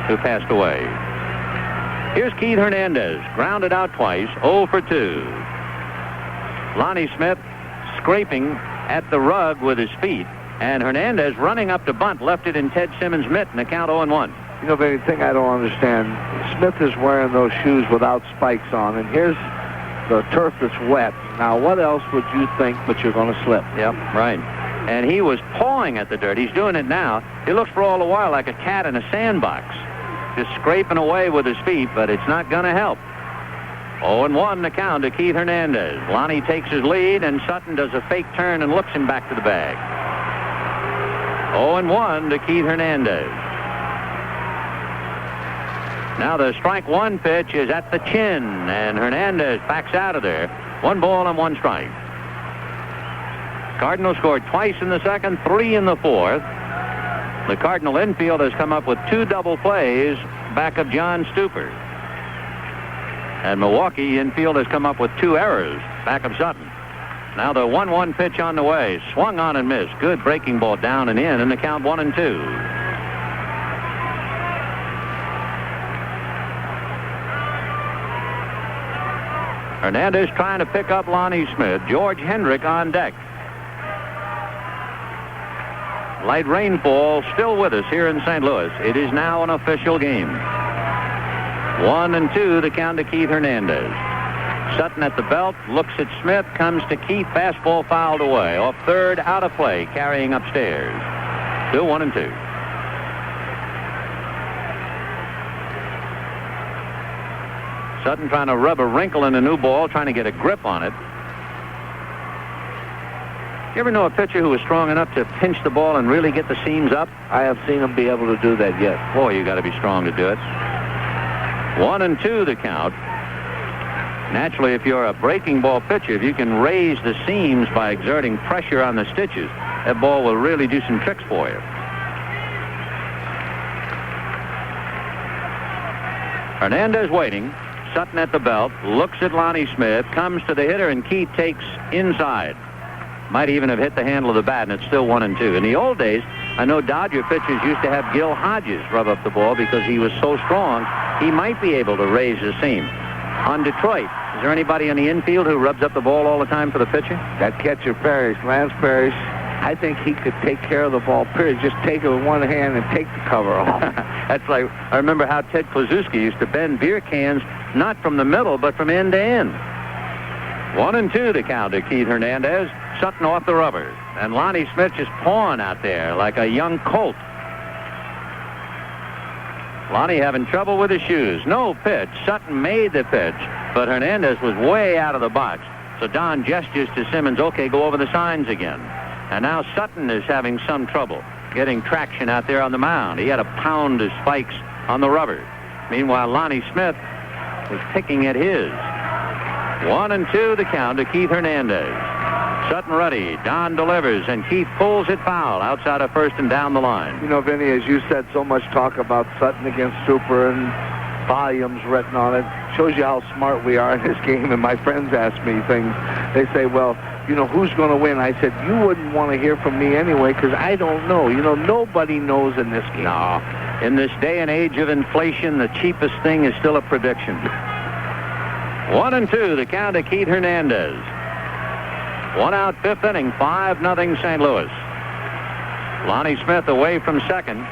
who passed away. Here's Keith Hernandez, grounded out twice, 0 for 2. Lonnie Smith scraping at the rug with his feet, and Hernandez running up to bunt, left it in Ted Simmons' mitt, and the count 0-1. You know, the thing I don't understand, Smith is wearing those shoes without spikes on, and here's the turf that's wet. Now, what else would you think but you're going to slip? Yep, right. And he was pawing at the dirt. He's doing it now. He looks for all the while like a cat in a sandbox, just scraping away with his feet, but it's not going to help. 0-1 the count to Keith Hernandez. Lonnie takes his lead, and Sutton does a fake turn and looks him back to the bag. 0-1 to Keith Hernandez. Now the strike 1 pitch is at the chin, and Hernandez backs out of there. 1 ball and 1 strike. Cardinals scored twice in the 2nd, 3 in the 4th. The Cardinal infield has come up with 2 double plays back of John Stuper. And Milwaukee infield has come up with 2 errors back of Sutton. Now the 1-1 pitch on the way. Swung on and missed. Good breaking ball down and in, and the count 1-2. Hernandez trying to pick up Lonnie Smith. George Hendrick on deck. Light rainfall still with us here in St. Louis. It is now an official game. 1-2 the count to Keith Hernandez. Sutton at the belt, looks at Smith, comes to Keith, fastball fouled away. Off third, out of play, carrying upstairs. 2-1-2. Sutton trying to rub a wrinkle in a new ball, trying to get a grip on it. You ever know a pitcher who is strong enough to pinch the ball and really get the seams up? I have seen him be able to do that, yes. Boy, you got to be strong to do it. 1-2 the count. Naturally, if you're a breaking ball pitcher, if you can raise the seams by exerting pressure on the stitches, that ball will really do some tricks for you. Hernandez waiting. Sutton at the belt, looks at Lonnie Smith, comes to the hitter, and Keith takes inside. Might even have hit the handle of the bat, and it's still 1-2. In the old days, I know Dodger pitchers used to have Gil Hodges rub up the ball because he was so strong, he might be able to raise the seam. On Detroit, is there anybody in the infield who rubs up the ball all the time for the pitcher? That catcher Parrish, Lance Parrish, I think he could take care of the ball, period. Just take it with one hand and take the cover off. That's like, I remember how Ted Kluszewski used to bend beer cans, not from the middle, but from end to end. 1-2 the count to Keith Hernandez. Sutton off the rubber. And Lonnie Smith just pawing out there like a young colt. Lonnie having trouble with his shoes. No pitch. Sutton made the pitch, but Hernandez was way out of the box. So Don gestures to Simmons, okay, go over the signs again. And now Sutton is having some trouble getting traction out there on the mound. He had to pound his spikes on the rubber. Meanwhile, Lonnie Smith was picking at his. 1-2 the count to Keith Hernandez. Sutton ready. Don delivers, and Keith pulls it foul outside of first and down the line. You know, Vinny, as you said, so much talk about Sutton against Stuper and volumes written on it. Shows you how smart we are in this game. And my friends ask me things. They say, well, you know, who's going to win? I said, you wouldn't want to hear from me anyway because I don't know. You know, nobody knows in this game. No. In this day and age of inflation, the cheapest thing is still a prediction. 1-2 the count to Keith Hernandez. 1 out, fifth inning, 5-0 St. Louis. Lonnie Smith away from second.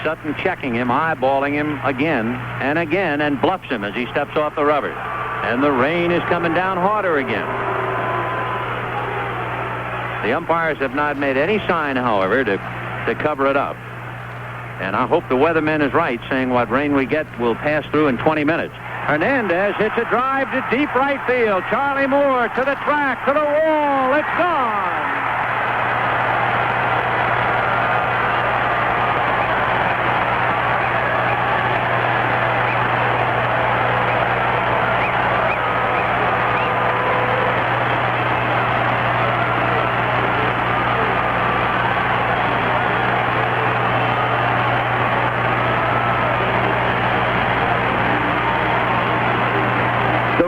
Sutton checking him, eyeballing him again and again, and bluffs him as he steps off the rubber. And the rain is coming down harder again. The umpires have not made any sign, however, to cover it up. And I hope the weatherman is right, saying what rain we get will pass through in 20 minutes. Hernandez hits a drive to deep right field. Charlie Moore to the track, to the wall. It's gone.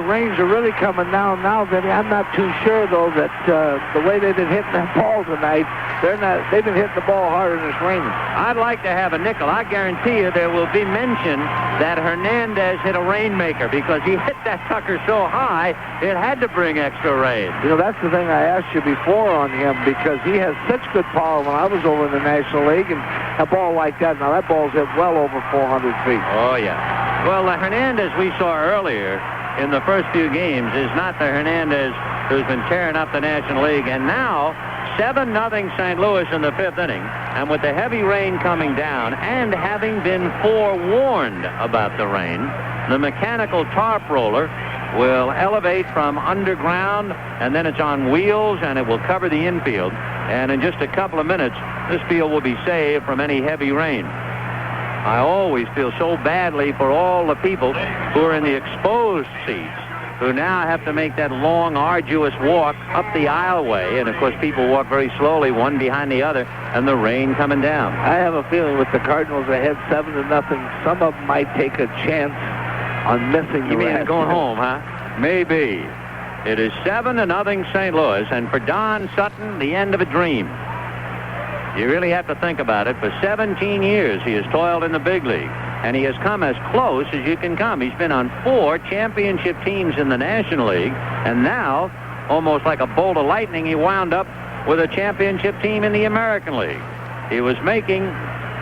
Rains are really coming down now, Vinny. I'm not too sure, though, that the way they've been hitting that ball tonight, they've been hitting the ball harder than it's raining. I'd like to have a nickel. I guarantee you there will be mention that Hernandez hit a rainmaker because he hit that sucker so high, it had to bring extra rain. You know, that's the thing I asked you before on him because he has such good power when I was over in the National League, and a ball like that, now that ball's hit well over 400 feet. Oh, yeah. Well, the Hernandez we saw earlier in the first few games is not the Hernandez who's been tearing up the National League. And now, 7-0 St. Louis in the fifth inning. And with the heavy rain coming down and having been forewarned about the rain, the mechanical tarp roller will elevate from underground, and then it's on wheels, and it will cover the infield. And in just a couple of minutes, this field will be saved from any heavy rain. I always feel so badly for all the people who are in the exposed seats who now have to make that long, arduous walk up the aisleway. And, of course, people walk very slowly, one behind the other, and the rain coming down. I have a feeling with the Cardinals ahead 7-0, some of them might take a chance on missing the You mean rest. going home, huh? Maybe. It is 7-0 St. Louis, and for Don Sutton, the end of a dream. You really have to think about it. For 17 years, he has toiled in the big league, and he has come as close as you can come. He's been on 4 championship teams in the National League, and now, almost like a bolt of lightning, he wound up with a championship team in the American League. He was making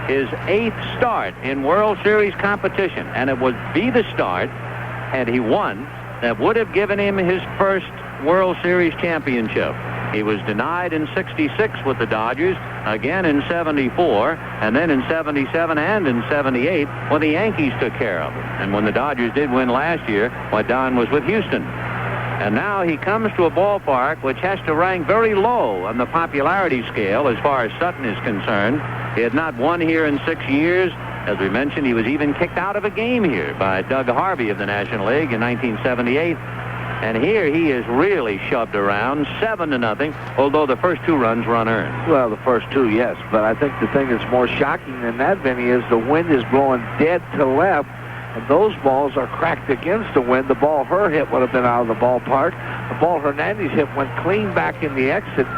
his 8th start in World Series competition, and it would be the start, had he won, that would have given him his first World Series championship. He was denied in 66 with the Dodgers, again in 74, and then in 77 and in 78 when the Yankees took care of him. And when the Dodgers did win last year, why, Don was with Houston. And now he comes to a ballpark which has to rank very low on the popularity scale as far as Sutton is concerned. He had not won here in 6 years. As we mentioned, he was even kicked out of a game here by Doug Harvey of the National League in 1978. And here he is really shoved around 7-0, although the first 2 runs were unearned. Well, the first 2, yes. But I think the thing that's more shocking than that, Vinny, is the wind is blowing dead to left, and those balls are cracked against the wind. The ball Herr hit would have been out of the ballpark. The ball Hernandez hit went clean back in the exit,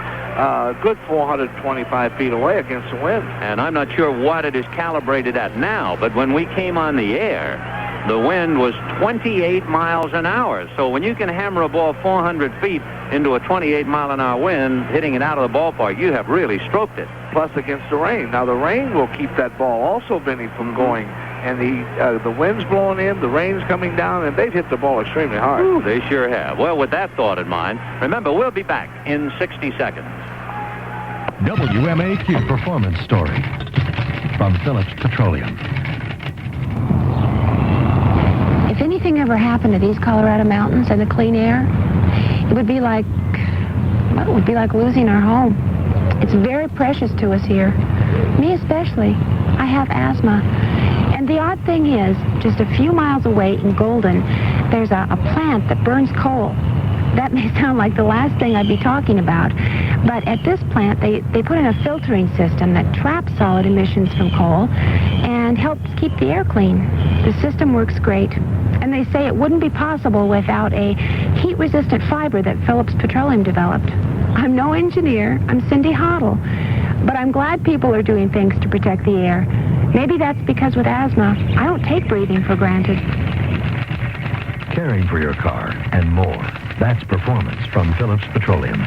good 425 feet away against the wind. And I'm not sure what it is calibrated at now, but when we came on the air, the wind was 28 miles an hour. So when you can hammer a ball 400 feet into a 28-mile-an-hour wind, hitting it out of the ballpark, you have really stroked it. Plus against the rain. Now, the rain will keep that ball also, Vinny, from going. And the wind's blowing in, the rain's coming down, and they've hit the ball extremely hard. Ooh, they sure have. Well, with that thought in mind, remember, we'll be back in 60 seconds. WMAQ Performance Story from Phillips Petroleum. If anything ever happened to these Colorado mountains and the clean air, it would be like losing our home. It's very precious to us here. Me especially. I have asthma. And the odd thing is, just a few miles away in Golden, there's a plant that burns coal. That may sound like the last thing I'd be talking about, but at this plant, they put in a filtering system that traps solid emissions from coal and helps keep the air clean. The system works great, and they say it wouldn't be possible without a heat-resistant fiber that Phillips Petroleum developed. I'm no engineer, I'm Cindy Hoddle, but I'm glad people are doing things to protect the air. Maybe that's because with asthma, I don't take breathing for granted. Caring for your car and more. That's performance from Phillips Petroleum.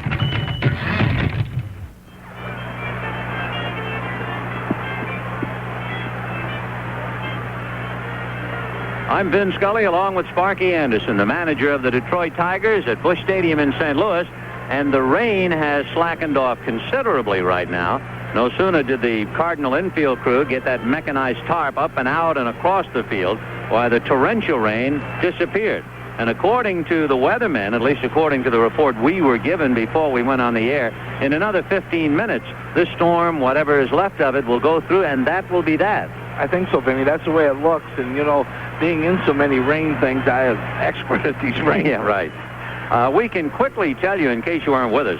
I'm Vin Scully along with Sparky Anderson, the manager of the Detroit Tigers at Busch Stadium in St. Louis, and the rain has slackened off considerably right now. No sooner did the Cardinal infield crew get that mechanized tarp up and out and across the field, why the torrential rain disappeared. And according to the weathermen, at least according to the report we were given before we went on the air, in another 15 minutes, this storm, whatever is left of it, will go through, and that will be that. I think so, Vinny. That's the way it looks. And, you know, being in so many rain things, I am expert at these rain. Yeah, right. We can quickly tell you, in case you weren't with us,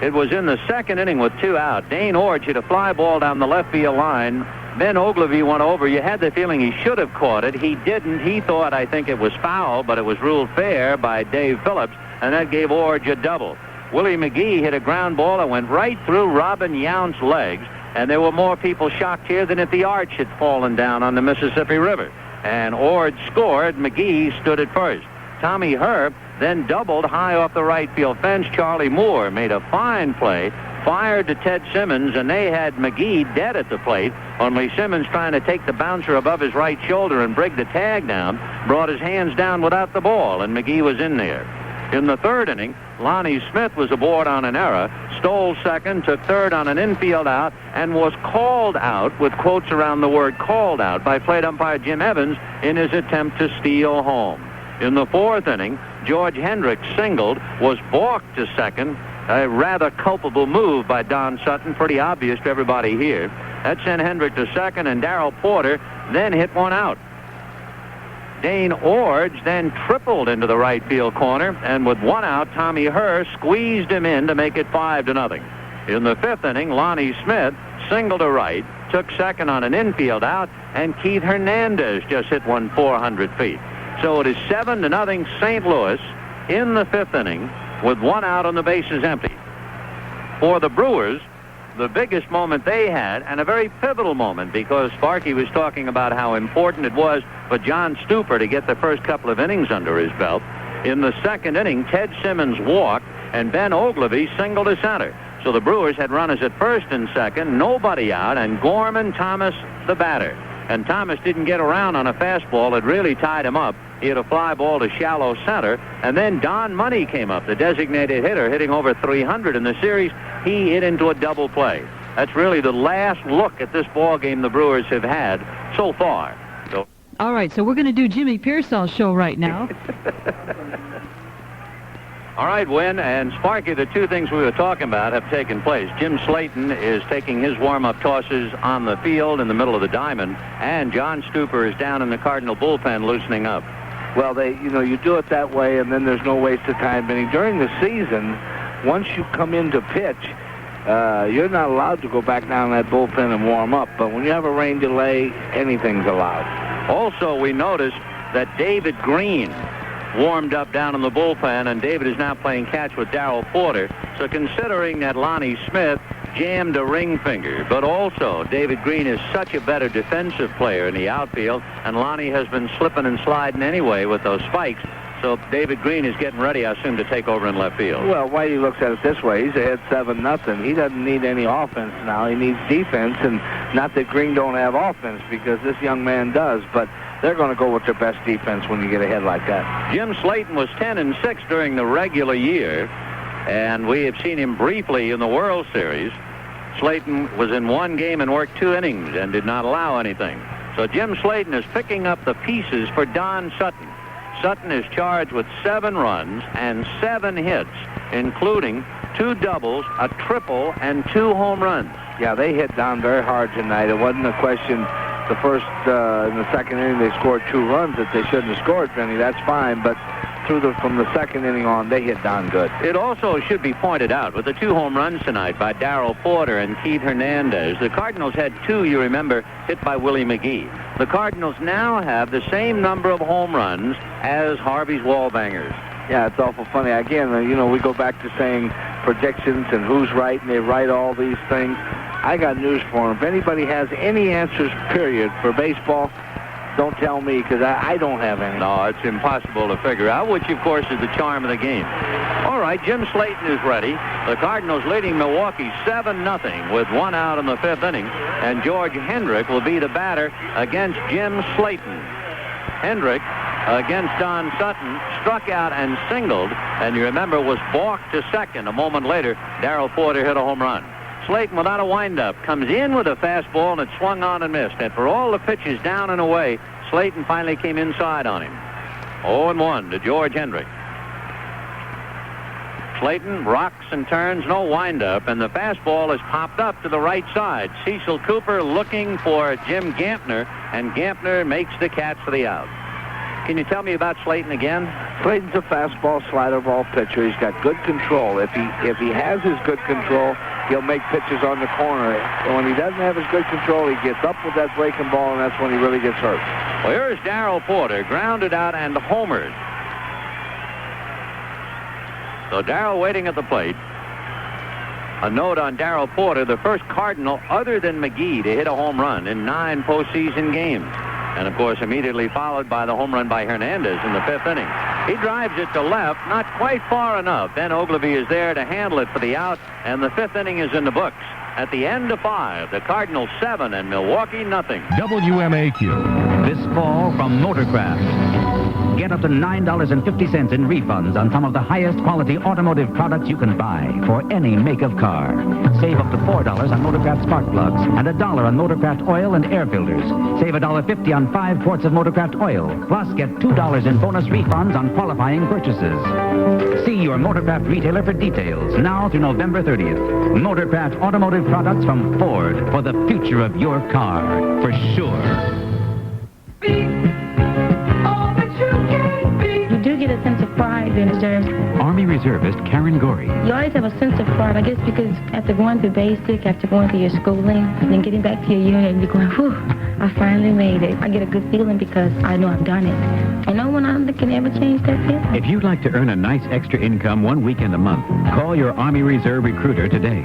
it was in the second inning with 2 out. Dane Orge hit a fly ball down the left field line. Ben Ogilvie went over. You had the feeling he should have caught it. He didn't. He thought, I think it was foul, but it was ruled fair by Dave Phillips, and that gave Orge a double. Willie McGee hit a ground ball that went right through Robin Yount's legs, and there were more people shocked here than if the arch had fallen down on the Mississippi River. And Orge scored. McGee stood at first. Tommy Herb then doubled high off the right field fence. Charlie Moore made a fine play, fired to Ted Simmons, and they had McGee dead at the plate, only Simmons, trying to take the bouncer above his right shoulder and bring the tag down, brought his hands down without the ball, and McGee was in there. In the third inning, Lonnie Smith was aboard on an error, stole second, took third on an infield out, and was called out, with quotes around the word called out, by plate umpire Jim Evans in his attempt to steal home. In the fourth inning, George Hendricks singled, was balked to second, a rather culpable move by Don Sutton, pretty obvious to everybody here. That sent Hendrick to second, and Darrell Porter then hit one out. Dane Orge then tripled into the right field corner, and with 1 out, Tommy Herr squeezed him in to make it 5-0. In the fifth inning, Lonnie Smith singled to right, took second on an infield out, and Keith Hernandez just hit one 400 feet. So it is 7-0 St. Louis in the fifth inning with 1 out on the bases empty. For the Brewers, the biggest moment they had, and a very pivotal moment, because Sparky was talking about how important it was for John Stuper to get the first couple of innings under his belt. In the second inning, Ted Simmons walked, and Ben Ogilvie singled to center. So the Brewers had runners at first and second, nobody out, and Gorman Thomas, the batter. and Thomas didn't get around on a fastball. It really tied him up. He had a fly ball to shallow center, and then Don Money came up, the designated hitter, hitting over 300 in the series. He hit into a double play. That's really the last look at this ball game the Brewers have had so far. So. All right, so we're going to do Jimmy Pearsall's show right now. All right, Wynn and Sparky, the two things we were talking about have taken place. Jim Slayton is taking his warm-up tosses on the field in the middle of the diamond, and John Stuper is down in the Cardinal bullpen loosening up. Well, you do it that way, and then there's no waste of time. Benny, during the season, once you come in to pitch, you're not allowed to go back down that bullpen and warm up. But when you have a rain delay, anything's allowed. Also, we noticed that David Green warmed up down in the bullpen, and David is now playing catch with Darrell Porter. So considering that Lonnie Smith jammed a ring finger, but also David Green is such a better defensive player in the outfield, and Lonnie has been slipping and sliding anyway with those spikes. So David Green is getting ready, I assume, to take over in left field. Well, Whitey looks at it this way. He's ahead 7-0. He doesn't need any offense now. He needs defense, and not that Green don't have offense, because this young man does, but they're going to go with their best defense when you get ahead like that. Jim Slayton was 10-6 during the regular year, and we have seen him briefly in the World Series. Slayton was in one game and worked 2 innings and did not allow anything. So Jim Slayton is picking up the pieces for Don Sutton. Sutton is charged with 7 runs and 7 hits, including 2 doubles, a triple, and 2 home runs. Yeah, they hit Don very hard tonight. It wasn't a question. The first, in the second inning, they scored 2 runs that they shouldn't have scored, Benny. That's fine, but from the second inning on, they hit Don good. It also should be pointed out, with the 2 home runs tonight by Darrell Porter and Keith Hernandez, the Cardinals had 2, you remember, hit by Willie McGee. The Cardinals now have the same number of home runs as Harvey's Wallbangers. Yeah, it's awful funny. Again, we go back to saying predictions and who's right, and they write all these things. I got news for them. If anybody has any answers, period, for baseball, don't tell me, because I don't have any. No, it's impossible to figure out, which, of course, is the charm of the game. All right, Jim Slayton is ready. The Cardinals leading Milwaukee 7-0 with 1 out in the 5th inning, and George Hendrick will be the batter against Jim Slayton. Hendrick, against Don Sutton, struck out and singled, and you remember was balked to second. A moment later, Darrell Porter hit a home run. Slayton, without a windup, comes in with a fastball, and it swung on and missed. And for all the pitches down and away, Slayton finally came inside on him. 0-1 to George Hendrick. Slayton rocks and turns, no windup, and the fastball is popped up to the right side. Cecil Cooper looking for Jim Gampner, and Gampner makes the catch for the out. Can you tell me about Slayton again? Slayton's a fastball, slider ball pitcher. He's got good control. If he has his good control, he'll make pitches on the corner. And when he doesn't have his good control, he gets up with that breaking ball, and that's when he really gets hurt. Well, here's Darrell Porter, grounded out and homered. So Darrell waiting at the plate. A note on Darrell Porter, the first Cardinal other than McGee to hit a home run in 9 postseason games. And, of course, immediately followed by the home run by Hernandez in the 5th inning. He drives it to left, not quite far enough. Ben Ogilvie is there to handle it for the out, and the 5th inning is in the books. At the end of 5, the Cardinals 7 and Milwaukee nothing. WMAQ. This fall from Motorcraft. Get up to $9.50 in refunds on some of the highest quality automotive products you can buy for any make of car. Save up to $4 on Motorcraft spark plugs and $1 on Motorcraft oil and air filters. Save $1.50 on 5 quarts of Motorcraft oil. Plus, get $2 in bonus refunds on qualifying purchases. See your Motorcraft retailer for details now through November 30th. Motorcraft automotive products from Ford for the future of your car, for sure. You do get a sense of pride in reserves. Army Reservist Karen Gorey. You always have a sense of pride, I guess, because after going through basic, after going through your schooling, and then getting back to your unit, you're going, whew, I finally made it. I get a good feeling because I know I've done it. And no one out there can ever change that feeling. If you'd like to earn a nice extra income 1 weekend a month, call your Army Reserve recruiter today.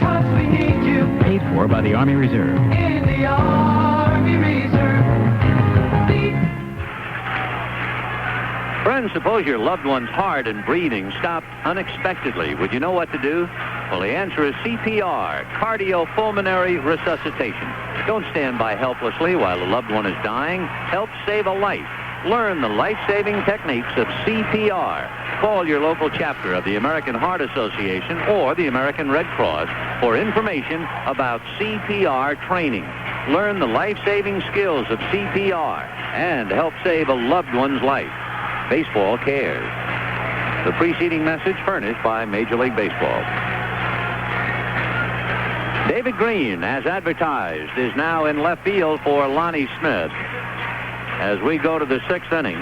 Paid for by the Army Reserve. In the Army Reserve. Friends, suppose your loved one's heart and breathing stopped unexpectedly. Would you know what to do? Well, the answer is CPR, cardiopulmonary resuscitation. Don't stand by helplessly while a loved one is dying. Help save a life. Learn the life-saving techniques of CPR. Call your local chapter of the American Heart Association or the American Red Cross for information about CPR training. Learn the life-saving skills of CPR and help save a loved one's life. Baseball cares. The preceding message furnished by Major League Baseball. David Green, as advertised, is now in left field for Lonnie Smith. As we go to the 6th inning,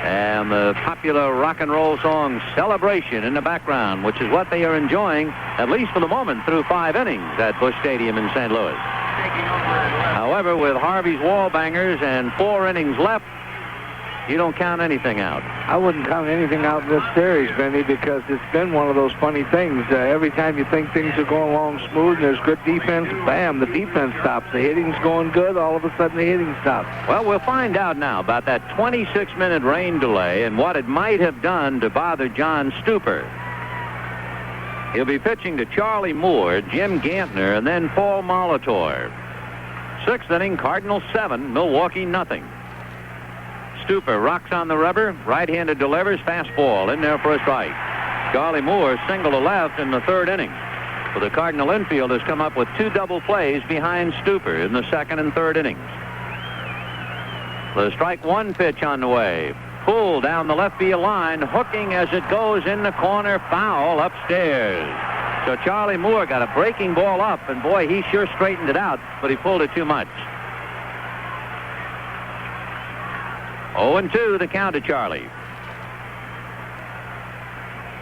and the popular rock and roll song Celebration in the background, which is what they are enjoying, at least for the moment, through 5 innings at Busch Stadium in St. Louis. However, with Harvey's wall bangers and 4 innings left, you don't count anything out. I wouldn't count anything out in this series, Benny, because it's been one of those funny things. Every time you think things are going along smooth and there's good defense, bam, the defense stops. The hitting's going good, all of a sudden the hitting stops. Well, we'll find out now about that 26-minute rain delay and what it might have done to bother John Stuper. He'll be pitching to Charlie Moore, Jim Gantner, and then Paul Molitor. 6th inning, Cardinals 7, Milwaukee nothing. Stuper rocks on the rubber, right-handed delivers, fastball in there for a strike. Charlie Moore single to left in the 3rd inning. For the Cardinal infield has come up with 2 double plays behind Stuper in the 2nd and 3rd innings. The strike 1 pitch on the way. Pulled down the left field line, hooking as it goes in the corner, foul upstairs. So Charlie Moore got a breaking ball up, and boy, he sure straightened it out, but he pulled it too much. 0-2 the count to Charlie.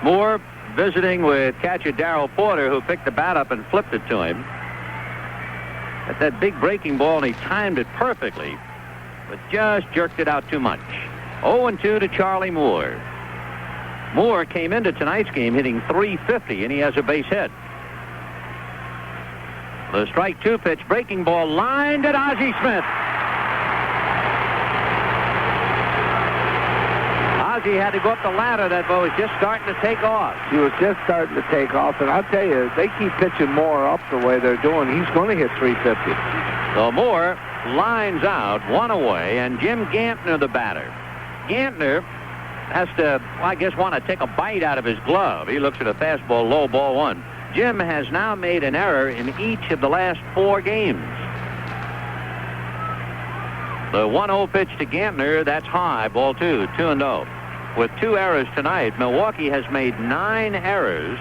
Moore visiting with catcher Darrell Porter, who picked the bat up and flipped it to him. At that big breaking ball, and he timed it perfectly, but just jerked it out too much. 0-2 to Charlie Moore. Moore came into tonight's game hitting .350, and he has a base hit. The strike 2 pitch, breaking ball lined at Ozzie Smith. Ozzie had to go up the ladder. That ball was just starting to take off. He was just starting to take off, and I'll tell you, they keep pitching Moore up the way they're doing. He's going to hit .350. So Moore lines out, 1 away, and Jim Gantner the batter. Gantner has to, well, I guess, want to take a bite out of his glove. He looks at a fastball, low, ball 1. Jim has now made an error in each of the last 4 games. The 1-0 pitch to Gantner, that's high, ball 2, 2-0. With 2 errors tonight, Milwaukee has made 9 errors.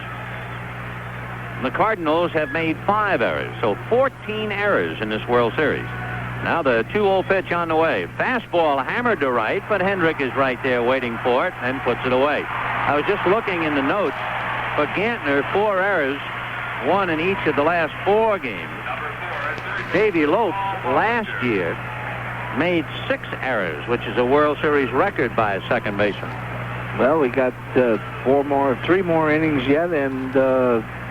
The Cardinals have made 5 errors, so 14 errors in this World Series. Now the 2-0 pitch on the way. Fastball hammered to right, but Hendrick is right there waiting for it and puts it away. I was just looking in the notes. For Gantner, 4 errors, 1 in each of the last 4 games. Davey Lopes last year made 6 errors, which is a World Series record by a second baseman. Well, we got 3 more innings yet, and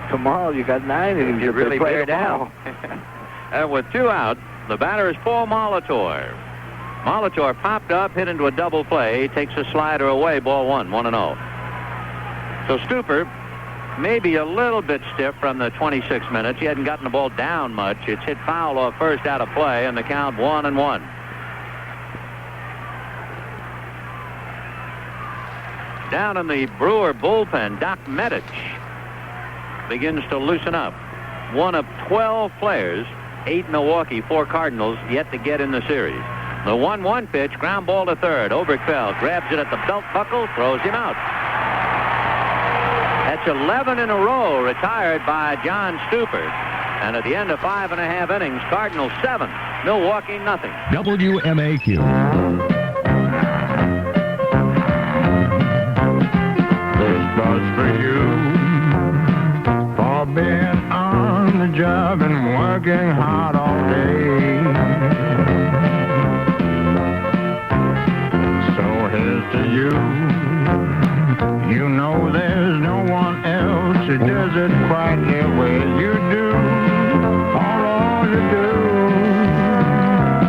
tomorrow you got 9 innings. You really play bear down. And with 2 out, the batter is Paul Molitor. Molitor popped up, hit into a double play, takes a slider away, ball 1, 1-0. So Stuper maybe a little bit stiff from the 26 minutes. He hadn't gotten the ball down much. It's hit foul off first out of play, and the count 1-1. Down in the Brewer bullpen, Doc Medich begins to loosen up. One of 12 players, 8 Milwaukee, 4 Cardinals, yet to get in the series. The 1-1 pitch, ground ball to third. Oberkfell grabs it at the belt buckle, throws him out. That's 11 in a row retired by John Stuper. And at the end of 5.5 innings, Cardinals 7, Milwaukee nothing. WMAQ. This was for you, for being on the job and working hard all day. So here's to you. You know there's no one else who does it quite the way you do. All you do.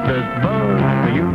This buzz for you.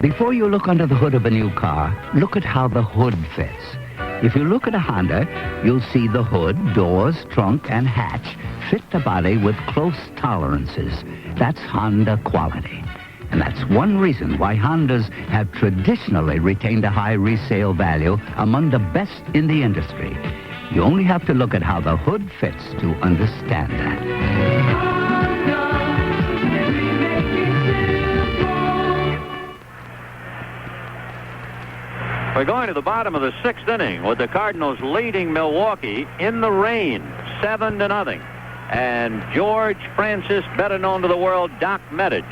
Before you look under the hood of a new car, look at how the hood fits. If you look at a Honda, you'll see the hood, doors, trunk, and hatch fit the body with close tolerances. That's Honda quality. And that's one reason why Hondas have traditionally retained a high resale value among the best in the industry. You only have to look at how the hood fits to understand that. We're going to the bottom of the 6th inning with the Cardinals leading Milwaukee in the rain, 7-0. And George Francis, better known to the world, Doc Medich,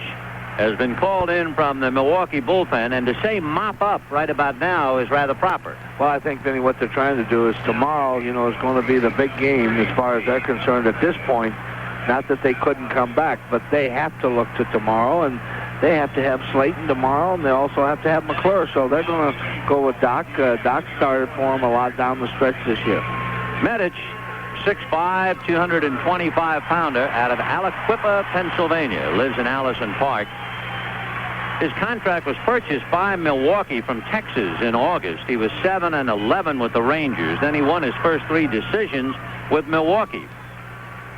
has been called in from the Milwaukee bullpen. And to say mop up right about now is rather proper. Well, I think, Vinny, what they're trying to do is tomorrow, is going to be the big game as far as they're concerned at this point. Not that they couldn't come back, but they have to look to tomorrow, and they have to have Slayton tomorrow, and they also have to have McClure, so they're going to go with Doc. Doc started for him a lot down the stretch this year. Medich, 6'5", 225-pounder out of Aliquippa, Pennsylvania, lives in Allison Park. His contract was purchased by Milwaukee from Texas in August. He was 7-11 with the Rangers. Then he won his first 3 decisions with Milwaukee.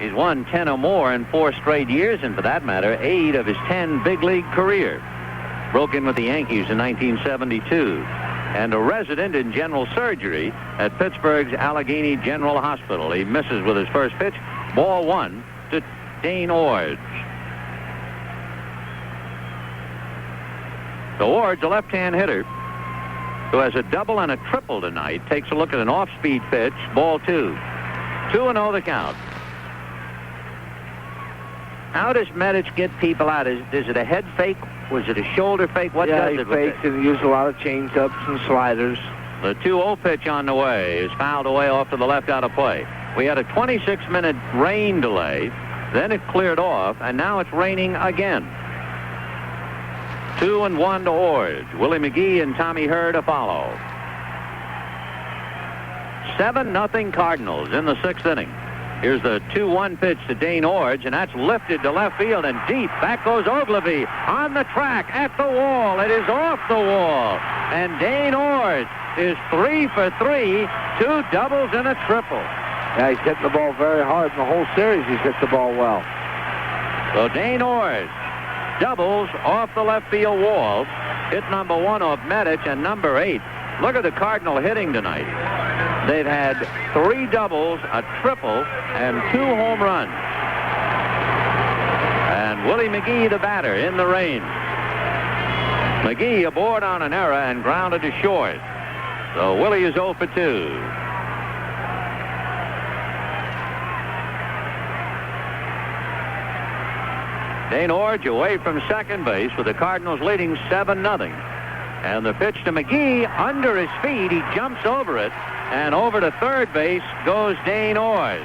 He's won 10 or more in 4 straight years, and for that matter, 8 of his 10 big league career. Broke in with the Yankees in 1972. And a resident in general surgery at Pittsburgh's Allegheny General Hospital. He misses with his first pitch. Ball 1 to Dane Ordge. So Ordge, a left-hand hitter, who has a double and a triple tonight, takes a look at an off-speed pitch. Ball 2. 2-0 the count. How does Medich get people out? Is it a head fake? Was it a shoulder fake? What does it? Yeah, he fakes and he used a lot of change-ups and sliders. The 2-0 pitch on the way is fouled away off to the left out of play. We had a 26-minute rain delay. Then it cleared off, and now it's raining again. 2-1 to Ordge. Willie McGee and Tommy Hurd to follow. 7-0 Cardinals in the 6th inning. Here's the 2-1 pitch to Dane Ordge, and that's lifted to left field and deep. Back goes Ogilvy on the track at the wall. It is off the wall. And Dane Ordge is 3 for 3, 2 doubles and a triple. Yeah, he's hitting the ball very hard. In the whole series, he's hit the ball well. So Dane Ordge doubles off the left field wall. Hit number 1 off Medich, and number 8. Look at the Cardinal hitting tonight. They've had 3 doubles, a triple, and 2 home runs. And Willie McGee, the batter, in the rain. McGee aboard on an error and grounded to short. So Willie is 0 for 2. Dane Ordge away from second base with the Cardinals leading 7-0. And the pitch to McGee under his feet. He jumps over it. And over to third base goes Dane Ordge.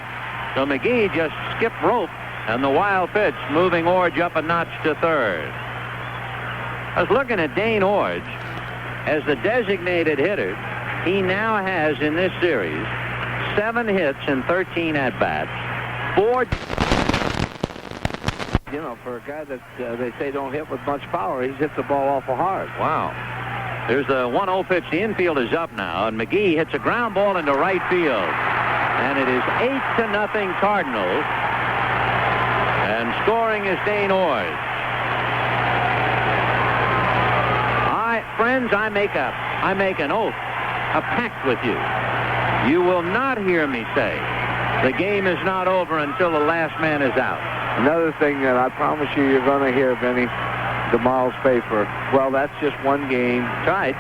So McGee just skipped rope, and the wild pitch moving Ordge up a notch to third. I was looking at Dane Ordge as the designated hitter. He now has in this series 7 hits and 13 at-bats. 4. For a guy that they say don't hit with much power, he's hit the ball awful hard. Wow. There's the 1-0 pitch. The infield is up now, and McGee hits a ground ball into right field. And it is 8-0 Cardinals. And scoring is Dane Ordge. Friends, I make an oath, a pact with you. You will not hear me say the game is not over until the last man is out. Another thing that I promise you're going to hear, Vinny, tomorrow's paper. Well, that's just one game. Right.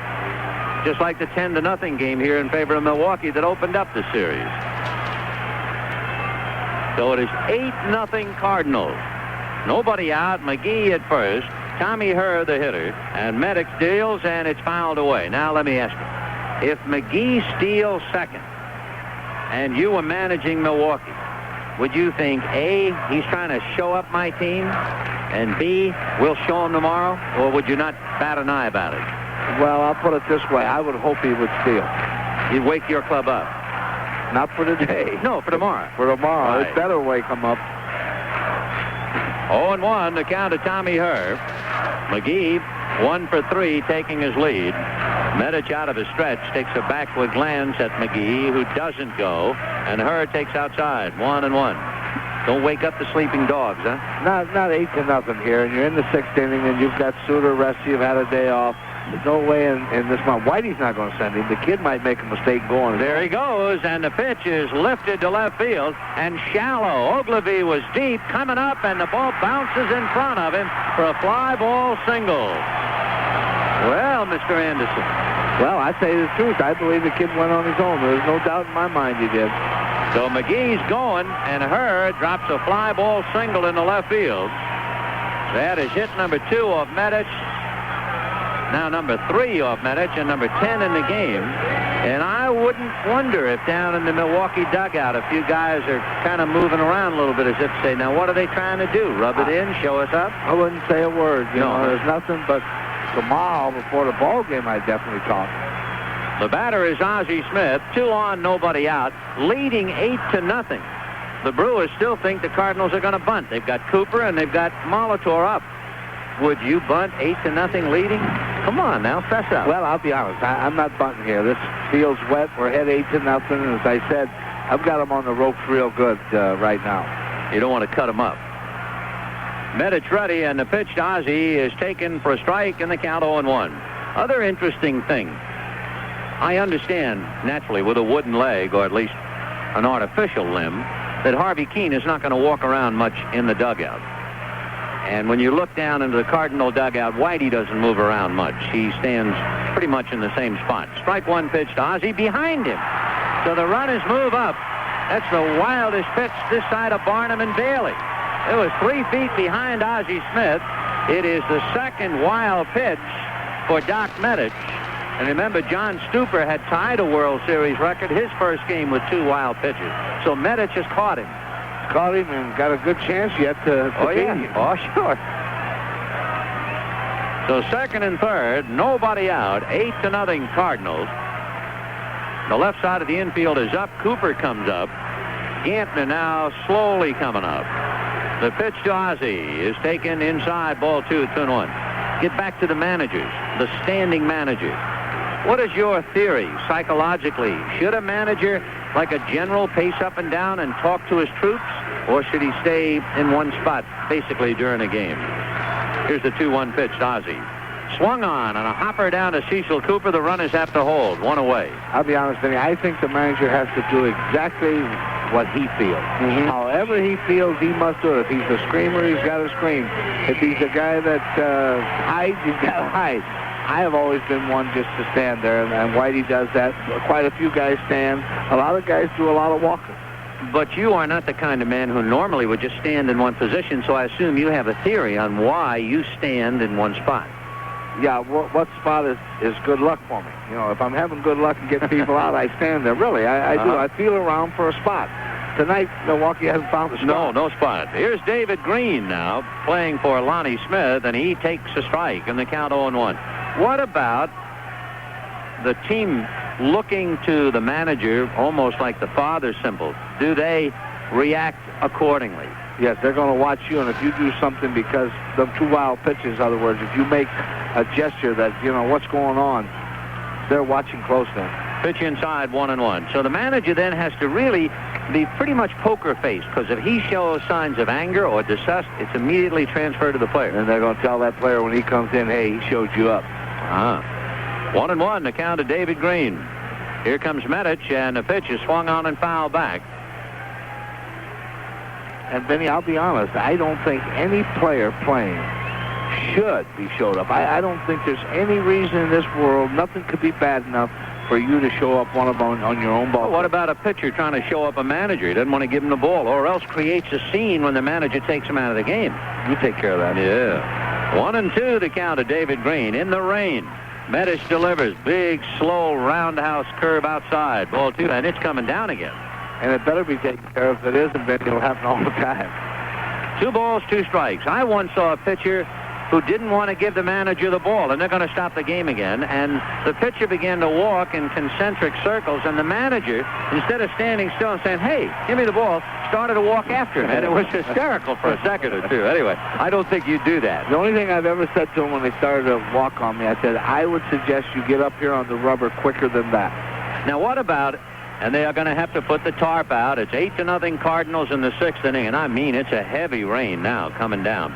Just like the 10-0 game here in favor of Milwaukee that opened up the series. So it is 8-0 Cardinals. Nobody out. McGee at first. Tommy Hurd, the hitter. And Medich deals, and it's fouled away. Now let me ask you. If McGee steals second, and you were managing Milwaukee, would you think, A, he's trying to show up my team, and B, we'll show him tomorrow, or would you not bat an eye about it? Well, I'll put it this way. I would hope he would steal. You'd wake your club up. Not for today. No, for tomorrow. For tomorrow. Right. It better wake him up. 0-1, the count of Tommy Hurd. McGee 1 for 3, taking his lead. Medich out of his stretch takes a backward glance at McGee, who doesn't go, and Hurd takes outside. 1-1. Don't wake up the sleeping dogs, huh? Not 8-0 here, and you're in the 6th inning, and you've got Suter rest. You've had a day off. There's no way in this month. Whitey's not going to send him. The kid might make a mistake going. There he goes, and the pitch is lifted to left field and shallow. Ogilvy was deep, coming up, and the ball bounces in front of him for a fly ball single. Well, Mr. Anderson. Well, I tell you the truth. I believe the kid went on his own. There's no doubt in my mind he did. So McGee's going, and Hurd drops a fly ball single in the left field. That is hit number 2 of Medich. Now number 3 off Medich and number 10 in the game. And I wouldn't wonder if down in the Milwaukee dugout a few guys are kind of moving around a little bit as if to say, now what are they trying to do? Rub it in? Show us up? I wouldn't say a word. You No. know, there's nothing but tomorrow before the ball game I'd definitely talk. The batter is Ozzie Smith. 2 on, nobody out, leading 8-0. The Brewers still think the Cardinals are going to bunt. They've got Cooper and they've got Molitor up. Would you bunt 8-0 leading? Come on now, fess up. Well, I'll be honest. I'm not bunting here. This field's wet. We're ahead 8-0, and as I said, I've got them on the ropes real good right now. You don't want to cut them up. Medich ready, and the pitch to Ozzie is taken for a strike, and the count 0-1. Other interesting thing. I understand, naturally, with a wooden leg, or at least an artificial limb, that Harvey Keene is not going to walk around much in the dugout. And when you look down into the Cardinal dugout, Whitey doesn't move around much. He stands pretty much in the same spot. Strike 1 pitch to Ozzie behind him. So the runners move up. That's the wildest pitch this side of Barnum and Bailey. It was 3 feet behind Ozzie Smith. It is the second wild pitch for Doc Medich. And remember, John Stuper had tied a World Series record his first game with 2 wild pitches. So Medich has caught him. Caught him and got a good chance yet to beat him. Oh, sure. So second and third, nobody out. 8-0 Cardinals. The left side of the infield is up. Cooper comes up. Gantner now slowly coming up. The pitch to Ozzie is taken inside, ball 2, 2-1. Get back to the managers, the standing managers. What is your theory psychologically? Should a manager, like a general, pace up and down and talk to his troops? Or should he stay in one spot, basically, during a game? Here's the 2-1 pitch to Ozzie. Swung on a hopper down to Cecil Cooper. The runners have to hold. 1 away. I'll be honest with you. I think the manager has to do exactly what he feels. However he feels, he must do it. If he's a screamer, he's got to scream. If he's a guy that hides, he's got to hide. I have always been one just to stand there, and Whitey does that. Quite a few guys stand. A lot of guys do a lot of walking. But you are not the kind of man who normally would just stand in one position, so I assume you have a theory on why you stand in one spot. Yeah, what spot is good luck for me? You know, if I'm having good luck and getting people out, I stand there. Really, I do. I feel around for a spot. Tonight, Milwaukee hasn't found a spot. No spot. Here's David Green now playing for Lonnie Smith, and he takes a strike, and the count 0-1. What about the team looking to the manager almost like the father symbol? Do they react accordingly? Yes, they're going to watch you, and if you do something because the 2 wild pitches, in other words, if you make a gesture that, you know, what's going on, they're watching closely. Pitch inside, 1-1. So the manager then has to really be pretty much poker face, because if he shows signs of anger or disgust, it's immediately transferred to the player. And they're going to tell that player when he comes in, hey, he showed you up. 1-1, the count to David Green. Here comes Medich, and the pitch is swung on and fouled back. And, Benny, I'll be honest, I don't think any player playing should be showed up. I don't think there's any reason in this world, nothing could be bad enough for you to show up one of them on your own ball. Well, what about a pitcher trying to show up a manager? He doesn't want to give him the ball, or else creates a scene when the manager takes him out of the game. You take care of that. Yeah. 1-2, the count to David Green. In the rain, Medich delivers. Big, slow, roundhouse curve outside. Ball 2, and it's coming down again. And it better be taken care of. If it isn't, then it'll happen all the time. 2 balls, 2 strikes. I once saw a pitcher who didn't want to give the manager the ball, and they're going to stop the game again. And the pitcher began to walk in concentric circles, and the manager, instead of standing still and saying, "Hey, give me the ball," started to walk after him. And it was hysterical for a second or two. Anyway, I don't think you'd do that. The only thing I've ever said to him when they started to walk on me, I said, I would suggest you get up here on the rubber quicker than that. Now, what about it? And they are going to have to put the tarp out. It's 8-0 Cardinals in the 6th inning, and I mean it's a heavy rain now coming down.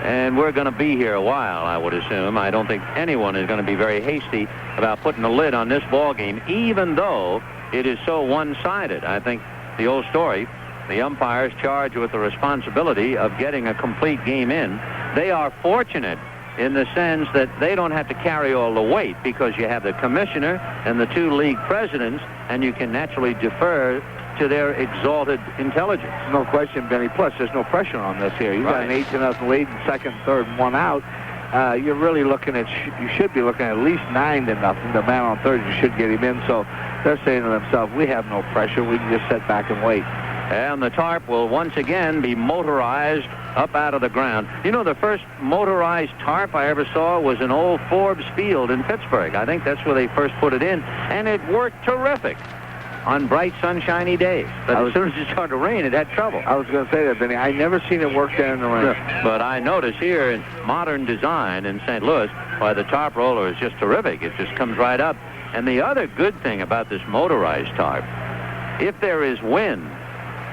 And we're going to be here a while, I would assume. I don't think anyone is going to be very hasty about putting a lid on this ball game, even though it is so one-sided. I think the old story, the umpires charged with the responsibility of getting a complete game in. They are fortunate in the sense that they don't have to carry all the weight because you have the commissioner and the 2 league presidents, and you can naturally defer to their exalted intelligence. No question, Benny. Plus, there's no pressure on this here. You got an 8-0 lead in second, third, and 1 out. You're really looking at, you should be looking at least 9-0. The man on third, you should get him in. So they're saying to themselves, we have no pressure. We can just sit back and wait. And the tarp will once again be motorized up out of the ground. You know, the first motorized tarp I ever saw was in old Forbes Field in Pittsburgh. I think that's where they first put it in, and it worked terrific on bright, sunshiny days. But as soon as it started to rain, it had trouble. I was going to say that, Benny. I never seen it work there in the rain. But I notice here in modern design in St. Louis, why the tarp roller is just terrific. It just comes right up. And the other good thing about this motorized tarp, if there is wind,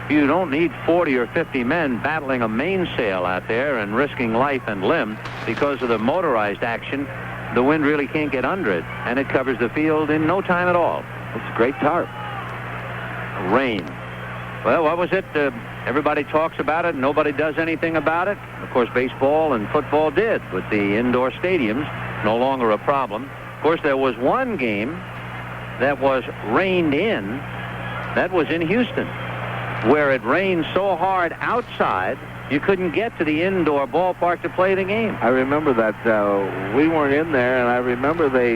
you don't need 40 or 50 men battling a mainsail out there and risking life and limb. Because of the motorized action, the wind really can't get under it, and it covers the field in no time at all. It's a great tarp. Rain. Well, what was it? Everybody talks about it, and nobody does anything about it. Of course, baseball and football did with the indoor stadiums. No longer a problem. Of course, there was one game that was rained in. That was in Houston, where it rained so hard outside you couldn't get to the indoor ballpark to play the game. I remember that. We weren't in there, and I remember they,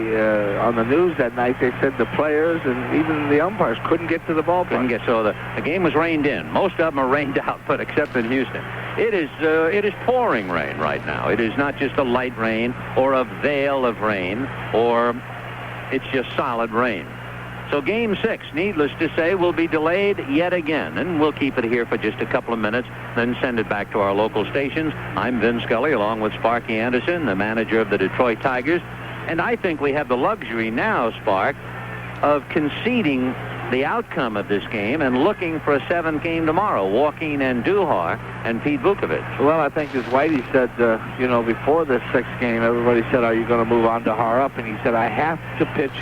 on the news that night, they said the players and even the umpires couldn't get to the ballpark. So the game was rained in. Most of them are rained out, but except in Houston. It is pouring rain right now. It is not just a light rain or a veil of rain, or it's just solid rain. So Game 6, needless to say, will be delayed yet again, and we'll keep it here for just a couple of minutes, then send it back to our local stations. I'm Vin Scully, along with Sparky Anderson, the manager of the Detroit Tigers, and I think we have the luxury now, Spark, of conceding the outcome of this game and looking for a 7th game tomorrow, Joaquin Andujar and Pete Vukovich. Well, I think as Whitey said, before this 6th game, everybody said, are you going to move Andujar up? And he said, I have to pitch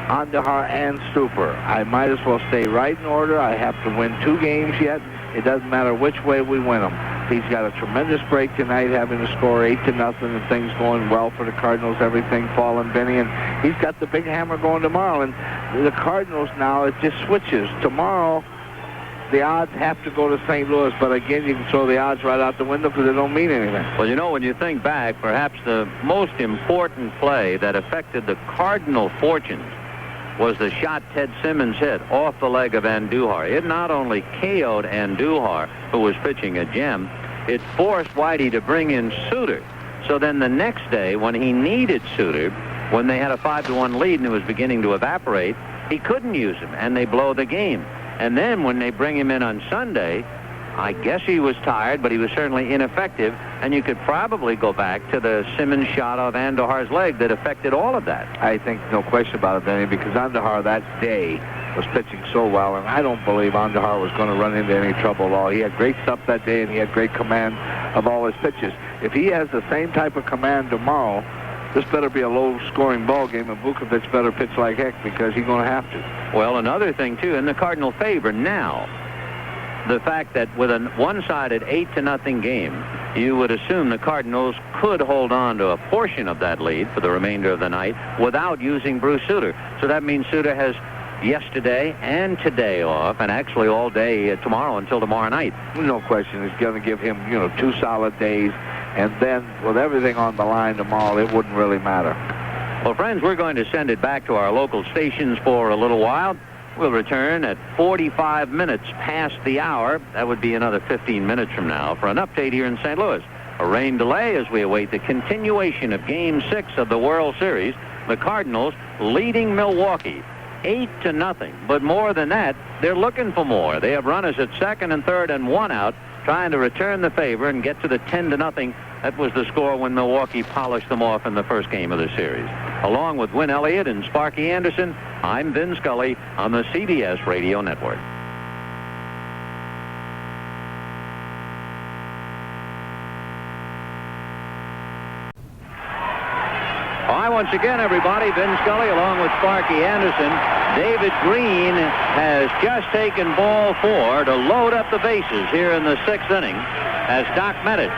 Andujar and Stuper. I might as well stay right in order. I have to win 2 games yet. It doesn't matter which way we win them. He's got a tremendous break tonight, having to score 8-0, and things going well for the Cardinals, everything falling, Benny, and he's got the big hammer going tomorrow. And the Cardinals now, it just switches. Tomorrow, the odds have to go to St. Louis, but again, you can throw the odds right out the window because they don't mean anything. Well, when you think back, perhaps the most important play that affected the Cardinal fortunes was the shot Ted Simmons hit off the leg of Andujar. It not only KO'd Andujar, who was pitching a gem, it forced Whitey to bring in Suter. So then the next day, when he needed Suter, when they had a 5-1 lead and it was beginning to evaporate, he couldn't use him, and they blow the game. And then when they bring him in on Sunday, I guess he was tired, but he was certainly ineffective, and you could probably go back to the Simmons shot of Andujar's leg that affected all of that. I think no question about it, Benny, because Andujar that day was pitching so well, and I don't believe Andujar was going to run into any trouble at all. He had great stuff that day, and he had great command of all his pitches. If he has the same type of command tomorrow, this better be a low-scoring ball game, and Vukovich better pitch like heck because he's going to have to. Well, another thing, too, in the Cardinal favor now, the fact that with a one-sided 8-0 game, you would assume the Cardinals could hold on to a portion of that lead for the remainder of the night without using Bruce Suter. So that means Suter has yesterday and today off, and actually all day tomorrow until tomorrow night. No question. It's going to give him, 2 solid days, and then with everything on the line tomorrow, it wouldn't really matter. Well, friends, we're going to send it back to our local stations for a little while. We'll return at 45 minutes past the hour. That would be another 15 minutes from now for an update here in St. Louis. A rain delay as we await the continuation of Game 6 of the World Series. The Cardinals leading Milwaukee 8-0. But more than that, they're looking for more. They have runners at second and third and one out, trying to return the favor and get to the 10-0. That was the score when Milwaukee polished them off in the first game of the series. Along with Win Elliott and Sparky Anderson, I'm Vin Scully on the CBS Radio Network. Hi, once again, everybody. Vin Scully along with Sparky Anderson. David Green has just taken ball 4 to load up the bases here in the 6th inning as Doc Medich,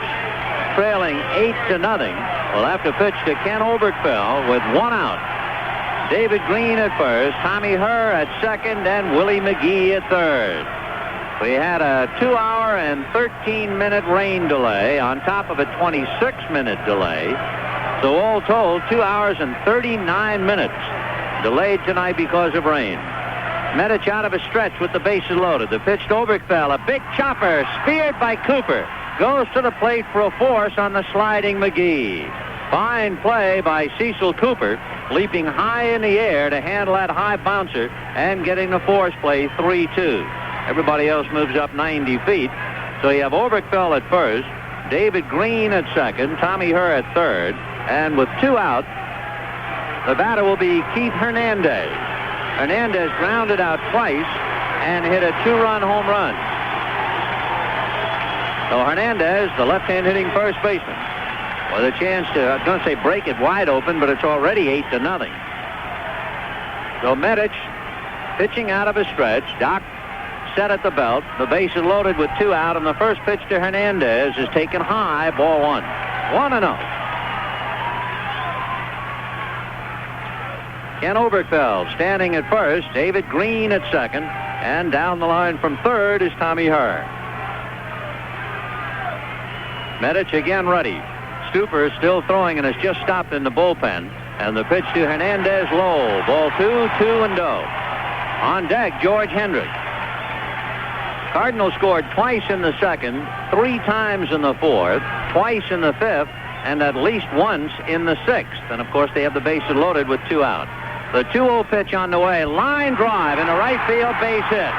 trailing 8-0, will have to pitch to Ken Oberkfell with one out. David Green at first, Tommy Herr at second, and Willie McGee at third. We had a 2-hour and 13-minute rain delay on top of a 26-minute delay. So all told, 2 hours and 39 minutes delayed tonight because of rain. Medich out of a stretch with the bases loaded. The pitch to Oberkfell, a big chopper, speared by Cooper. Goes to the plate for a force on the sliding McGee. Fine play by Cecil Cooper, leaping high in the air to handle that high bouncer and getting the force play 3-2. Everybody else moves up 90 feet. So you have Oberkfell at first, David Green at second, Tommy Herr at third, and with 2 out, the batter will be Keith Hernandez. Hernandez grounded out twice and hit a 2-run home run. So Hernandez, the left-hand hitting first baseman, with a chance to, I was going to say break it wide open, but it's already 8-0. So Medich pitching out of a stretch. Doc set at the belt. The base is loaded with 2 out, and the first pitch to Hernandez is taken high, ball 1. 1-0. Ken Oberkfell standing at first, David Green at second, and down the line from third is Tommy Herr. Medich again ready. Stuper still throwing and has just stopped in the bullpen. And the pitch to Hernandez low. Ball 2-0. On deck, George Hendrick. Cardinals scored twice in the second, 3 times in the fourth, twice in the fifth, and at least once in the 6th. And of course they have the bases loaded with 2 out. The 2-0 pitch on the way. Line drive into right field, base hit.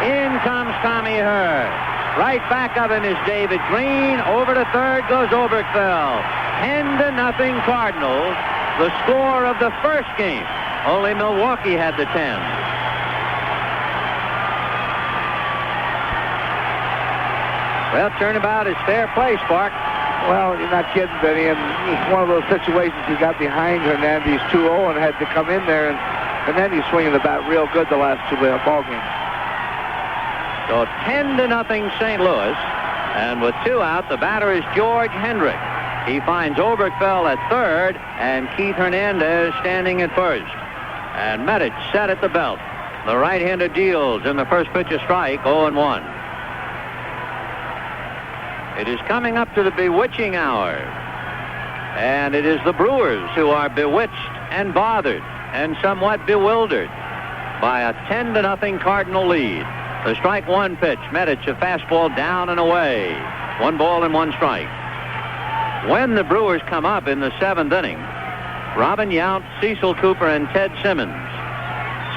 In comes Tommy Herr. Right back of him is David Green. Over to third goes Oberkfell. 10-0 Cardinals. The score of the first game. Only Milwaukee had the 10. Well, turnabout is fair play, Spark. Well, you're not kidding, Benny. And it's one of those situations he got behind Hernandez 2-0 and had to come in there. And Hernandez swinging the bat real good the last 2 ball games. So 10-0 St. Louis. And with 2 out, the batter is George Hendrick. He finds Oberkfell at third and Keith Hernandez standing at first. And Medich set at the belt. The right-hander deals in the first pitch a strike, 0-1. It is coming up to the bewitching hour. And it is the Brewers who are bewitched and bothered and somewhat bewildered by a 10-0 Cardinal lead. The strike 1 pitch. Medich, a fastball down and away. 1 ball and 1 strike. When the Brewers come up in the 7th inning, Robin Yount, Cecil Cooper, and Ted Simmons.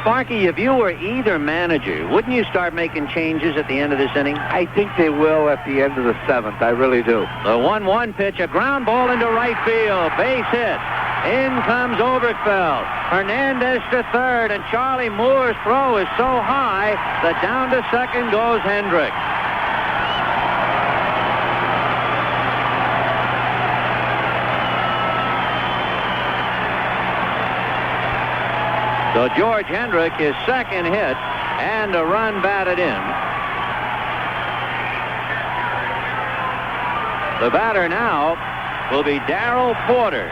Sparky, if you were either manager, wouldn't you start making changes at the end of this inning? I think they will at the end of the 7th. I really do. The 1-1 pitch, a ground ball into right field. Base hit. In comes Oberkfell. Hernandez to third, and Charlie Moore's throw is so high that down to second goes Hendrick. So George Hendrick, his second hit, and a run batted in. The batter now will be Darrell Porter.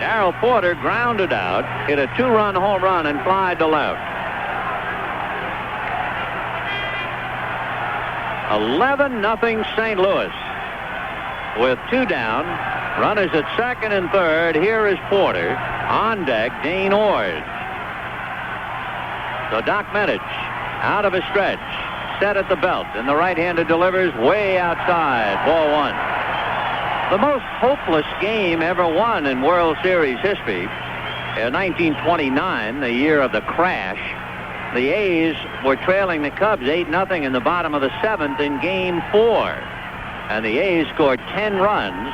Darrell Porter grounded out, hit a 2-run home run and flied to left. 11-0 St. Louis. With 2 down. Runners at second and third. Here is Porter. On deck, Dane Ord. So Doc Medich out of a stretch. set at the belt, and the right-hander delivers way outside. Ball 1. The most hopeless game ever won in World Series history. In 1929, the year of the crash, the A's were trailing the Cubs 8-0 in the bottom of the 7th in Game 4. And the A's scored 10 runs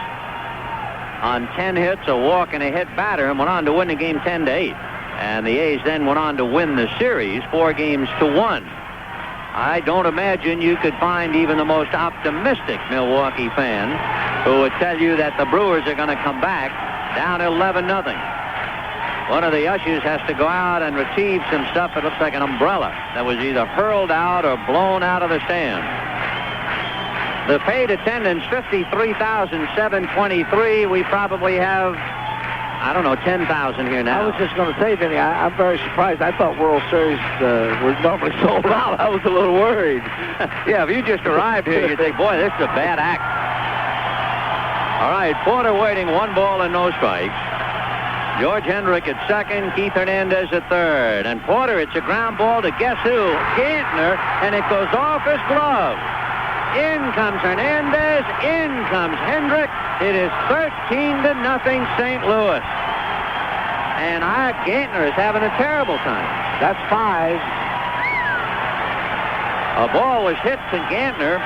on 10 hits, a walk, and a hit batter, and went on to win the game 10-8. And the A's then went on to win the series 4-1. I don't imagine you could find even the most optimistic Milwaukee fan who would tell you that the Brewers are going to come back down 11-0. One of the ushers has to go out and retrieve some stuff that looks like an umbrella that was either hurled out or blown out of the stand. The paid attendance, 53,723. We probably have, I don't know, 10,000 here now. I was just going to say, Vinny, I'm very surprised. I thought World Series were normally sold out. I was a little worried. Yeah, if you just arrived here, you'd think, boy, this is a bad act. All right, Porter waiting, 1 ball and no strikes. George Hendrick at second, Keith Hernandez at third. And Porter, it's a ground ball to guess who? Gantner, and it goes off his glove. In comes Hernandez, in comes Hendrick. It is 13-0 St. Louis. And Gantner is having a terrible time. That's 5. A ball was hit to Gantner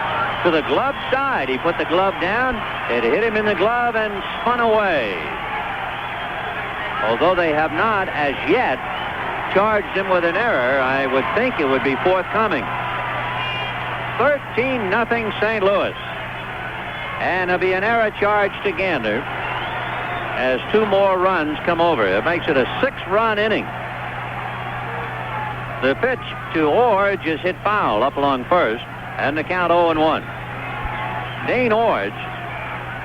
to the glove side. He put the glove down. It hit him in the glove and spun away. Although they have not, as yet, charged him with an error, I would think it would be forthcoming. 13-0 St. Louis. And there'll be an error charge to Gander as 2 more runs come over. It makes it a 6-run inning. The pitch to Orge is hit foul up along first, and the count 0-1. Dane Orge,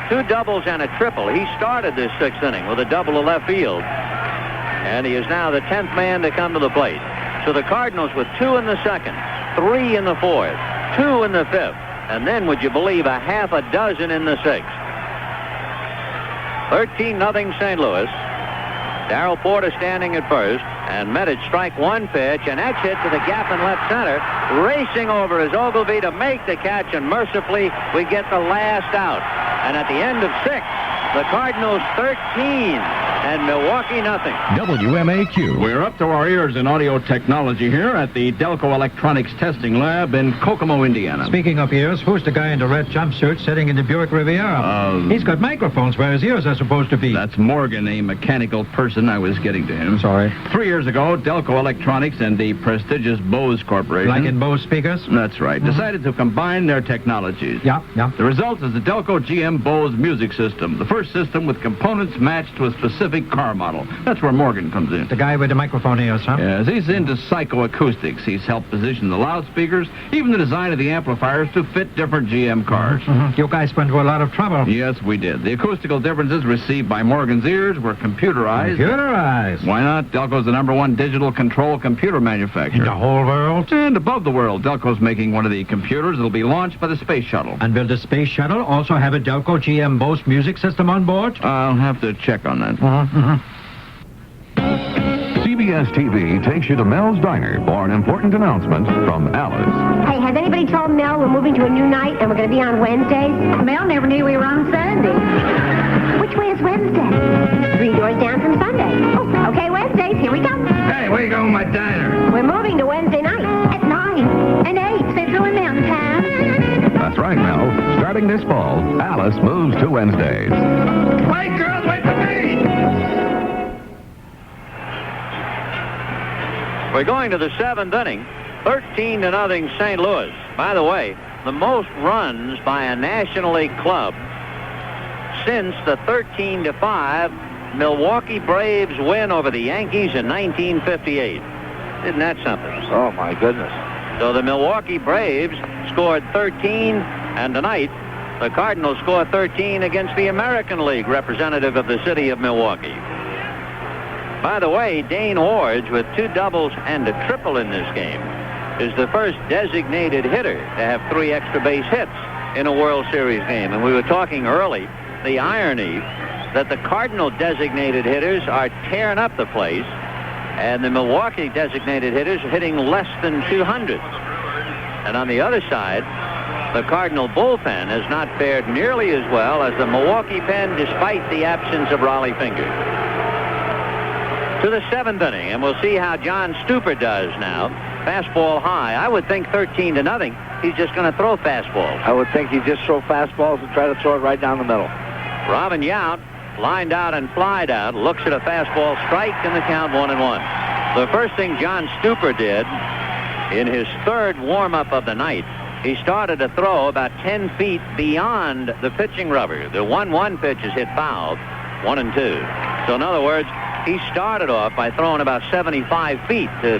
2 doubles and a triple. He started this 6th inning with a double to left field, and he is now the 10th man to come to the plate. So the Cardinals with 2 in the 2nd, 3 in the 4th, 2 in the 5th, and then, would you believe, a half a dozen in the 6th. 13-0 St. Louis. Darrell Porter standing at first, and Medich strike 1 pitch, and that's hit to the gap in left center. Racing over is Ogilvie to make the catch, and mercifully we get the last out. And at the end of 6, the Cardinals 13 and Milwaukee nothing. WMAQ. We're up to our ears in audio technology here at the Delco Electronics Testing Lab in Kokomo, Indiana. Speaking of ears, who's the guy in the red jumpsuit sitting in the Buick Riviera? He's got microphones where his ears are supposed to be. That's Morgan, a mechanical person. I was getting to him. Sorry. 3 years ago, Delco Electronics and the prestigious Bose Corporation. Like in Bose speakers? That's right. Decided to combine their technologies. Yeah. The result is the Delco GM Bose music system. The first system with components matched to a specific car model. That's where Morgan comes in. The guy with the microphone ears, huh? Yes, he's into psychoacoustics. He's helped position the loudspeakers, even the design of the amplifiers to fit different GM cars. You guys went to a lot of trouble. Yes, we did. The acoustical differences received by Morgan's ears were computerized. Computerized? Why not? Delco's the #1 digital control computer manufacturer. In the whole world? And above the world, Delco's making one of the computers that'll be launched by the space shuttle. And will the space shuttle also have a Delco GM Bose music system on board? I'll have to check on that. CBS TV takes you to Mel's Diner for an important announcement from Alice. Hey, has anybody told Mel we're moving to a new night and we're going to be on Wednesdays? Mel never knew we were on Sunday. Which way is Wednesday? 3 doors down from Sunday. Oh, okay, Wednesdays, here we go. Hey, where you going with my diner? We're moving to Wednesday night at 9 and 8, Central and Mountain Time. That's right, Mel. Starting this fall, Alice moves to Wednesdays. Wait, girls, wait for me! We're going to the 7th inning, 13-0 St. Louis. By the way, the most runs by a National League club since the 13-5 Milwaukee Braves win over the Yankees in 1958. Isn't that something? Oh, my goodness. So the Milwaukee Braves scored 13, and tonight the Cardinals scored 13 against the American League representative of the city of Milwaukee. By the way, Dane Orge, with 2 doubles and a triple in this game, is the first designated hitter to have 3 extra base hits in a World Series game. And we were talking early, the irony that the Cardinal designated hitters are tearing up the place, and the Milwaukee designated hitters are hitting less than 200. And on the other side, the Cardinal bullpen has not fared nearly as well as the Milwaukee pen, despite the absence of Raleigh Fingers. To the 7th inning, and we'll see how John Stuper does now. Fastball high. I would think 13-0. He's just going to throw fastballs. I would think he'd just throw fastballs and try to throw it right down the middle. Robin Yount lined out and flied out, looks at a fastball strike, and the count 1-1. The first thing John Stuper did in his third warm-up of the night, he started to throw about 10 feet beyond the pitching rubber. The 1-1 pitch is hit foul, 1-2. So in other words, he started off by throwing about 75 feet to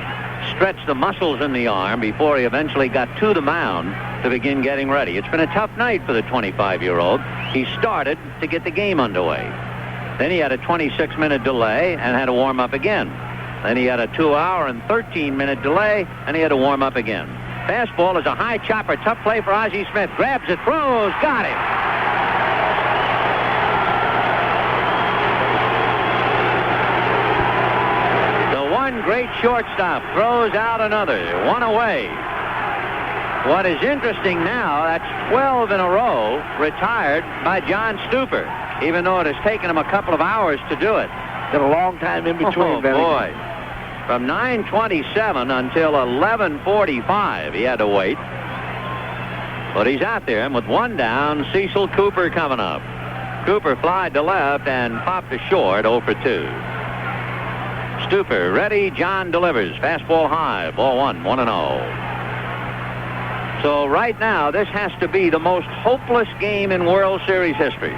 stretch the muscles in the arm before he eventually got to the mound to begin getting ready. It's been a tough night for the 25-year-old. He started to get the game underway. Then he had a 26-minute delay and had to warm up again. Then he had a 2-hour and 13-minute delay, and he had to warm up again. Fastball is a high chopper. Tough play for Ozzie Smith. Grabs it, throws, got him. The one great shortstop throws out another. One away. What is interesting now, that's 12 in a row retired by John Stuper, even though it has taken him a couple of hours to do it. Got a long time in between. Oh, boy. From 9:27 until 11:45, he had to wait. But he's out there, and with one down, Cecil Cooper coming up. Cooper flied to left and popped to short, 0 for 2. Stuper ready, John delivers. Fastball high, ball 1, 1-0. So right now, this has to be the most hopeless game in World Series history.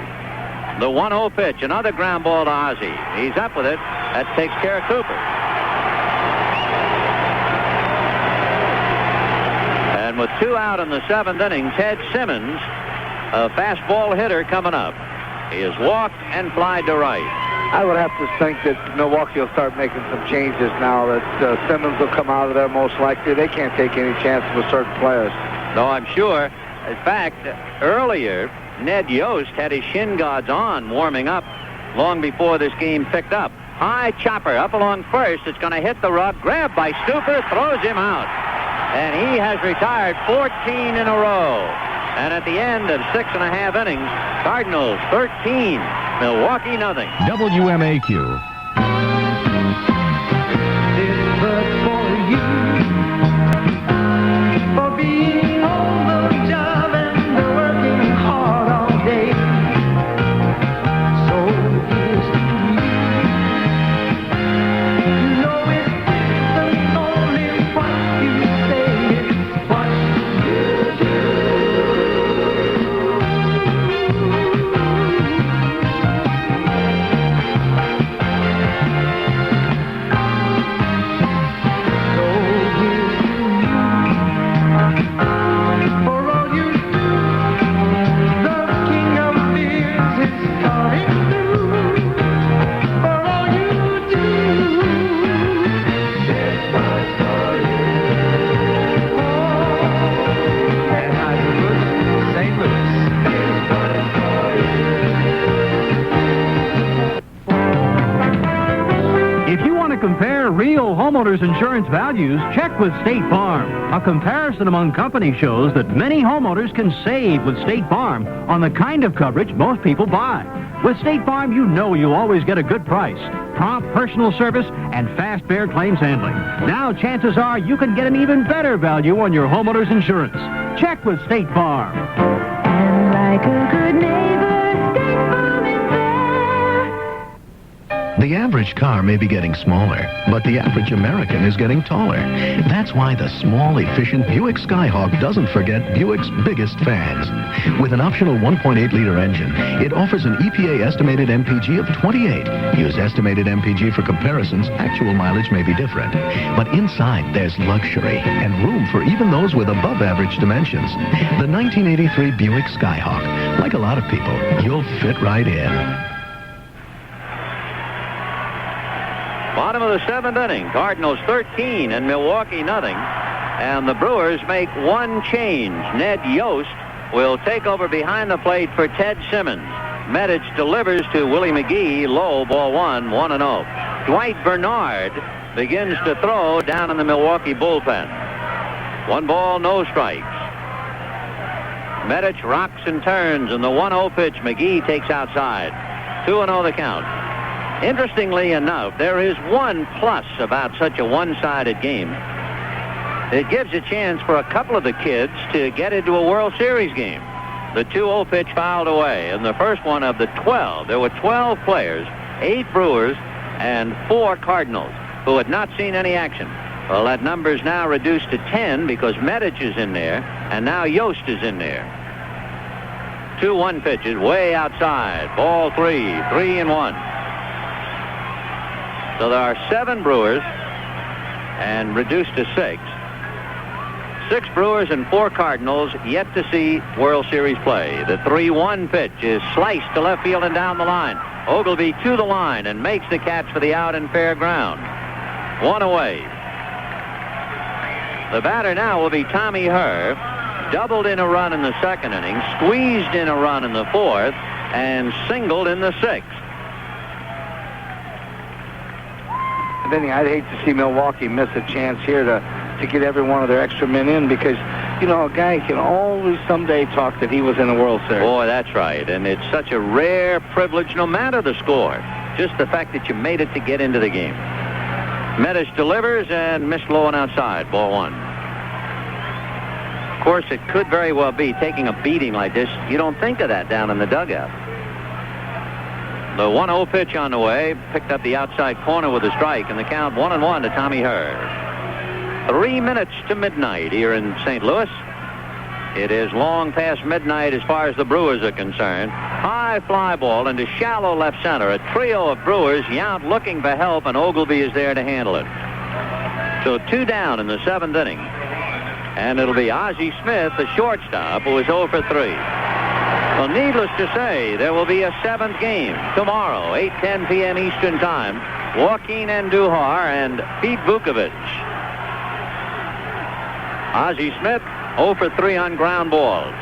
The 1-0 pitch, another ground ball to Ozzie. He's up with it. That takes care of Cooper. And with 2 out in the 7th inning, Ted Simmons, a fastball hitter, coming up. He has walked and flied to right. I would have to think that Milwaukee will start making some changes now, that Simmons will come out of there most likely. They can't take any chances with certain players. No, I'm sure. In fact, earlier, Ned Yost had his shin guards on, warming up long before this game picked up. High chopper up along first. It's going to hit the rub. Grabbed by Stuper, throws him out. And he has retired 14 in a row. And at the end of 6.5 innings, Cardinals 13, Milwaukee nothing. WMAQ. Compare real homeowners insurance values, check with State Farm. A comparison among companies shows that many homeowners can save with State Farm on the kind of coverage most people buy. With State Farm, you know you'll always get a good price, prompt personal service, and fast, fair claims handling. Now, chances are you can get an even better value on your homeowners insurance. Check with State Farm. And like a good neighbor, State Farm is there. The average car may be getting smaller, but the average American is getting taller. That's why the small, efficient Buick Skyhawk doesn't forget Buick's biggest fans. With an optional 1.8-liter engine, it offers an EPA estimated MPG of 28. Use estimated MPG for comparisons. Actual mileage may be different. But inside, there's luxury and room for even those with above-average dimensions. The 1983 Buick Skyhawk. Like a lot of people, you'll fit right in. Bottom of the 7th inning, Cardinals 13 and Milwaukee nothing. And the Brewers make one change. Ned Yost will take over behind the plate for Ted Simmons. Medich delivers to Willie McGee, low, ball 1, 1-0. Dwight Bernard begins to throw down in the Milwaukee bullpen. 1 ball, no strikes. Medich rocks and turns, and the 1-0 pitch McGee takes outside. 2-0 the count. Interestingly enough, there is one plus about such a one-sided game. It gives a chance for a couple of the kids to get into a World Series game. The 2-0 pitch fouled away, and the first one of the 12. There were 12 players, 8 Brewers and 4 Cardinals, who had not seen any action. Well, that number is now reduced to 10 because Medich is in there, and now Yost is in there. 2-1 pitches way outside. Ball 3, 3-1. So there are 7 Brewers and reduced to 6. 6 Brewers and 4 Cardinals yet to see World Series play. The 3-1 pitch is sliced to left field and down the line. Ogilvie to the line and makes the catch for the out in fair ground. 1 away. The batter now will be Tommy Herr. Doubled in a run in the second inning, squeezed in a run in the fourth, and singled in the sixth. Benny, I'd hate to see Milwaukee miss a chance here to get every one of their extra men in because, you know, a guy can always someday talk that he was in the World Series. Boy, that's right. And it's such a rare privilege, no matter the score. Just the fact that you made it to get into the game. Medich delivers and missed low and outside. Ball 1. Of course, it could very well be taking a beating like this. You don't think of that down in the dugout. The 1-0 pitch on the way, picked up the outside corner with a strike, and the count 1-1 to Tommy Herr. 3 minutes to midnight here in St. Louis. It is long past midnight as far as the Brewers are concerned. High fly ball into shallow left center. A trio of Brewers, Yount looking for help, and Ogilvie is there to handle it. So 2 down in the 7th inning. And it'll be Ozzie Smith, the shortstop, who is 0 for 3. Well, needless to say, there will be a 7th game tomorrow, 8:10 p.m. Eastern Time. Joaquin Andujar and Pete Vukovich. Ozzie Smith, 0 for 3 on ground balls.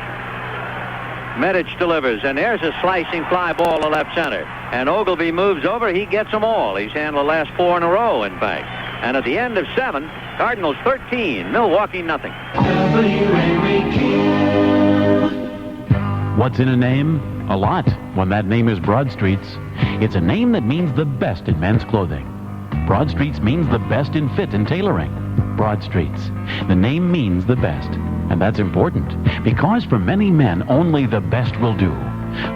Medich delivers, and there's a slicing fly ball to left center. And Ogilvie moves over. He gets them all. He's handled the last 4 in a row, in fact. And at the end of 7, Cardinals 13, Milwaukee nothing. What's in a name? A lot, when that name is Broadstreet's. It's a name that means the best in men's clothing. Broadstreet's means the best in fit and tailoring. Broadstreet's. The name means the best. And that's important, because for many men, only the best will do.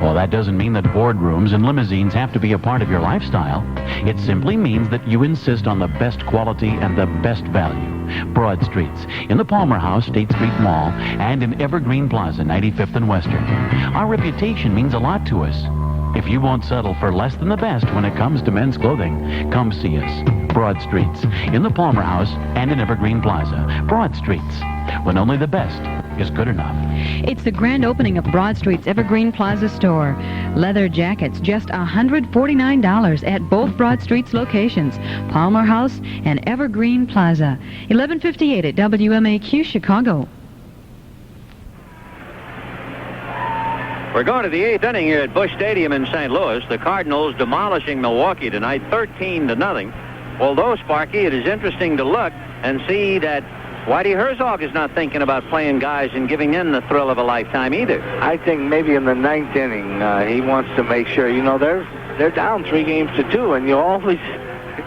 Well, that doesn't mean that boardrooms and limousines have to be a part of your lifestyle. It simply means that you insist on the best quality and the best value. Broadstreet's, in the Palmer House, State Street Mall, and in Evergreen Plaza, 95th and Western. Our reputation means a lot to us. If you won't settle for less than the best when it comes to men's clothing, come see us. Broadstreet's, in the Palmer House and in Evergreen Plaza. Broadstreet's, when only the best is good enough. It's the grand opening of Broadstreet's Evergreen Plaza store. Leather jackets, just $149 at both Broadstreet's locations, Palmer House and Evergreen Plaza. 1158 at WMAQ Chicago. We're going to the 8th inning here at Busch Stadium in St. Louis. The Cardinals demolishing Milwaukee tonight, 13-0. Although, Sparky, it is interesting to look and see that Whitey Herzog is not thinking about playing guys and giving them the thrill of a lifetime either. I think maybe in the 9th inning, he wants to make sure, you know, they're down 3-2, and you always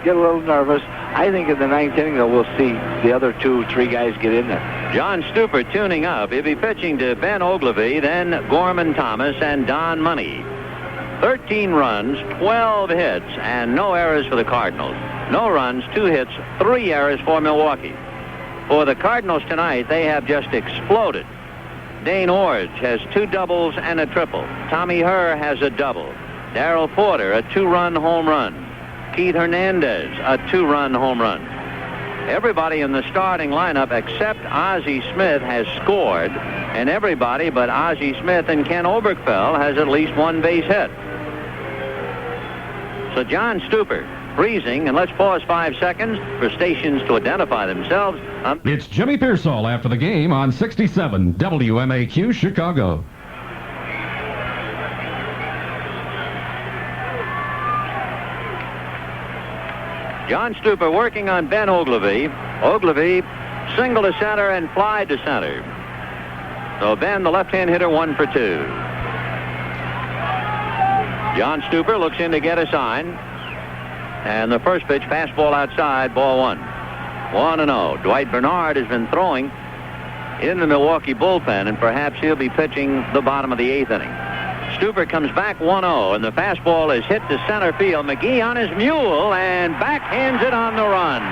get a little nervous. I think in the 9th inning, though, we'll see the other 2-3 guys get in there. John Stuper tuning up. He'll be pitching to Ben Ogilvie, then Gorman Thomas, and Don Money. 13 runs, 12 hits, and no errors for the Cardinals. No runs, 2 hits, 3 errors for Milwaukee. For the Cardinals tonight, they have just exploded. Dane Orge has 2 doubles and a triple. Tommy Herr has a double. Darrell Porter, a 2-run home run. Keith Hernandez, a 2-run home run. Everybody in the starting lineup except Ozzie Smith has scored, and everybody but Ozzie Smith and Ken Oberkfell has at least 1 base hit. So John Stuper freezing, and let's pause 5 seconds for stations to identify themselves. It's Jimmy Pearsall after the game on 67 WMAQ Chicago. John Stuper working on Ben Ogilvie. Ogilvie single to center and fly to center. So Ben, the left-hand hitter, 1 for 2. John Stuper looks in to get a sign. And the first pitch, fastball outside, ball 1. 1-0. Dwight Bernard has been throwing in the Milwaukee bullpen, and perhaps he'll be pitching the bottom of the 8th inning. Stuper comes back 1-0, and the fastball is hit to center field. McGee on his mule and backhands it on the run.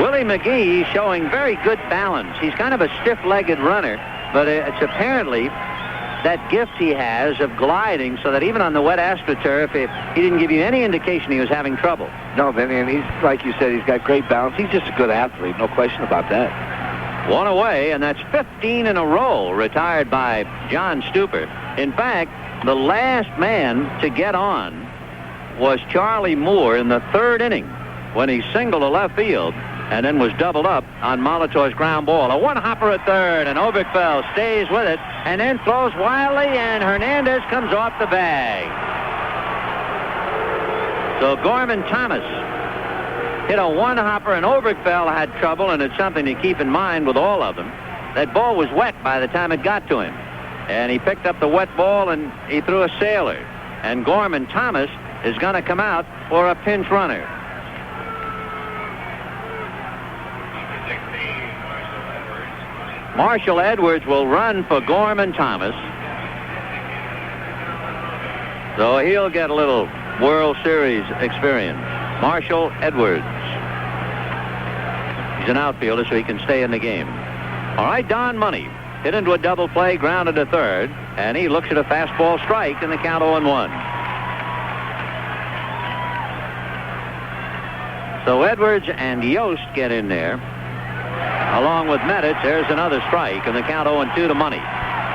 Willie McGee showing very good balance. He's kind of a stiff-legged runner, but it's apparently that gift he has of gliding so that even on the wet AstroTurf, he didn't give you any indication he was having trouble. No, Vinny, and he's, like you said, he's got great balance. He's just a good athlete, no question about that. 1 away, and that's 15 in a row retired by John Stuper. In fact, the last man to get on was Charlie Moore in the 3rd inning when he singled to left field and then was doubled up on Molitor's ground ball. A one-hopper at third, and Oberkfell stays with it and then throws wildly, and Hernandez comes off the bag. So Gorman Thomas hit a one-hopper, and Oberkfell had trouble, and it's something to keep in mind with all of them. That ball was wet by the time it got to him. And he picked up the wet ball, and he threw a sailor. And Gorman Thomas is going to come out for a pinch runner. Marshall Edwards will run for Gorman Thomas. So he'll get a little World Series experience. Marshall Edwards. He's an outfielder, so he can stay in the game. All right, Don Money hit into a double play, grounded to third, and he looks at a fastball strike in the count 0-1. So Edwards and Yost get in there. Along with Meditz, there's another strike, and the count 0-2 to Money.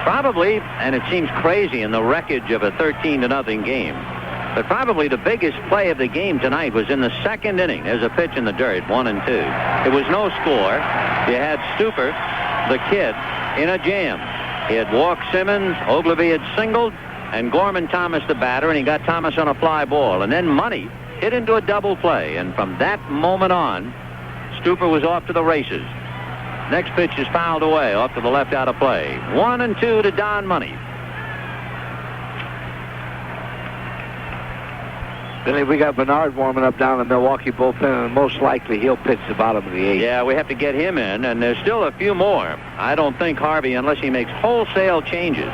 Probably, and it seems crazy in the wreckage of a 13-0 game, but probably the biggest play of the game tonight was in the 2nd inning. There's a pitch in the dirt, 1-2. It was no score. You had Stuper, the kid, in a jam. He had walked Simmons, Ogilvy had singled, and Gorman Thomas the batter, and he got Thomas on a fly ball. And then Money hit into a double play, and from that moment on, Stuper was off to the races. Next pitch is fouled away, off to the left out of play. 1-2 to Don Money. Billy, we got Bernard warming up down in the Milwaukee bullpen, and most likely he'll pitch the bottom of the 8th. Yeah, we have to get him in, and there's still a few more. I don't think Harvey, unless he makes wholesale changes,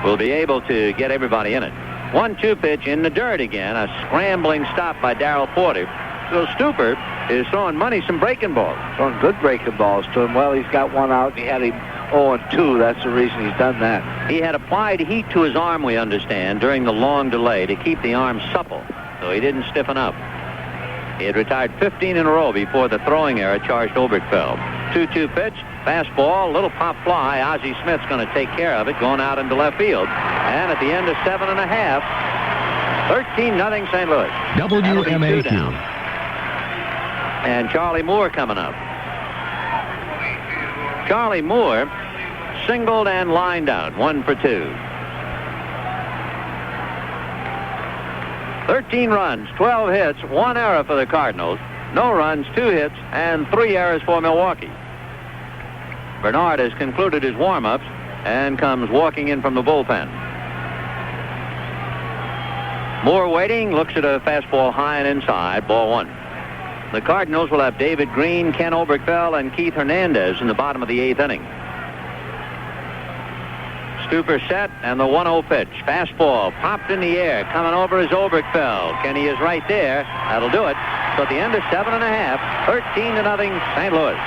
will be able to get everybody in it. 1-2 pitch in the dirt again, a scrambling stop by Darrell Porter. So Stuper is throwing Money some breaking balls. Throwing good breaking balls to him. Well, he's got one out, and he had him 0-2. That's the reason he's done that. He had applied heat to his arm, we understand, during the long delay to keep the arm supple, so he didn't stiffen up. He had retired 15 in a row before the throwing error charged Oberkfell. 2-2 pitch, fastball, little pop fly. Ozzie Smith's going to take care of it, going out into left field. And at the end of 7.5, 13-0 St. Louis. WMAQ. And Charlie Moore coming up. Charlie Moore singled and lined out, 1 for 2. 13 runs, 12 hits, 1 error for the Cardinals. No runs, 2 hits, and 3 errors for Milwaukee. Bernard has concluded his warm-ups and comes walking in from the bullpen. Moore waiting, looks at a fastball high and inside, ball 1. The Cardinals will have David Green, Ken Oberkfell, and Keith Hernandez in the bottom of the 8th inning. Stuper set, and the 1-0 pitch. Fastball popped in the air. Coming over is Oberkfell. Kenny is right there. That'll do it. So at the end of 7.5, 13-0 St. Louis.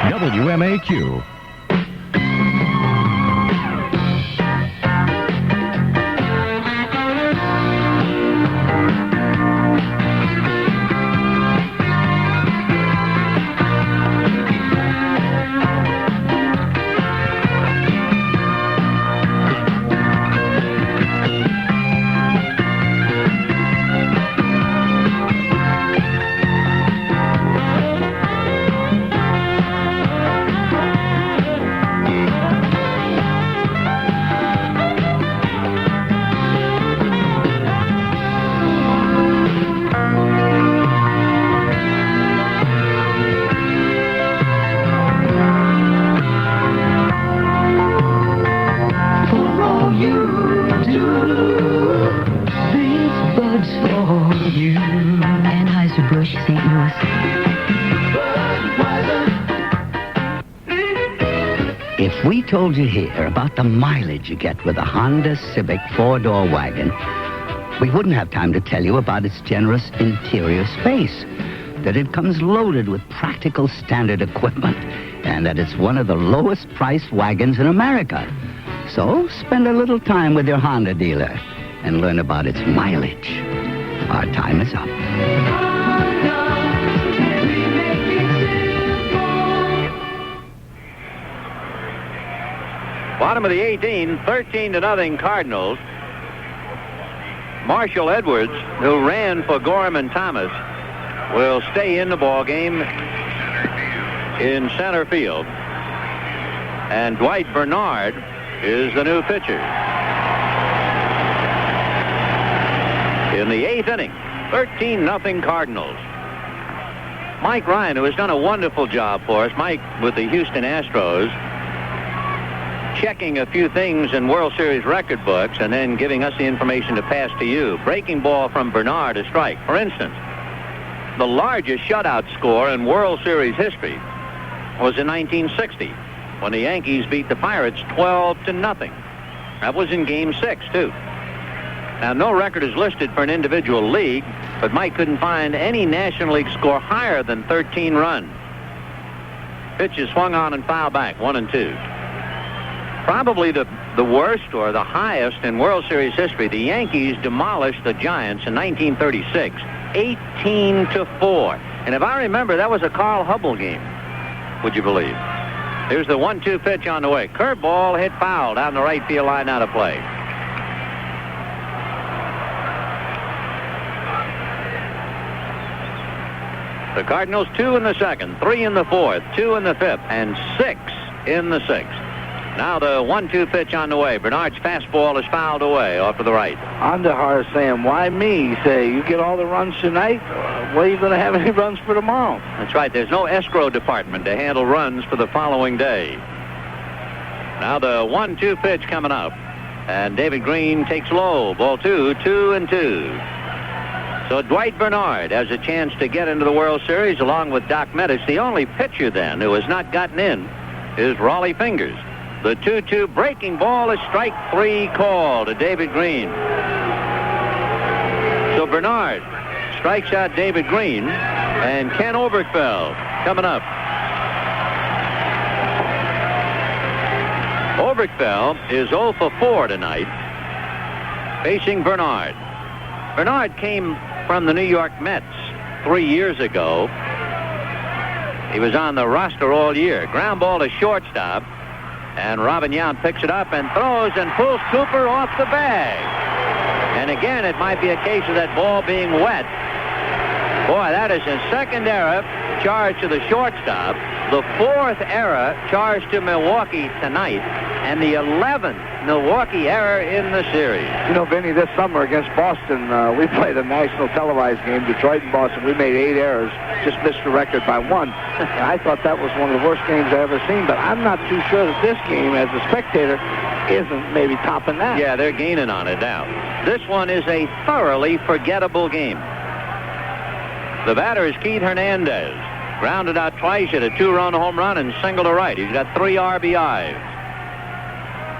WMAQ. If we told you here about the mileage you get with a Honda Civic 4-door wagon, we wouldn't have time to tell you about its generous interior space, that it comes loaded with practical standard equipment, and that it's one of the lowest priced wagons in America. So spend a little time with your Honda dealer and learn about its mileage. Our time is up. Bottom of the 18, 13-0 Cardinals. Marshall Edwards, who ran for Gorham and Thomas, will stay in the ball game in center field. And Dwight Bernard is the new pitcher. In the 8th inning, 13-0 Cardinals. Mike Ryan, who has done a wonderful job for us, Mike with the Houston Astros, checking a few things in World Series record books and then giving us the information to pass to you. Breaking ball from Bernard, a strike. For instance, the largest shutout score in World Series history was in 1960 when the Yankees beat the Pirates 12-0. That was in Game 6, too. Now, no record is listed for an individual league, but Mike couldn't find any National League score higher than 13 runs. Pitch is swung on and fouled back, 1-2. Probably the worst or the highest in World Series history. The Yankees demolished the Giants in 1936, 18-4. And if I remember, that was a Carl Hubble game, would you believe? Here's the 1-2 pitch on the way. Curveball hit foul down the right field line, out of play. The Cardinals 2 in the 2nd, 3 in the 4th, 2 in the 5th, and 6 in the 6th. Now the 1-2 pitch on the way. Bernard's fastball is fouled away off to the right. Andahar is saying, why me? You say, you get all the runs tonight? Where are you going to have any runs for tomorrow? That's right. There's no escrow department to handle runs for the following day. Now the 1-2 pitch coming up. And David Green takes low. Ball 2, 2-2. So Dwight Bernard has a chance to get into the World Series along with Doc Metis. The only pitcher then who has not gotten in is Raleigh Fingers. The 2-2 breaking ball is strike 3 call to David Green. So Bernard strikes out David Green, and Ken Oberkfell coming up. Oberkfell is 0 for 4 tonight, facing Bernard. Bernard came from the New York Mets 3 years ago. He was on the roster all year. Ground ball to shortstop. And Robin Yount picks it up and throws and pulls Cooper off the bag. And again, it might be a case of that ball being wet. Boy, that is a second error charged to the shortstop, the 4th error charged to Milwaukee tonight, and the 11th Milwaukee error in the series. You know, Vinny, this summer against Boston, we played a national televised game, Detroit and Boston. We made 8 errors, just missed the record by 1. I thought that was one of the worst games I ever seen, but I'm not too sure that this game, as a spectator, isn't maybe topping that. Yeah, they're gaining on it now. This one is a thoroughly forgettable game. The batter is Keith Hernandez. Grounded out twice, hit a 2-run home run and single to right. He's got 3 RBIs.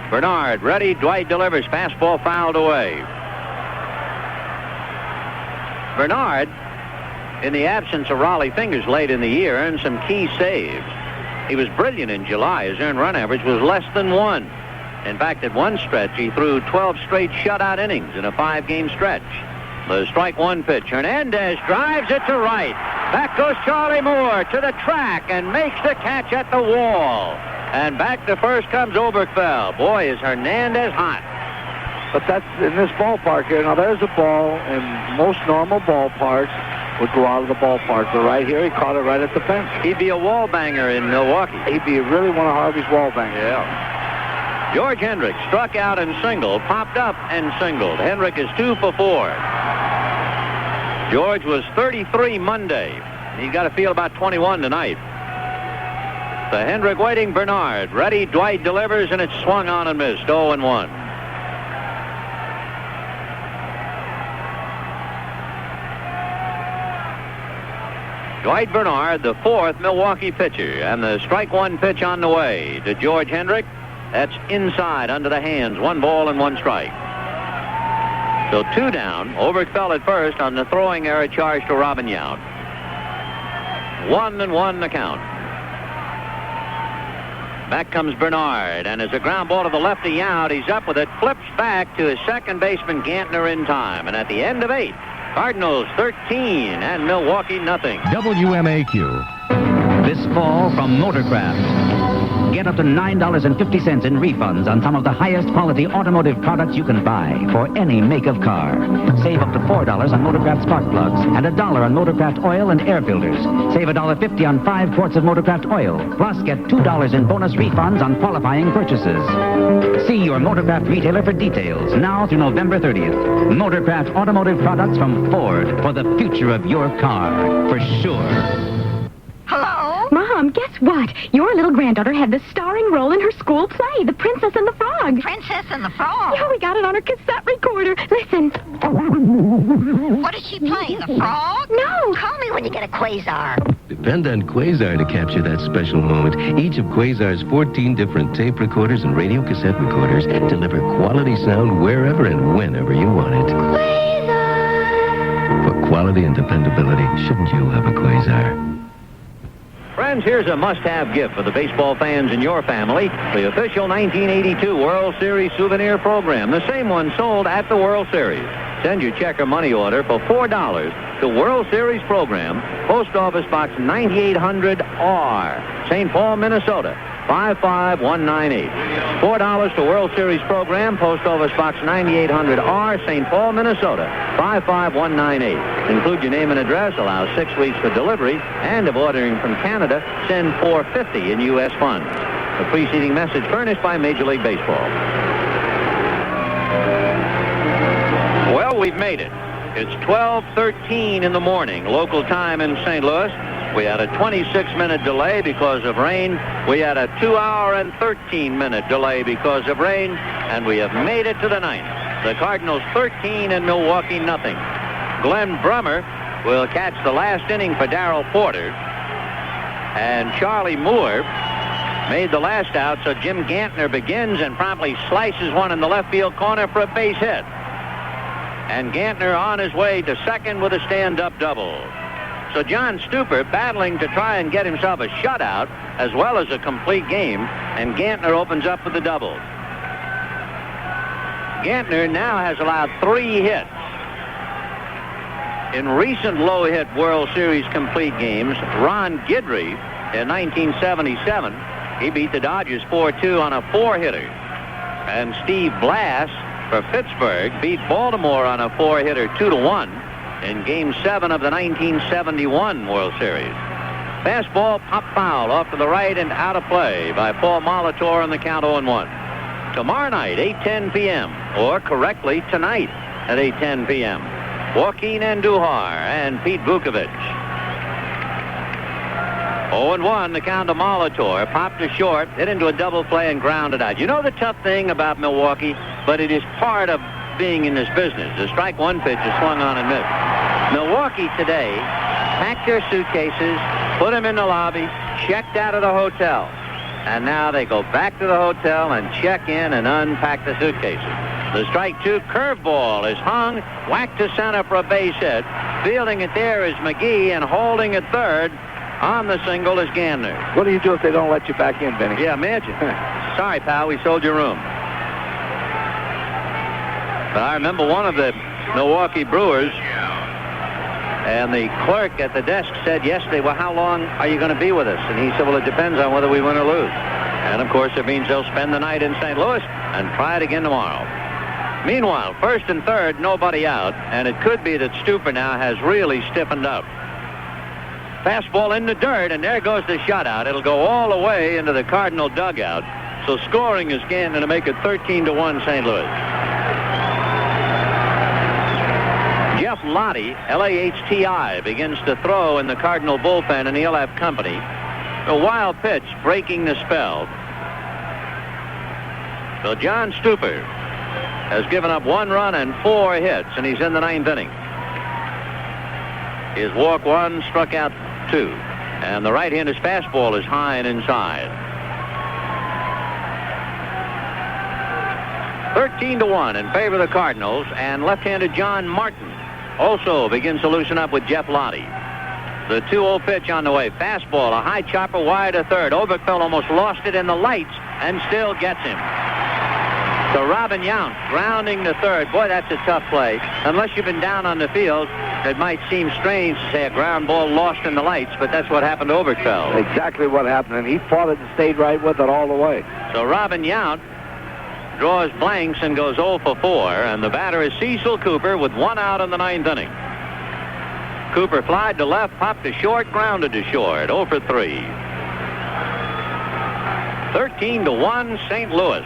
Bernard ready. Dwight delivers. Fastball fouled away. Bernard, in the absence of Raleigh Fingers late in the year, earned some key saves. He was brilliant in July. His earned run average was less than 1. In fact, at one stretch, he threw 12 straight shutout innings in a 5-game stretch. The strike 1 pitch. Hernandez drives it to right. Back goes Charlie Moore to the track and makes the catch at the wall. And back to first comes Oberkfell. Boy, is Hernandez hot. But that's in this ballpark here. Now, there's a ball in most normal ballparks would go out of the ballpark. But right here, he caught it right at the fence. He'd be a wall banger in Milwaukee. He'd be really one of Harvey's wall bangers. Yeah. George Hendrick struck out and singled, popped up and singled. Hendrick is 2 for 4. George was 33 Monday. He's got to feel about 21 tonight. The Hendrick waiting. Bernard ready. Dwight delivers, and it's swung on and missed. 0-1. Dwight Bernard, the fourth Milwaukee pitcher, and the strike one pitch on the way to George Hendrick. That's inside under the hands. 1 ball and 1 strike. So 2 down. Oberg fell at first on the throwing error charge to Robin Yount. 1-1 the count. Back comes Bernard, and as a ground ball to the lefty Yount, he's up with it, flips back to his second baseman Gantner in time. And at the end of 8, Cardinals 13 and Milwaukee nothing. WMAQ. This fall from Motorcraft. Get up to $9.50 in refunds on some of the highest quality automotive products you can buy for any make of car. Save up to $4 on Motorcraft spark plugs and $1 on Motorcraft oil and air filters. Save $1.50 on 5 quarts of Motorcraft oil. Plus, get $2 in bonus refunds on qualifying purchases. See your Motorcraft retailer for details now through November 30th. Motorcraft automotive products from Ford for the future of your car, for sure. Hello? Mom, guess what? Your little granddaughter had the starring role in her school play, The Princess and the Frog. Princess and the Frog? Yeah, we got it on her cassette recorder. Listen. What did she play, the frog? No. Call me when you get a Quasar. Depend on Quasar to capture that special moment. Each of Quasar's 14 different tape recorders and radio cassette recorders deliver quality sound wherever and whenever you want it. Quasar. For quality and dependability, shouldn't you have a Quasar? Friends, here's a must-have gift for the baseball fans in your family. The official 1982 World Series souvenir program. The same one sold at the World Series. Send your check or money order for $4 to World Series program, Post Office Box 9800R, St. Paul, Minnesota, 55198. $4 to World Series program, Post Office Box 9800R, St. Paul, Minnesota, 55198. Include your name and address, allow 6 weeks for delivery, and if ordering from Canada, send $450 in U.S. funds. The preceding message furnished by Major League Baseball. Well, we've made it. It's 12:13 in the morning, local time in St. Louis. We had a 26-minute delay because of rain. We had a 2-hour and 13-minute delay because of rain, and we have made it to the 9th. The Cardinals 13 and Milwaukee nothing. Glenn Brummer will catch the last inning for Darrell Porter, and Charlie Moore made the last out, so Jim Gantner begins and promptly slices one in the left field corner for a base hit. And Gantner on his way to second with a stand-up double. So John Stuper battling to try and get himself a shutout as well as a complete game, and Gantner opens up with the double. Gantner now has allowed 3 hits. In recent low-hit World Series complete games, Ron Guidry in 1977, he beat the Dodgers 4-2 on a 4-hitter. And Steve Blass for Pittsburgh beat Baltimore on a 4-hitter 2-1 in Game 7 of the 1971 World Series. Fastball pop foul off to the right and out of play by Paul Molitor on the count 0-1. Tomorrow night, 8:10 p.m., or correctly tonight at 8:10 p.m., Joaquin Andujar and Pete Vukovich. 0-1, the count to Molitor, popped to short, hit into a double play and grounded out. You know the tough thing about Milwaukee, but it is part of being in this business. The strike one pitch is swung on and missed. Milwaukee today packed their suitcases, put them in the lobby, checked out of the hotel. And now they go back to the hotel and check in and unpack the suitcases. The strike 2 curveball is hung, whacked to center for a base hit. Fielding it there is McGee, and holding at third on the single is Gantner. What do you do if they don't let you back in, Benny? Yeah, imagine. Sorry, pal, we sold your room. But I remember one of the Milwaukee Brewers, and the clerk at the desk said yesterday, well, how long are you going to be with us? And he said, well, it depends on whether we win or lose. And, of course, it means they'll spend the night in St. Louis and try it again tomorrow. Meanwhile, first and third, nobody out, and it could be that Stuper now has really stiffened up. Fastball in the dirt, and there goes the shutout. It'll go all the way into the Cardinal dugout. So scoring is Gantner to make it 13-1 St. Louis. Jeff Lottie, L-A-H-T-I, begins to throw in the Cardinal bullpen, and he'll have company. A wild pitch breaking the spell. So John Stuper has given up 1 run and 4 hits, and he's in the 9th inning. His walk 1, struck out 2. And the right-hander's fastball is high and inside. 13-1 in favor of the Cardinals, and left-handed John Martin also begins to loosen up with Jeff Lottie. The 2-0 pitch on the way. Fastball, a high chopper wide to third. Oberkfell almost lost it in the lights and still gets him. So Robin Yount grounding to third. Boy, that's a tough play. Unless you've been down on the field, it might seem strange to say a ground ball lost in the lights, but that's what happened to Oberkfell. Exactly what happened, and he fought it and stayed right with it all the way. So Robin Yount draws blanks and goes 0 for 4, and the batter is Cecil Cooper with 1 out in the 9th inning. Cooper flied to left, popped to short, grounded to short, 0 for 3. 13-1 St. Louis.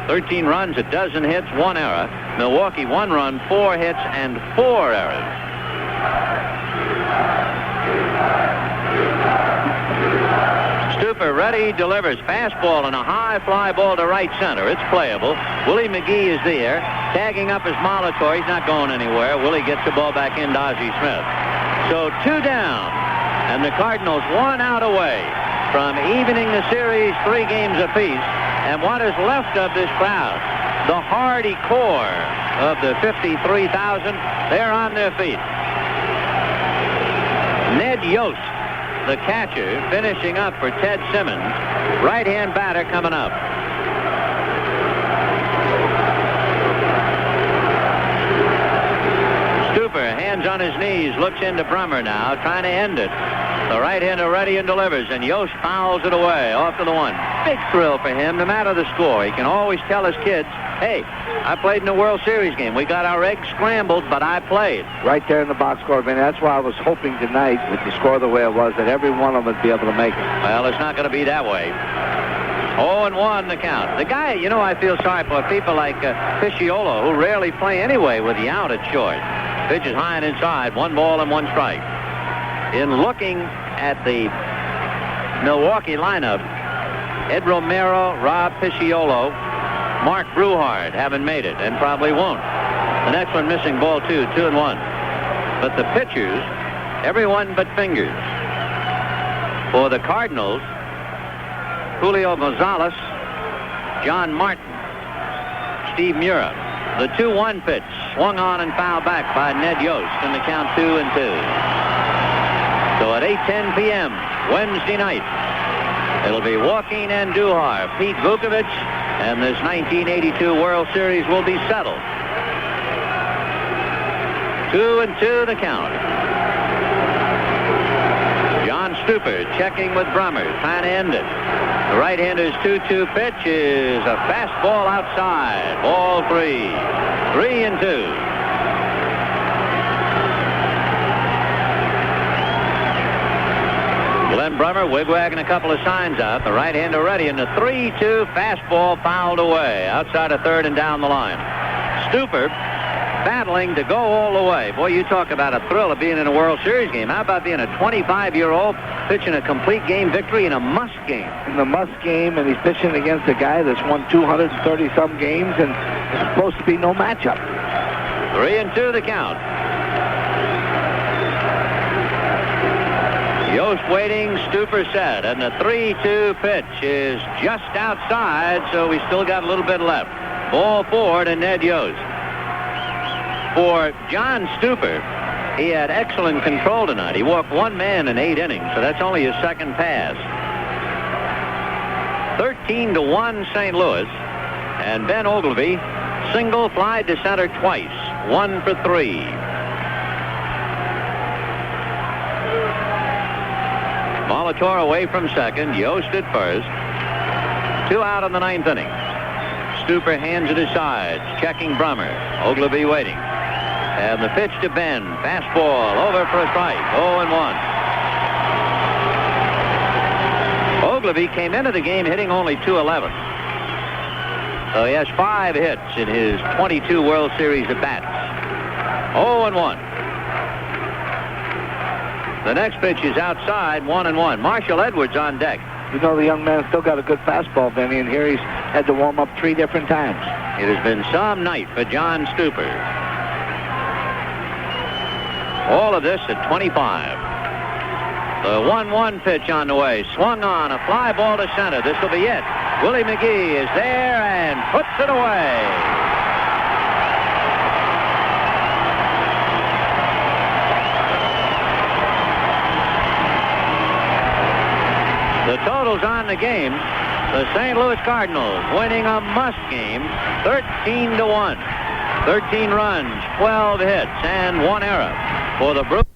13 runs, a dozen hits, 1 error. Milwaukee 1 run, 4 hits, and 4 errors. Stuper ready, delivers. Fastball and a high fly ball to right center. It's playable. Willie McGee is there, tagging up his Molitor. He's not going anywhere. Willie gets the ball back in to Ozzie Smith. So 2 down, and the Cardinals 1 out away from evening the series 3 games apiece. And what is left of this crowd, the hardy core of the 53,000, they're on their feet. Ned Yost, the catcher, finishing up for Ted Simmons. Right-hand batter coming up. Stuper, hands on his knees, looks into Brummer now, trying to end it. The right-hander ready and delivers, and Yost fouls it away, off to the 1. Big thrill for him, no matter the score. He can always tell his kids, hey, I played in the World Series game. We got our eggs scrambled, but I played. Right there in the box score, man. That's why I was hoping tonight, with the score the way it was, that every one of them would be able to make it. Well, it's not going to be that way. 0-1 the count. The guy, you know, I feel sorry for people like Pisciolo, who rarely play anyway with the out at short. Pitch is high and inside, 1 ball and 1 strike. In looking at the Milwaukee lineup, Ed Romero, Rob Pisciolo, Mark Bruhard haven't made it and probably won't. The next one missing, ball 2, 2-1. But the pitchers, everyone but Fingers. For the Cardinals, Julio Gonzalez, John Martin, Steve Mura. The 2-1 pitch swung on and fouled back by Ned Yost, and the count 2-2. So at 8:10 p.m. Wednesday night, it'll be Joaquin Andujar, Pete Vukovich, and this 1982 World Series will be settled. 2-2 the count. John Stuper checking with Brummer, trying to end it. The right-hander's 2-2 pitch is a fastball outside. Ball 3. 3-2. Glenn Brummer wigwagging a couple of signs out. The right-hander ready, and the 3-2 fastball fouled away outside of third and down the line. Stuper battling to go all the way. Boy, you talk about a thrill of being in a World Series game. How about being a 25-year-old pitching a complete game victory in a must game? In the must game, and he's pitching against a guy that's won 230-some games, and it's supposed to be no matchup. 3-2 the count. Yost waiting, Stuper set, and the 3-2 pitch is just outside, so we still got a little bit left. Ball 4 to Ned Yost. For John Stuper, he had excellent control tonight. He walked 1 man in 8 innings, so that's only his second pass. 13-1 St. Louis, and Ben Oglivie single, flied to center twice, 1 for 3. Molitor away from second, Yost at first. 2 out in the 9th inning. Stuper hands at his sides, checking Brummer. Oglivie waiting. And the pitch to Ben. Fastball over for a strike. 0-1. Oglivie came into the game hitting only .211. So he has 5 hits in his 22 World Series at-bats. 0-1. The next pitch is outside, 1-1. Marshall Edwards on deck. You know, the young man still got a good fastball, Benny, and here he's had to warm up 3 different times. It has been some night for John Stuper. All of this at 25. The 1-1 pitch on the way. Swung on. A fly ball to center. This will be it. Willie McGee is there and puts it away. The totals on the game. The St. Louis Cardinals winning a must game 13-1. 13 runs, 12 hits, and 1 error for the Brewers.